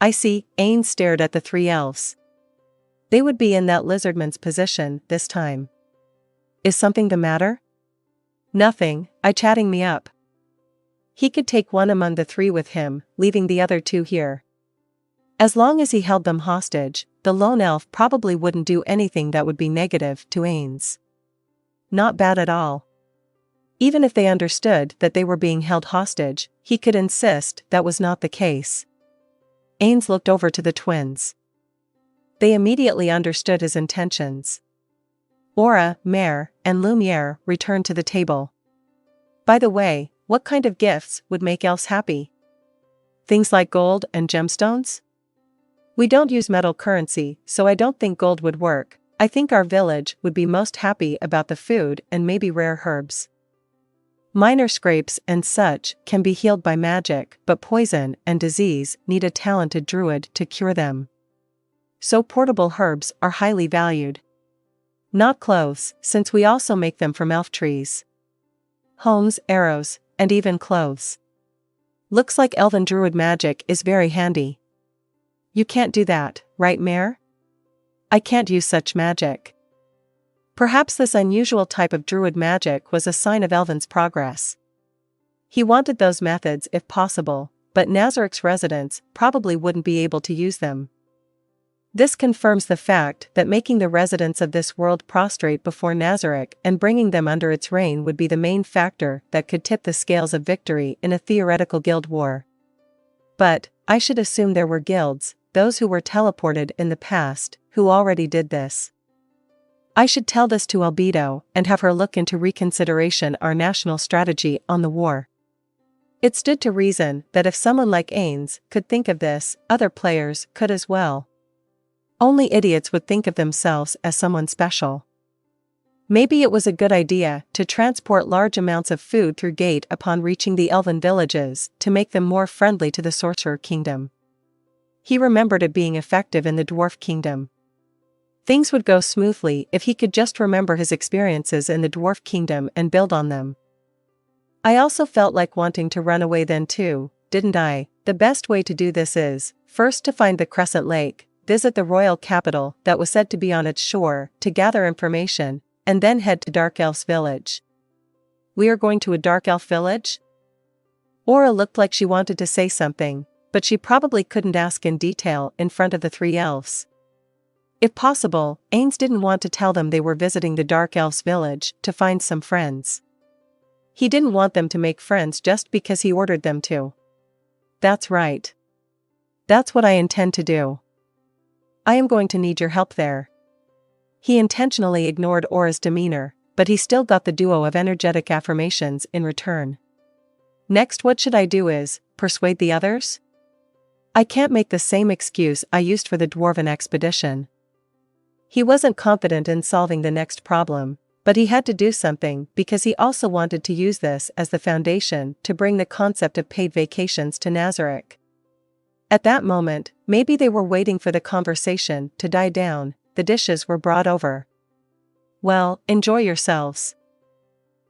I see, Ainz stared at the three elves. They would be in that lizardman's position this time. Is something the matter? Nothing, chatting me up. He could take one among the three with him, leaving the other two here. As long as he held them hostage, the lone elf probably wouldn't do anything that would be negative to Ainz. Not bad at all. Even if they understood that they were being held hostage, he could insist that was not the case. Ainz looked over to the twins. They immediately understood his intentions. Aura, Mare, and Lumiere returned to the table. By the way, what kind of gifts would make elves happy? Things like gold and gemstones? We don't use metal currency, so I don't think gold would work. I think our village would be most happy about the food and maybe rare herbs. Minor scrapes and such can be healed by magic, but poison and disease need a talented druid to cure them. So portable herbs are highly valued. Not clothes, since we also make them from elf trees. Homes, arrows, and even clothes. Looks like elven druid magic is very handy. You can't do that, right, Mare? I can't use such magic. Perhaps this unusual type of druid magic was a sign of Elven's progress. He wanted those methods if possible, but Nazarick's residents probably wouldn't be able to use them. This confirms the fact that making the residents of this world prostrate before Nazarick and bringing them under its reign would be the main factor that could tip the scales of victory in a theoretical guild war. But, I should assume there were guilds, those who were teleported in the past, who already did this. I should tell this to Albedo and have her look into reconsideration our national strategy on the war. It stood to reason that if someone like Ainz could think of this, other players could as well. Only idiots would think of themselves as someone special. Maybe it was a good idea to transport large amounts of food through gate upon reaching the elven villages to make them more friendly to the Sorcerer Kingdom. He remembered it being effective in the Dwarf Kingdom. Things would go smoothly if he could just remember his experiences in the Dwarf Kingdom and build on them. I also felt like wanting to run away then too, didn't I? The best way to do this is, first to find the Crescent Lake, visit the royal capital that was said to be on its shore to gather information, and then head to Dark Elf's village. We are going to a Dark Elf village? Aura looked like she wanted to say something, but she probably couldn't ask in detail in front of the three elves. If possible, Ainz didn't want to tell them they were visiting the Dark Elf's village to find some friends. He didn't want them to make friends just because he ordered them to. That's right. That's what I intend to do. I am going to need your help there. He intentionally ignored Aura's demeanor, but he still got the duo of energetic affirmations in return. Next, what should I do is, persuade the others? I can't make the same excuse I used for the Dwarven expedition. He wasn't confident in solving the next problem, but he had to do something because he also wanted to use this as the foundation to bring the concept of paid vacations to Nazarick. At that moment, maybe they were waiting for the conversation to die down. The dishes were brought over. Well, enjoy yourselves.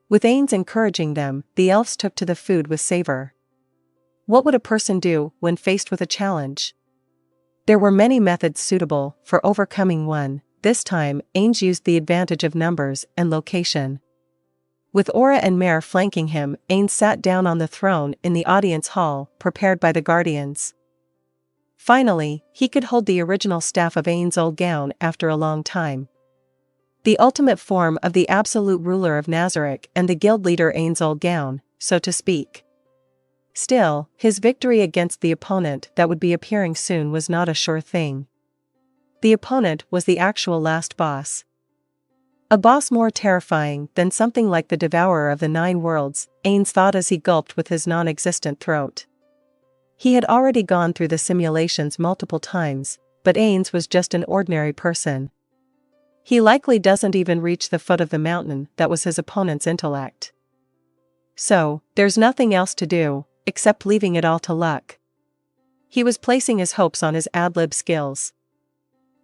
With Ainz encouraging them, the elves took to the food with savor. What would a person do when faced with a challenge? There were many methods suitable for overcoming one. This time, Ainz used the advantage of numbers and location. With Aura and Mare flanking him, Ainz sat down on the throne in the audience hall, prepared by the guardians. Finally, he could hold the original staff of Ainz Ooal Gown after a long time. The ultimate form of the absolute ruler of Nazarick and the guild leader Ainz Ooal Gown, so to speak. Still, his victory against the opponent that would be appearing soon was not a sure thing. The opponent was the actual last boss. A boss more terrifying than something like the Devourer of the Nine Worlds, Ainz thought as he gulped with his non-existent throat. He had already gone through the simulations multiple times, but Ainz was just an ordinary person. He likely doesn't even reach the foot of the mountain that was his opponent's intellect. So, there's nothing else to do, except leaving it all to luck. He was placing his hopes on his ad-lib skills.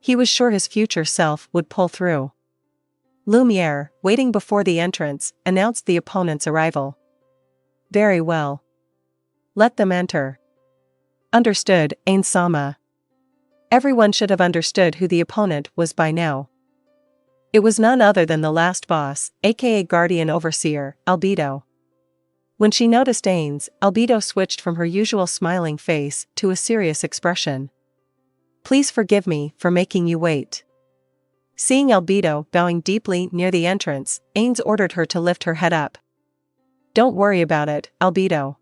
He was sure his future self would pull through. Lumiere, waiting before the entrance, announced the opponent's arrival. Very well. Let them enter. Understood, Ainz-sama. Everyone should have understood who the opponent was by now. It was none other than the last boss, aka Guardian Overseer, Albedo. When she noticed Ainz, Albedo switched from her usual smiling face to a serious expression. Please forgive me for making you wait. Seeing Albedo bowing deeply near the entrance, Ainz ordered her to lift her head up. Don't worry about it, Albedo.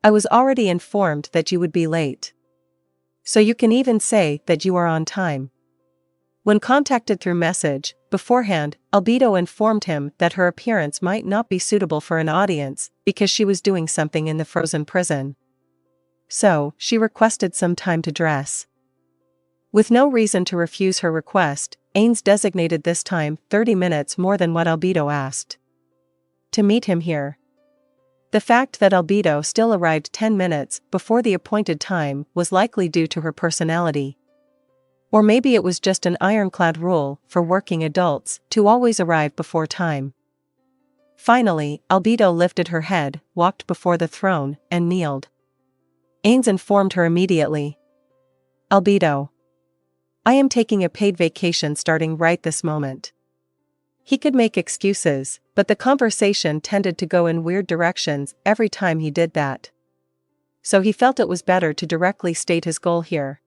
I was already informed that you would be late. So you can even say that you are on time. When contacted through message, beforehand, Albedo informed him that her appearance might not be suitable for an audience because she was doing something in the frozen prison. So, she requested some time to dress. With no reason to refuse her request, Ainz designated this time 30 minutes more than what Albedo asked. To meet him here. The fact that Albedo still arrived 10 minutes before the appointed time was likely due to her personality. Or maybe it was just an ironclad rule for working adults to always arrive before time. Finally, Albedo lifted her head, walked before the throne, and kneeled. Ainz informed her immediately. Albedo. I am taking a paid vacation starting right this moment. He could make excuses, but the conversation tended to go in weird directions every time he did that. So he felt it was better to directly state his goal here.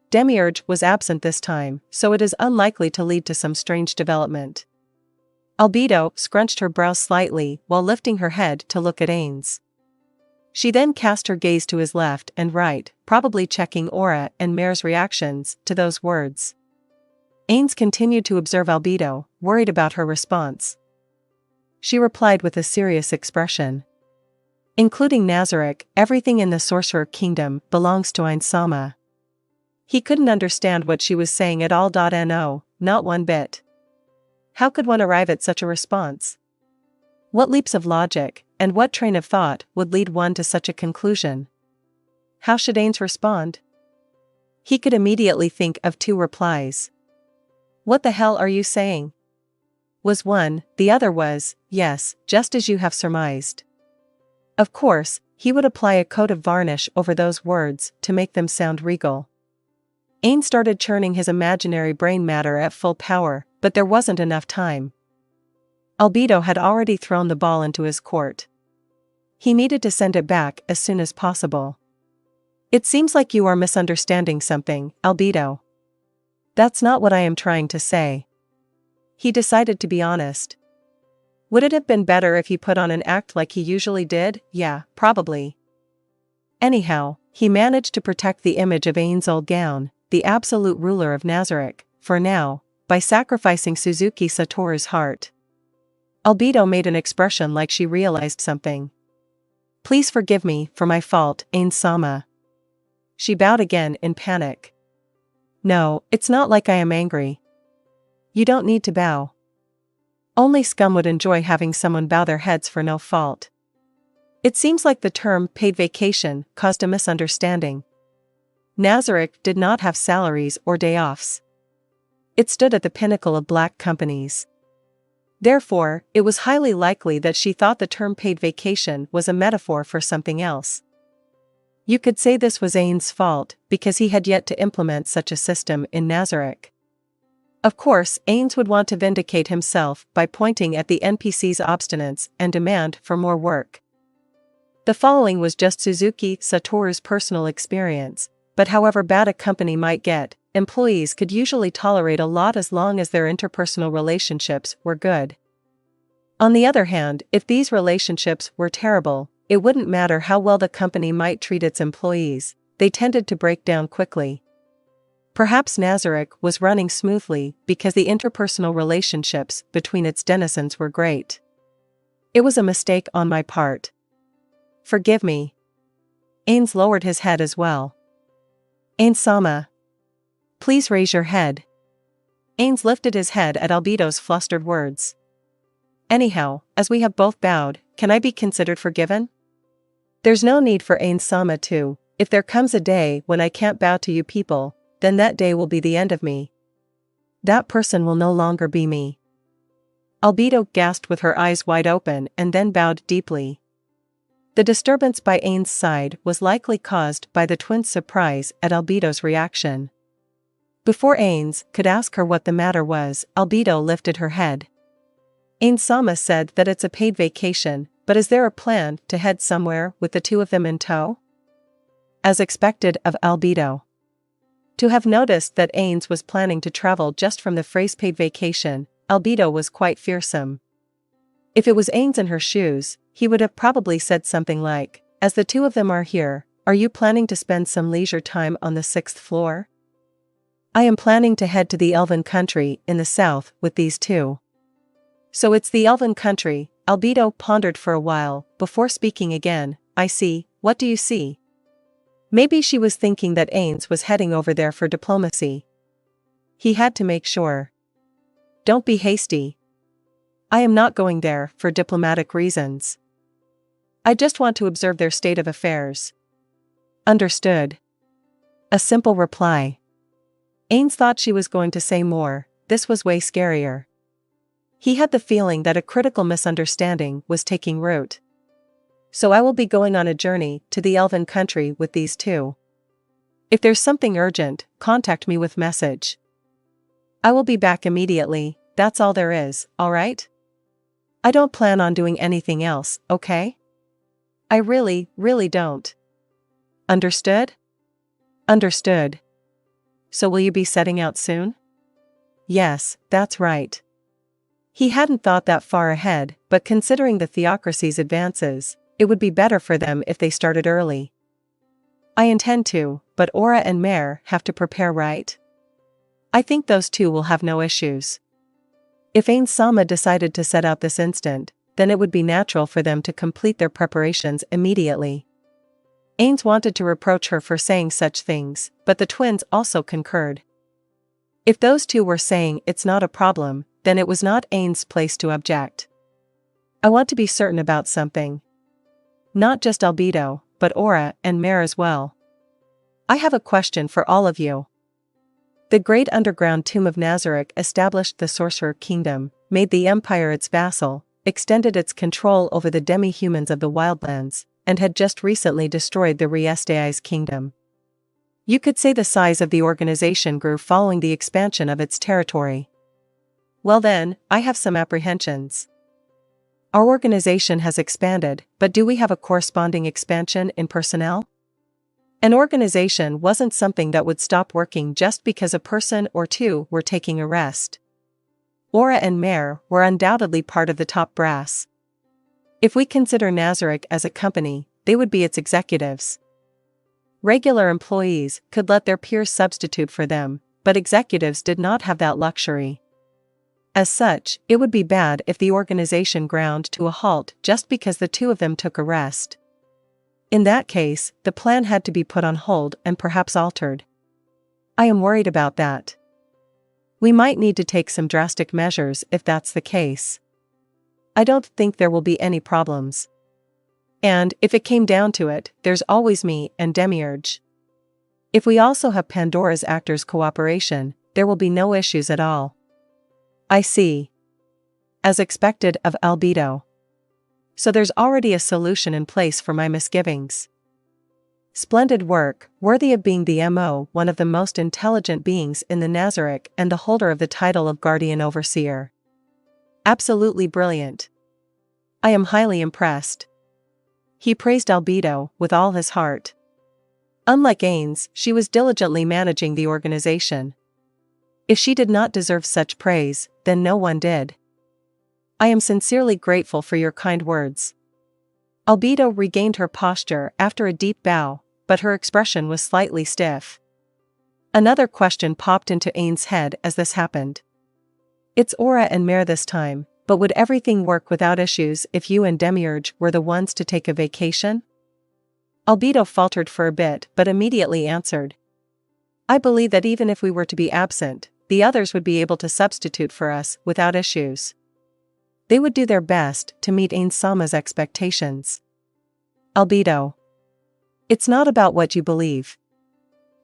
Demiurge was absent this time, so it is unlikely to lead to some strange development. Albedo scrunched her brows slightly while lifting her head to look at Ainz. She then cast her gaze to his left and right, probably checking Aura and Mare's reactions to those words. Ainz continued to observe Albedo, worried about her response. She replied with a serious expression. Including Nazarick, everything in the Sorcerer Kingdom belongs to Ainz-sama. He couldn't understand what she was saying at all. No, not one bit. How could one arrive at such a response? What leaps of logic, and what train of thought would lead one to such a conclusion? How should Ainz respond? He could immediately think of two replies. What the hell are you saying? Was one, the other was, yes, just as you have surmised. Of course, he would apply a coat of varnish over those words to make them sound regal. Ainz started churning his imaginary brain matter at full power, but there wasn't enough time. Albedo had already thrown the ball into his court. He needed to send it back as soon as possible. It seems like you are misunderstanding something, Albedo. That's not what I am trying to say. He decided to be honest. Would it have been better if he put on an act like he usually did? Yeah, probably. Anyhow, he managed to protect the image of Ainz Ooal Gown, the absolute ruler of Nazarick, for now, by sacrificing Suzuki Satoru's heart. Albedo made an expression like she realized something. Please forgive me for my fault, Ainz-sama. She bowed again in panic. No, it's not like I am angry. You don't need to bow. Only scum would enjoy having someone bow their heads for no fault. It seems like the term paid vacation caused a misunderstanding. Nazarick did not have salaries or day-offs. It stood at the pinnacle of black companies. Therefore, it was highly likely that she thought the term paid vacation was a metaphor for something else. You could say this was Ainz's fault because he had yet to implement such a system in Nazarick. Of course, Ainz would want to vindicate himself by pointing at the NPC's obstinance and demand for more work. The following was just Suzuki Satoru's personal experience, but however bad a company might get, employees could usually tolerate a lot as long as their interpersonal relationships were good. On the other hand, if these relationships were terrible, it wouldn't matter how well the company might treat its employees, they tended to break down quickly. Perhaps Nazarick was running smoothly because the interpersonal relationships between its denizens were great. It was a mistake on my part. Forgive me. Ainz lowered his head as well. Ainz-sama. Please raise your head. Ainz lifted his head at Albedo's flustered words. Anyhow, as we have both bowed, can I be considered forgiven? There's no need for Ainz-sama to. If there comes a day when I can't bow to you people, then that day will be the end of me. That person will no longer be me. Albedo gasped with her eyes wide open and then bowed deeply. The disturbance by Ainz's side was likely caused by the twins' surprise at Albedo's reaction. Before Ainz could ask her what the matter was, Albedo lifted her head. Ainz-sama said that it's a paid vacation, but is there a plan to head somewhere with the two of them in tow? As expected of Albedo. To have noticed that Ainz was planning to travel just from the phrase paid vacation, Albedo was quite fearsome. If it was Ainz in her shoes, he would have probably said something like, as the two of them are here, are you planning to spend some leisure time on the 6th floor? I am planning to head to the Elven country in the south with these two. So it's the Elven country, Albedo pondered for a while, before speaking again. I see, what do you see? Maybe she was thinking that Ainz was heading over there for diplomacy. He had to make sure. Don't be hasty. I am not going there for diplomatic reasons. I just want to observe their state of affairs. Understood. A simple reply. Ainz thought she was going to say more. This was way scarier. He had the feeling that a critical misunderstanding was taking root. So I will be going on a journey to the Elven country with these two. If there's something urgent, contact me with message. I will be back immediately, that's all there is, alright? I don't plan on doing anything else, okay? I really don't. Understood? Understood. So will you be setting out soon? Yes, that's right. He hadn't thought that far ahead, but considering the theocracy's advances, it would be better for them if they started early. I intend to, but Aura and Mare have to prepare, right? I think those two will have no issues. If Ainz-sama decided to set out this instant, then it would be natural for them to complete their preparations immediately. Ainz wanted to reproach her for saying such things, but the twins also concurred. If those two were saying it's not a problem, then it was not Ainz's place to object. I want to be certain about something. Not just Albedo, but Aura and Mare as well. I have a question for all of you. The great underground tomb of Nazarick established the Sorcerer Kingdom, made the Empire its vassal, extended its control over the demi-humans of the Wildlands, and had just recently destroyed the Riestai's kingdom. You could say the size of the organization grew following the expansion of its territory. Well then, I have some apprehensions. Our organization has expanded, but do we have a corresponding expansion in personnel? An organization wasn't something that would stop working just because a person or two were taking a rest. Aura and Mare were undoubtedly part of the top brass. If we consider Nazarick as a company, they would be its executives. Regular employees could let their peers substitute for them, but executives did not have that luxury. As such, it would be bad if the organization ground to a halt just because the two of them took a rest. In that case, the plan had to be put on hold and perhaps altered. I am worried about that. We might need to take some drastic measures if that's the case. I don't think there will be any problems. And, if it came down to it, there's always me and Demiurge. If we also have Pandora's actors' cooperation, there will be no issues at all. I see. As expected of Albedo. So there's already a solution in place for my misgivings. Splendid work, worthy of being the MO, one of the most intelligent beings in the Nazarick and the holder of the title of Guardian Overseer. Absolutely brilliant. I am highly impressed. He praised Albedo with all his heart. Unlike Ainz, she was diligently managing the organization. If she did not deserve such praise, then no one did. I am sincerely grateful for your kind words. Albedo regained her posture after a deep bow, but her expression was slightly stiff. Another question popped into Ainz's head as this happened. It's Aura and Mare this time, but would everything work without issues if you and Demiurge were the ones to take a vacation? Albedo faltered for a bit but immediately answered. I believe that even if we were to be absent, the others would be able to substitute for us without issues. They would do their best to meet Ainz-sama's expectations. Albedo. It's not about what you believe.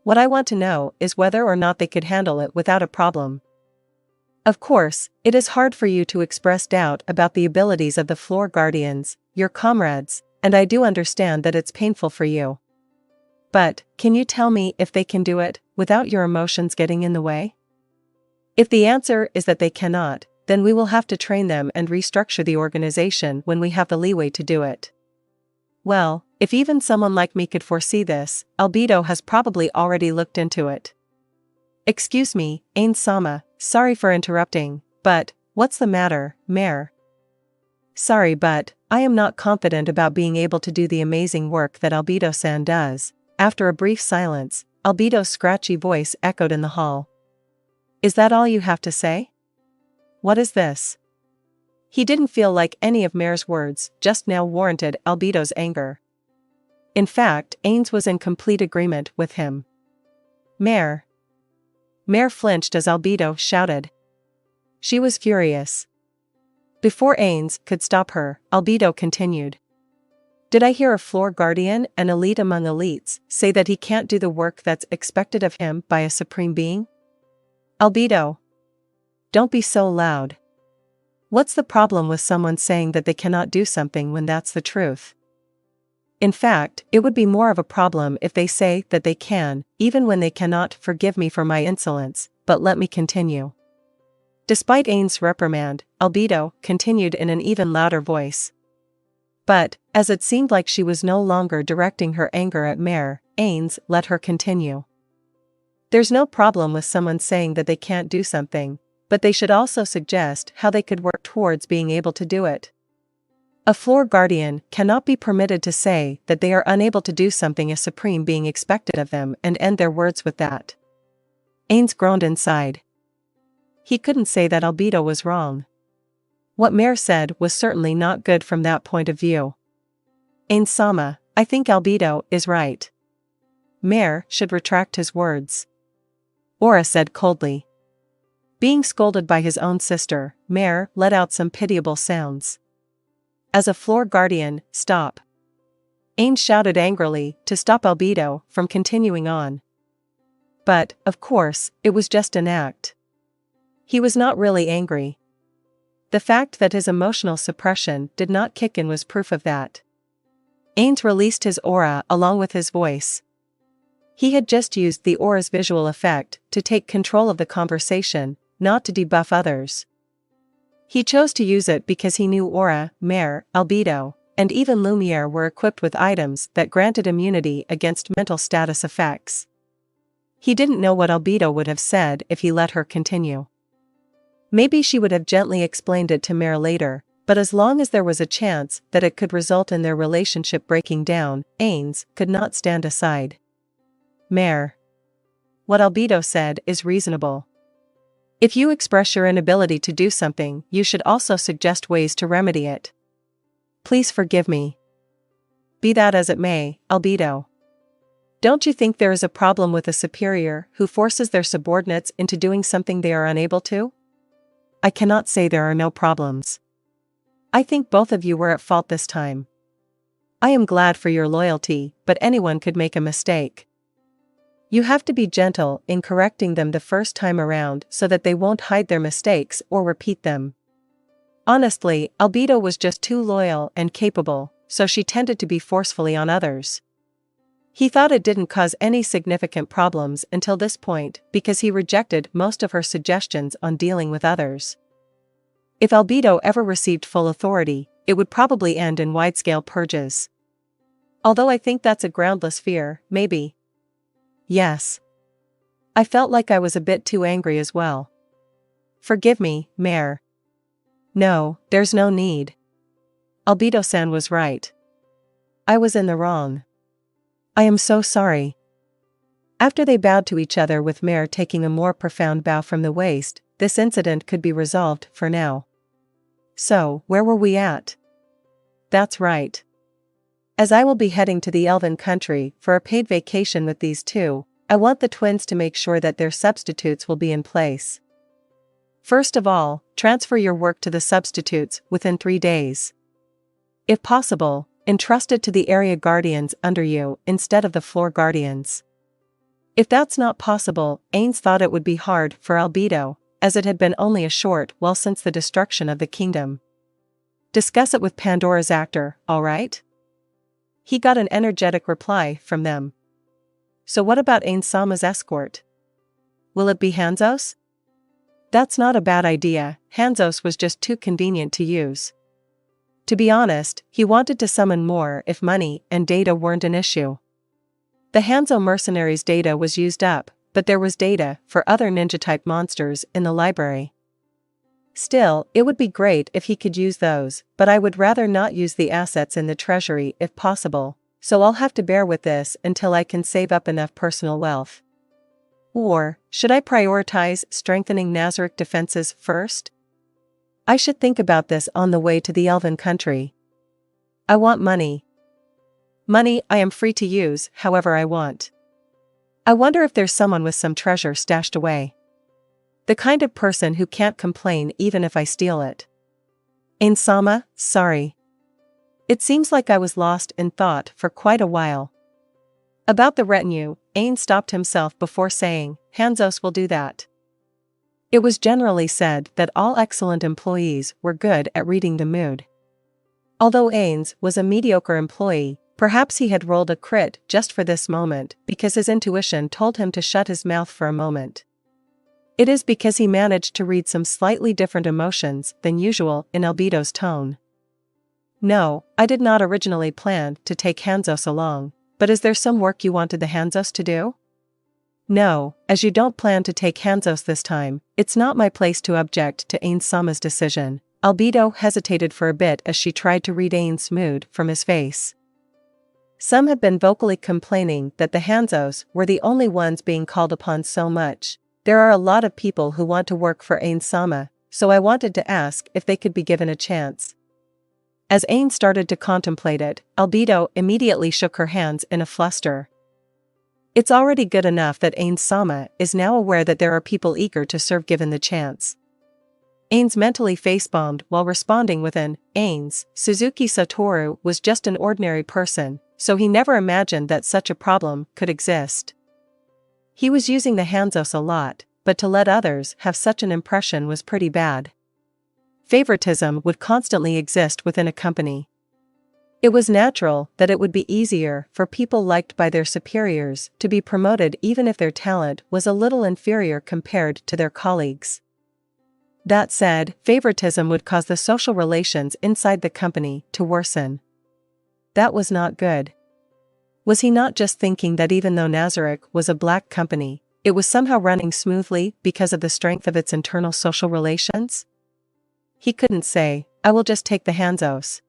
What I want to know is whether or not they could handle it without a problem. Of course, it is hard for you to express doubt about the abilities of the Floor Guardians, your comrades, and I do understand that it's painful for you. But, can you tell me if they can do it, without your emotions getting in the way? If the answer is that they cannot, then we will have to train them and restructure the organization when we have the leeway to do it. Well, if even someone like me could foresee this, Albedo has probably already looked into it. Excuse me, Ainz-sama, sorry for interrupting, but, what's the matter, Mare? Sorry, but, I am not confident about being able to do the amazing work that Albedo-san does. After a brief silence, Albedo's scratchy voice echoed in the hall. Is that all you have to say? What is this? He didn't feel like any of Mare's words just now warranted Albedo's anger. In fact, Ainz was in complete agreement with him. Mare. Mare flinched as Albedo shouted. She was furious. Before Ainz could stop her, Albedo continued. Did I hear a floor guardian, an elite among elites, say that he can't do the work that's expected of him by a supreme being? Albedo. Don't be so loud. What's the problem with someone saying that they cannot do something when that's the truth? In fact, it would be more of a problem if they say that they can, even when they cannot. Forgive me for my insolence, but let me continue. Despite Ainz's reprimand, Albedo continued in an even louder voice. But, as it seemed like she was no longer directing her anger at Mare, Ainz let her continue. There's no problem with someone saying that they can't do something, but they should also suggest how they could work towards being able to do it. A floor guardian cannot be permitted to say that they are unable to do something a supreme being expected of them and end their words with that. Ainz groaned inside. He couldn't say that Albedo was wrong. What Mare said was certainly not good from that point of view. Ainz-sama, I think Albedo is right. Mare should retract his words. Aura said coldly. Being scolded by his own sister, Mare let out some pitiable sounds. As a floor guardian, stop. Ainz shouted angrily to stop Albedo from continuing on. But, of course, it was just an act. He was not really angry. The fact that his emotional suppression did not kick in was proof of that. Ainz released his aura along with his voice. He had just used the aura's visual effect to take control of the conversation, not to debuff others. He chose to use it because he knew Aura, Mare, Albedo, and even Lumiere were equipped with items that granted immunity against mental status effects. He didn't know what Albedo would have said if he let her continue. Maybe she would have gently explained it to Mare later, but as long as there was a chance that it could result in their relationship breaking down, Ainz could not stand aside. Mare. What Albedo said is reasonable. If you express your inability to do something, you should also suggest ways to remedy it. Please forgive me. Be that as it may, Albedo. Don't you think there is a problem with a superior who forces their subordinates into doing something they are unable to? I cannot say there are no problems. I think both of you were at fault this time. I am glad for your loyalty, but anyone could make a mistake. You have to be gentle in correcting them the first time around so that they won't hide their mistakes or repeat them. Honestly, Albedo was just too loyal and capable, so she tended to be forcefully on others. He thought it didn't cause any significant problems until this point because he rejected most of her suggestions on dealing with others. If Albedo ever received full authority, it would probably end in wide-scale purges. Although I think that's a groundless fear, maybe. Yes. I felt like I was a bit too angry as well. Forgive me, Mayor. No, there's no need. Albedo-san was right. I was in the wrong. I am so sorry. After they bowed to each other with Mayor taking a more profound bow from the waist, this incident could be resolved for now. So, where were we at? That's right. As I will be heading to the Elven country for a paid vacation with these two, I want the twins to make sure that their substitutes will be in place. First of all, transfer your work to the substitutes within 3 days. If possible, entrust it to the area guardians under you instead of the floor guardians. If that's not possible, Ainz thought it would be hard for Albedo, as it had been only a short while since the destruction of the kingdom. Discuss it with Pandora's actor, alright? He got an energetic reply from them. So what about Ainz-sama's escort? Will it be Hanzos? That's not a bad idea. Hanzos was just too convenient to use. To be honest, he wanted to summon more if money and data weren't an issue. The Hanzo mercenaries' data was used up, but there was data for other ninja-type monsters in the library. Still, it would be great if he could use those, but I would rather not use the assets in the treasury if possible, so I'll have to bear with this until I can save up enough personal wealth. Or, should I prioritize strengthening Nazarick defenses first? I should think about this on the way to the Elven country. I want money. Money I am free to use however I want. I wonder if there's someone with some treasure stashed away. The kind of person who can't complain even if I steal it. Ainz-sama, sorry. It seems like I was lost in thought for quite a while. About the retinue, Ainz stopped himself before saying, Hanzos will do that. It was generally said that all excellent employees were good at reading the mood. Although Ainz was a mediocre employee, perhaps he had rolled a crit just for this moment because his intuition told him to shut his mouth for a moment. It is because he managed to read some slightly different emotions than usual in Albedo's tone. No, I did not originally plan to take Hanzos along, but is there some work you wanted the Hanzos to do? No, as you don't plan to take Hanzos this time, it's not my place to object to Ainz-sama's decision. Albedo hesitated for a bit as she tried to read Ainz's mood from his face. Some had been vocally complaining that the Hanzos were the only ones being called upon so much. There are a lot of people who want to work for Ainz-sama, so I wanted to ask if they could be given a chance. As Ainz started to contemplate it, Albedo immediately shook her hands in a fluster. It's already good enough that Ainz-sama is now aware that there are people eager to serve given the chance. Ainz mentally facepalmed while responding with an, Ainz, Suzuki Satoru was just an ordinary person, so he never imagined that such a problem could exist. He was using the Hanzos a lot, but to let others have such an impression was pretty bad. Favoritism would constantly exist within a company. It was natural that it would be easier for people liked by their superiors to be promoted even if their talent was a little inferior compared to their colleagues. That said, favoritism would cause the social relations inside the company to worsen. That was not good. Was he not just thinking that even though Nazarick was a black company, it was somehow running smoothly because of the strength of its internal social relations? He couldn't say, I will just take the Hanzos.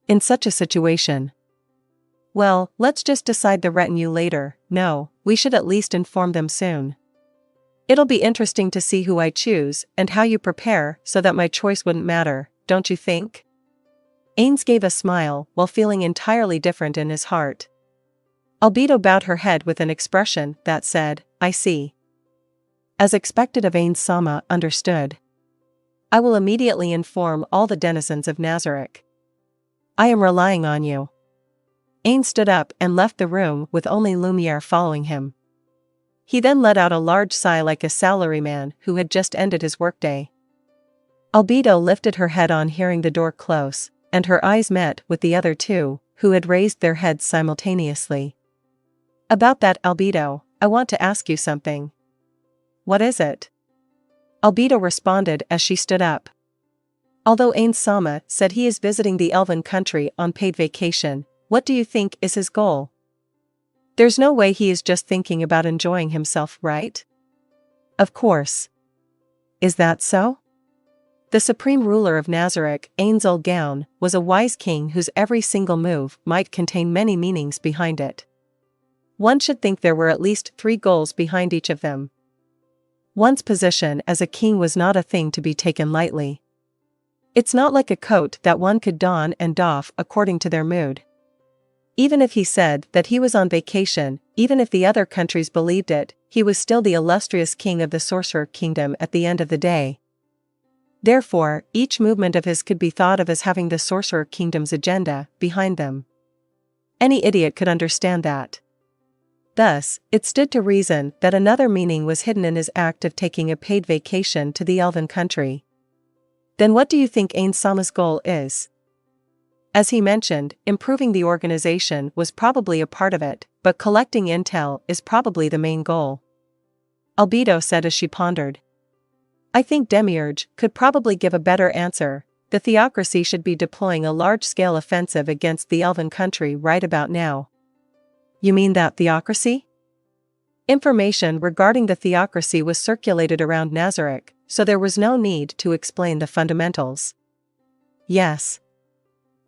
In such a situation. Well, let's just decide the retinue later. No, we should at least inform them soon. It'll be interesting to see who I choose and how you prepare so that my choice wouldn't matter, don't you think? Ainz gave a smile while feeling entirely different in his heart. Albedo bowed her head with an expression that said, I see. As expected of Ainz-sama understood. I will immediately inform all the denizens of Nazarick. I am relying on you. Ainz stood up and left the room with only Lumiere following him. He then let out a large sigh like a salaryman who had just ended his workday. Albedo lifted her head on hearing the door close, and her eyes met with the other two, who had raised their heads simultaneously. About that, Albedo, I want to ask you something. What is it? Albedo responded as she stood up. Although Ainz-sama said he is visiting the Elven country on paid vacation, what do you think is his goal? There's no way he is just thinking about enjoying himself, right? Of course. Is that so? The supreme ruler of Nazarick, Ainz Ooal Gown, was a wise king whose every single move might contain many meanings behind it. One should think there were at least 3 goals behind each of them. One's position as a king was not a thing to be taken lightly. It's not like a coat that one could don and doff according to their mood. Even if he said that he was on vacation, even if the other countries believed it, he was still the illustrious king of the Sorcerer Kingdom at the end of the day. Therefore, each movement of his could be thought of as having the Sorcerer Kingdom's agenda behind them. Any idiot could understand that. Thus, it stood to reason that another meaning was hidden in his act of taking a paid vacation to the Elven country. Then what do you think Ainz Ooal's goal is? As he mentioned, improving the organization was probably a part of it, but collecting intel is probably the main goal. Albedo said as she pondered. I think Demiurge could probably give a better answer. The theocracy should be deploying a large-scale offensive against the Elven country right about now. You mean that theocracy? Information regarding the theocracy was circulated around Nazarick, so there was no need to explain the fundamentals. Yes.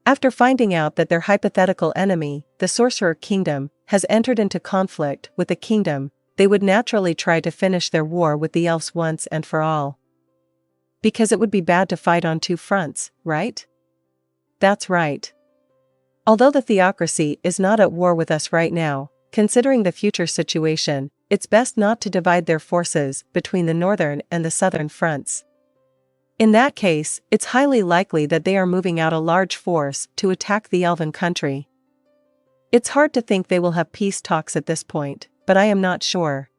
After finding out that their hypothetical enemy, the Sorcerer Kingdom, has entered into conflict with the kingdom, they would naturally try to finish their war with the elves once and for all. Because it would be bad to fight on 2 fronts, right? That's right. Although the theocracy is not at war with us right now, considering the future situation, it's best not to divide their forces between the northern and the southern fronts. In that case, it's highly likely that they are moving out a large force to attack the Elven country. It's hard to think they will have peace talks at this point, but I am not sure.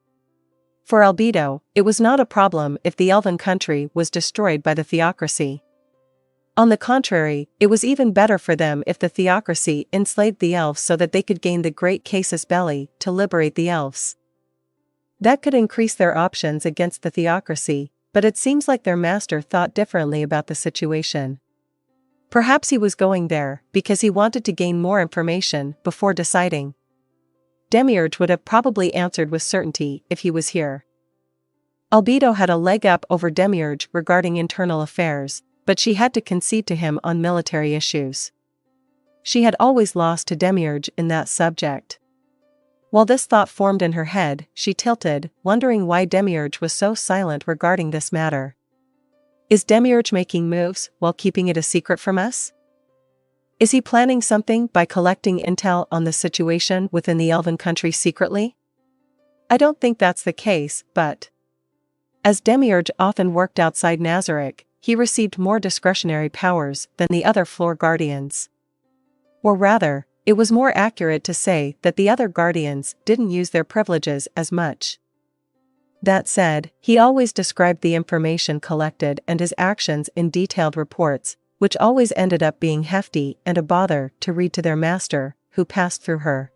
For Albedo, it was not a problem if the Elven country was destroyed by the theocracy. On the contrary, it was even better for them if the theocracy enslaved the elves so that they could gain the great casus belli to liberate the elves. That could increase their options against the theocracy, but it seems like their master thought differently about the situation. Perhaps he was going there because he wanted to gain more information before deciding. Demiurge would have probably answered with certainty if he was here. Albedo had a leg up over Demiurge regarding internal affairs, but she had to concede to him on military issues. She had always lost to Demiurge in that subject. While this thought formed in her head, she tilted, wondering why Demiurge was so silent regarding this matter. Is Demiurge making moves while keeping it a secret from us? Is he planning something by collecting intel on the situation within the Elven country secretly? I don't think that's the case, but as Demiurge often worked outside Nazarick, he received more discretionary powers than the other floor guardians. Or rather, it was more accurate to say that the other guardians didn't use their privileges as much. That said, he always described the information collected and his actions in detailed reports, which always ended up being hefty and a bother to read to their master, who passed through her.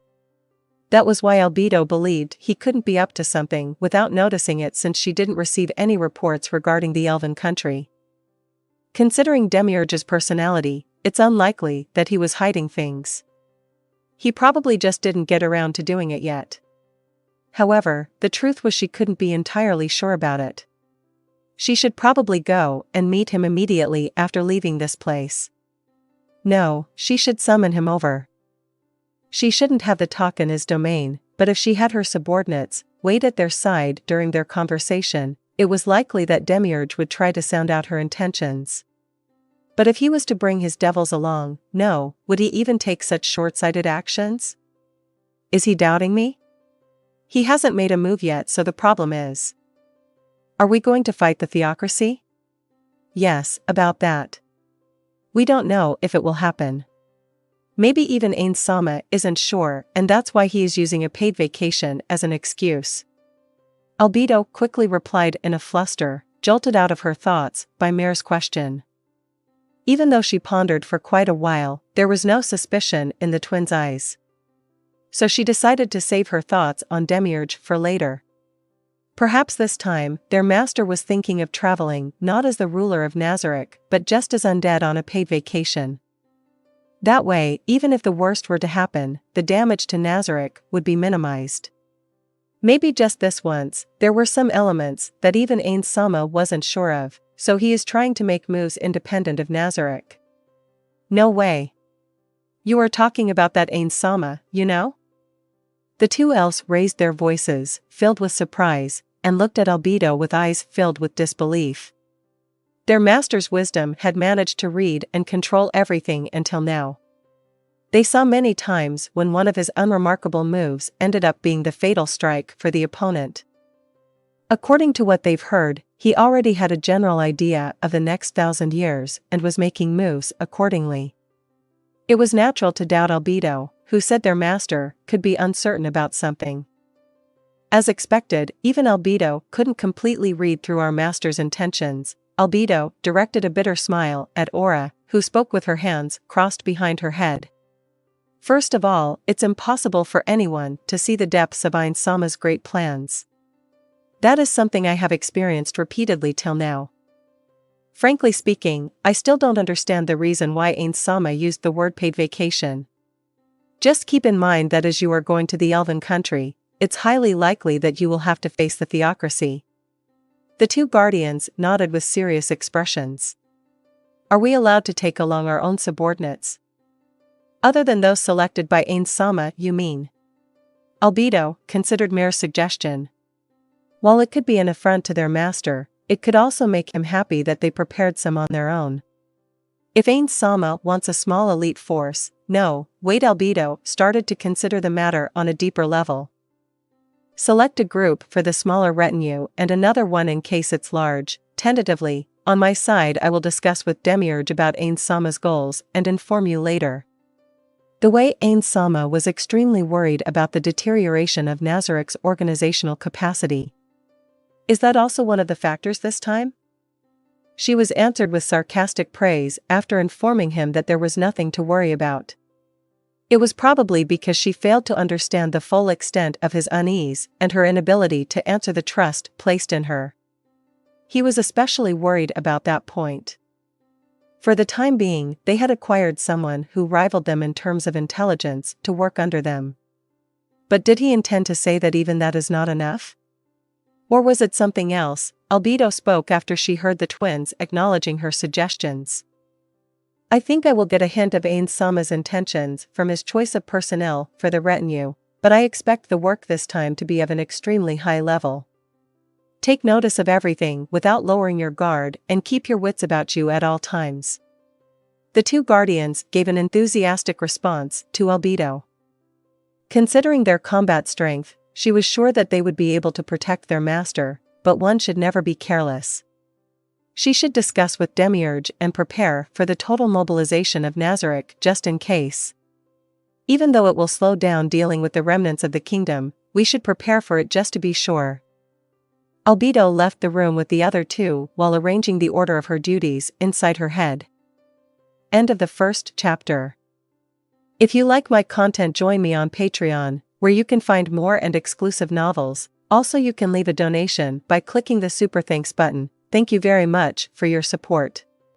That was why Albedo believed he couldn't be up to something without noticing it, since she didn't receive any reports regarding the Elven country. Considering Demiurge's personality, it's unlikely that he was hiding things. He probably just didn't get around to doing it yet. However, the truth was she couldn't be entirely sure about it. She should probably go and meet him immediately after leaving this place. No, she should summon him over. She shouldn't have the talk in his domain, but if she had her subordinates wait at their side during their conversation, it was likely that Demiurge would try to sound out her intentions. But if he was to bring his devils along, would he even take such short-sighted actions? Is he doubting me? He hasn't made a move yet, so the problem is, are we going to fight the theocracy? Yes, about that. We don't know if it will happen. Maybe even Ainz Ooal isn't sure, and that's why he is using a paid vacation as an excuse. Albedo quickly replied in a fluster, jolted out of her thoughts by Mare's question. Even though she pondered for quite a while, there was no suspicion in the twins' eyes. So she decided to save her thoughts on Demiurge for later. Perhaps this time, their master was thinking of traveling not as the ruler of Nazarick, but just as undead on a paid vacation. That way, even if the worst were to happen, the damage to Nazarick would be minimized. Maybe just this once, there were some elements that even Ainz Ooal wasn't sure of, so he is trying to make moves independent of Nazarick. No way. You are talking about that Ainz Ooal, you know? The two elves raised their voices, filled with surprise, and looked at Albedo with eyes filled with disbelief. Their master's wisdom had managed to read and control everything until now. They saw many times when one of his unremarkable moves ended up being the fatal strike for the opponent. According to what they've heard, he already had a general idea of the next 1,000 years and was making moves accordingly. It was natural to doubt Albedo, who said their master could be uncertain about something. As expected, even Albedo couldn't completely read through our master's intentions. Albedo directed a bitter smile at Aura, who spoke with her hands crossed behind her head. First of all, it's impossible for anyone to see the depths of Ainz Ooal's great plans. That is something I have experienced repeatedly till now. Frankly speaking, I still don't understand the reason why Ainz Ooal used the word paid vacation. Just keep in mind that as you are going to the Elven country, it's highly likely that you will have to face the theocracy. The two guardians nodded with serious expressions. Are we allowed to take along our own subordinates? Other than those selected by Ainz Ooal, you mean? Albedo considered Mare's suggestion. While it could be an affront to their master, it could also make him happy that they prepared some on their own. If Ainz Ooal wants a small elite force, no, wait, Albedo started to consider the matter on a deeper level. Select a group for the smaller retinue and another one in case it's large. Tentatively, on my side I will discuss with Demiurge about Ainz Ooal's goals and inform you later. The way Ainz Ooal was extremely worried about the deterioration of Nazarick's organizational capacity. Is that also one of the factors this time? She was answered with sarcastic praise after informing him that there was nothing to worry about. It was probably because she failed to understand the full extent of his unease and her inability to answer the trust placed in her. He was especially worried about that point. For the time being, they had acquired someone who rivaled them in terms of intelligence to work under them. But did he intend to say that even that is not enough? Or was it something else? Albedo spoke after she heard the twins acknowledging her suggestions. I think I will get a hint of Ainz Ooal's intentions from his choice of personnel for the retinue, but I expect the work this time to be of an extremely high level. Take notice of everything without lowering your guard and keep your wits about you at all times. The two guardians gave an enthusiastic response to Albedo. Considering their combat strength, she was sure that they would be able to protect their master, but one should never be careless. She should discuss with Demiurge and prepare for the total mobilization of Nazarick just in case. Even though it will slow down dealing with the remnants of the kingdom, we should prepare for it just to be sure. Albedo left the room with the other two while arranging the order of her duties inside her head. End of the first chapter. If you like my content, join me on Patreon, where you can find more and exclusive novels. Also, you can leave a donation by clicking the Super Thanks button. Thank you very much for your support.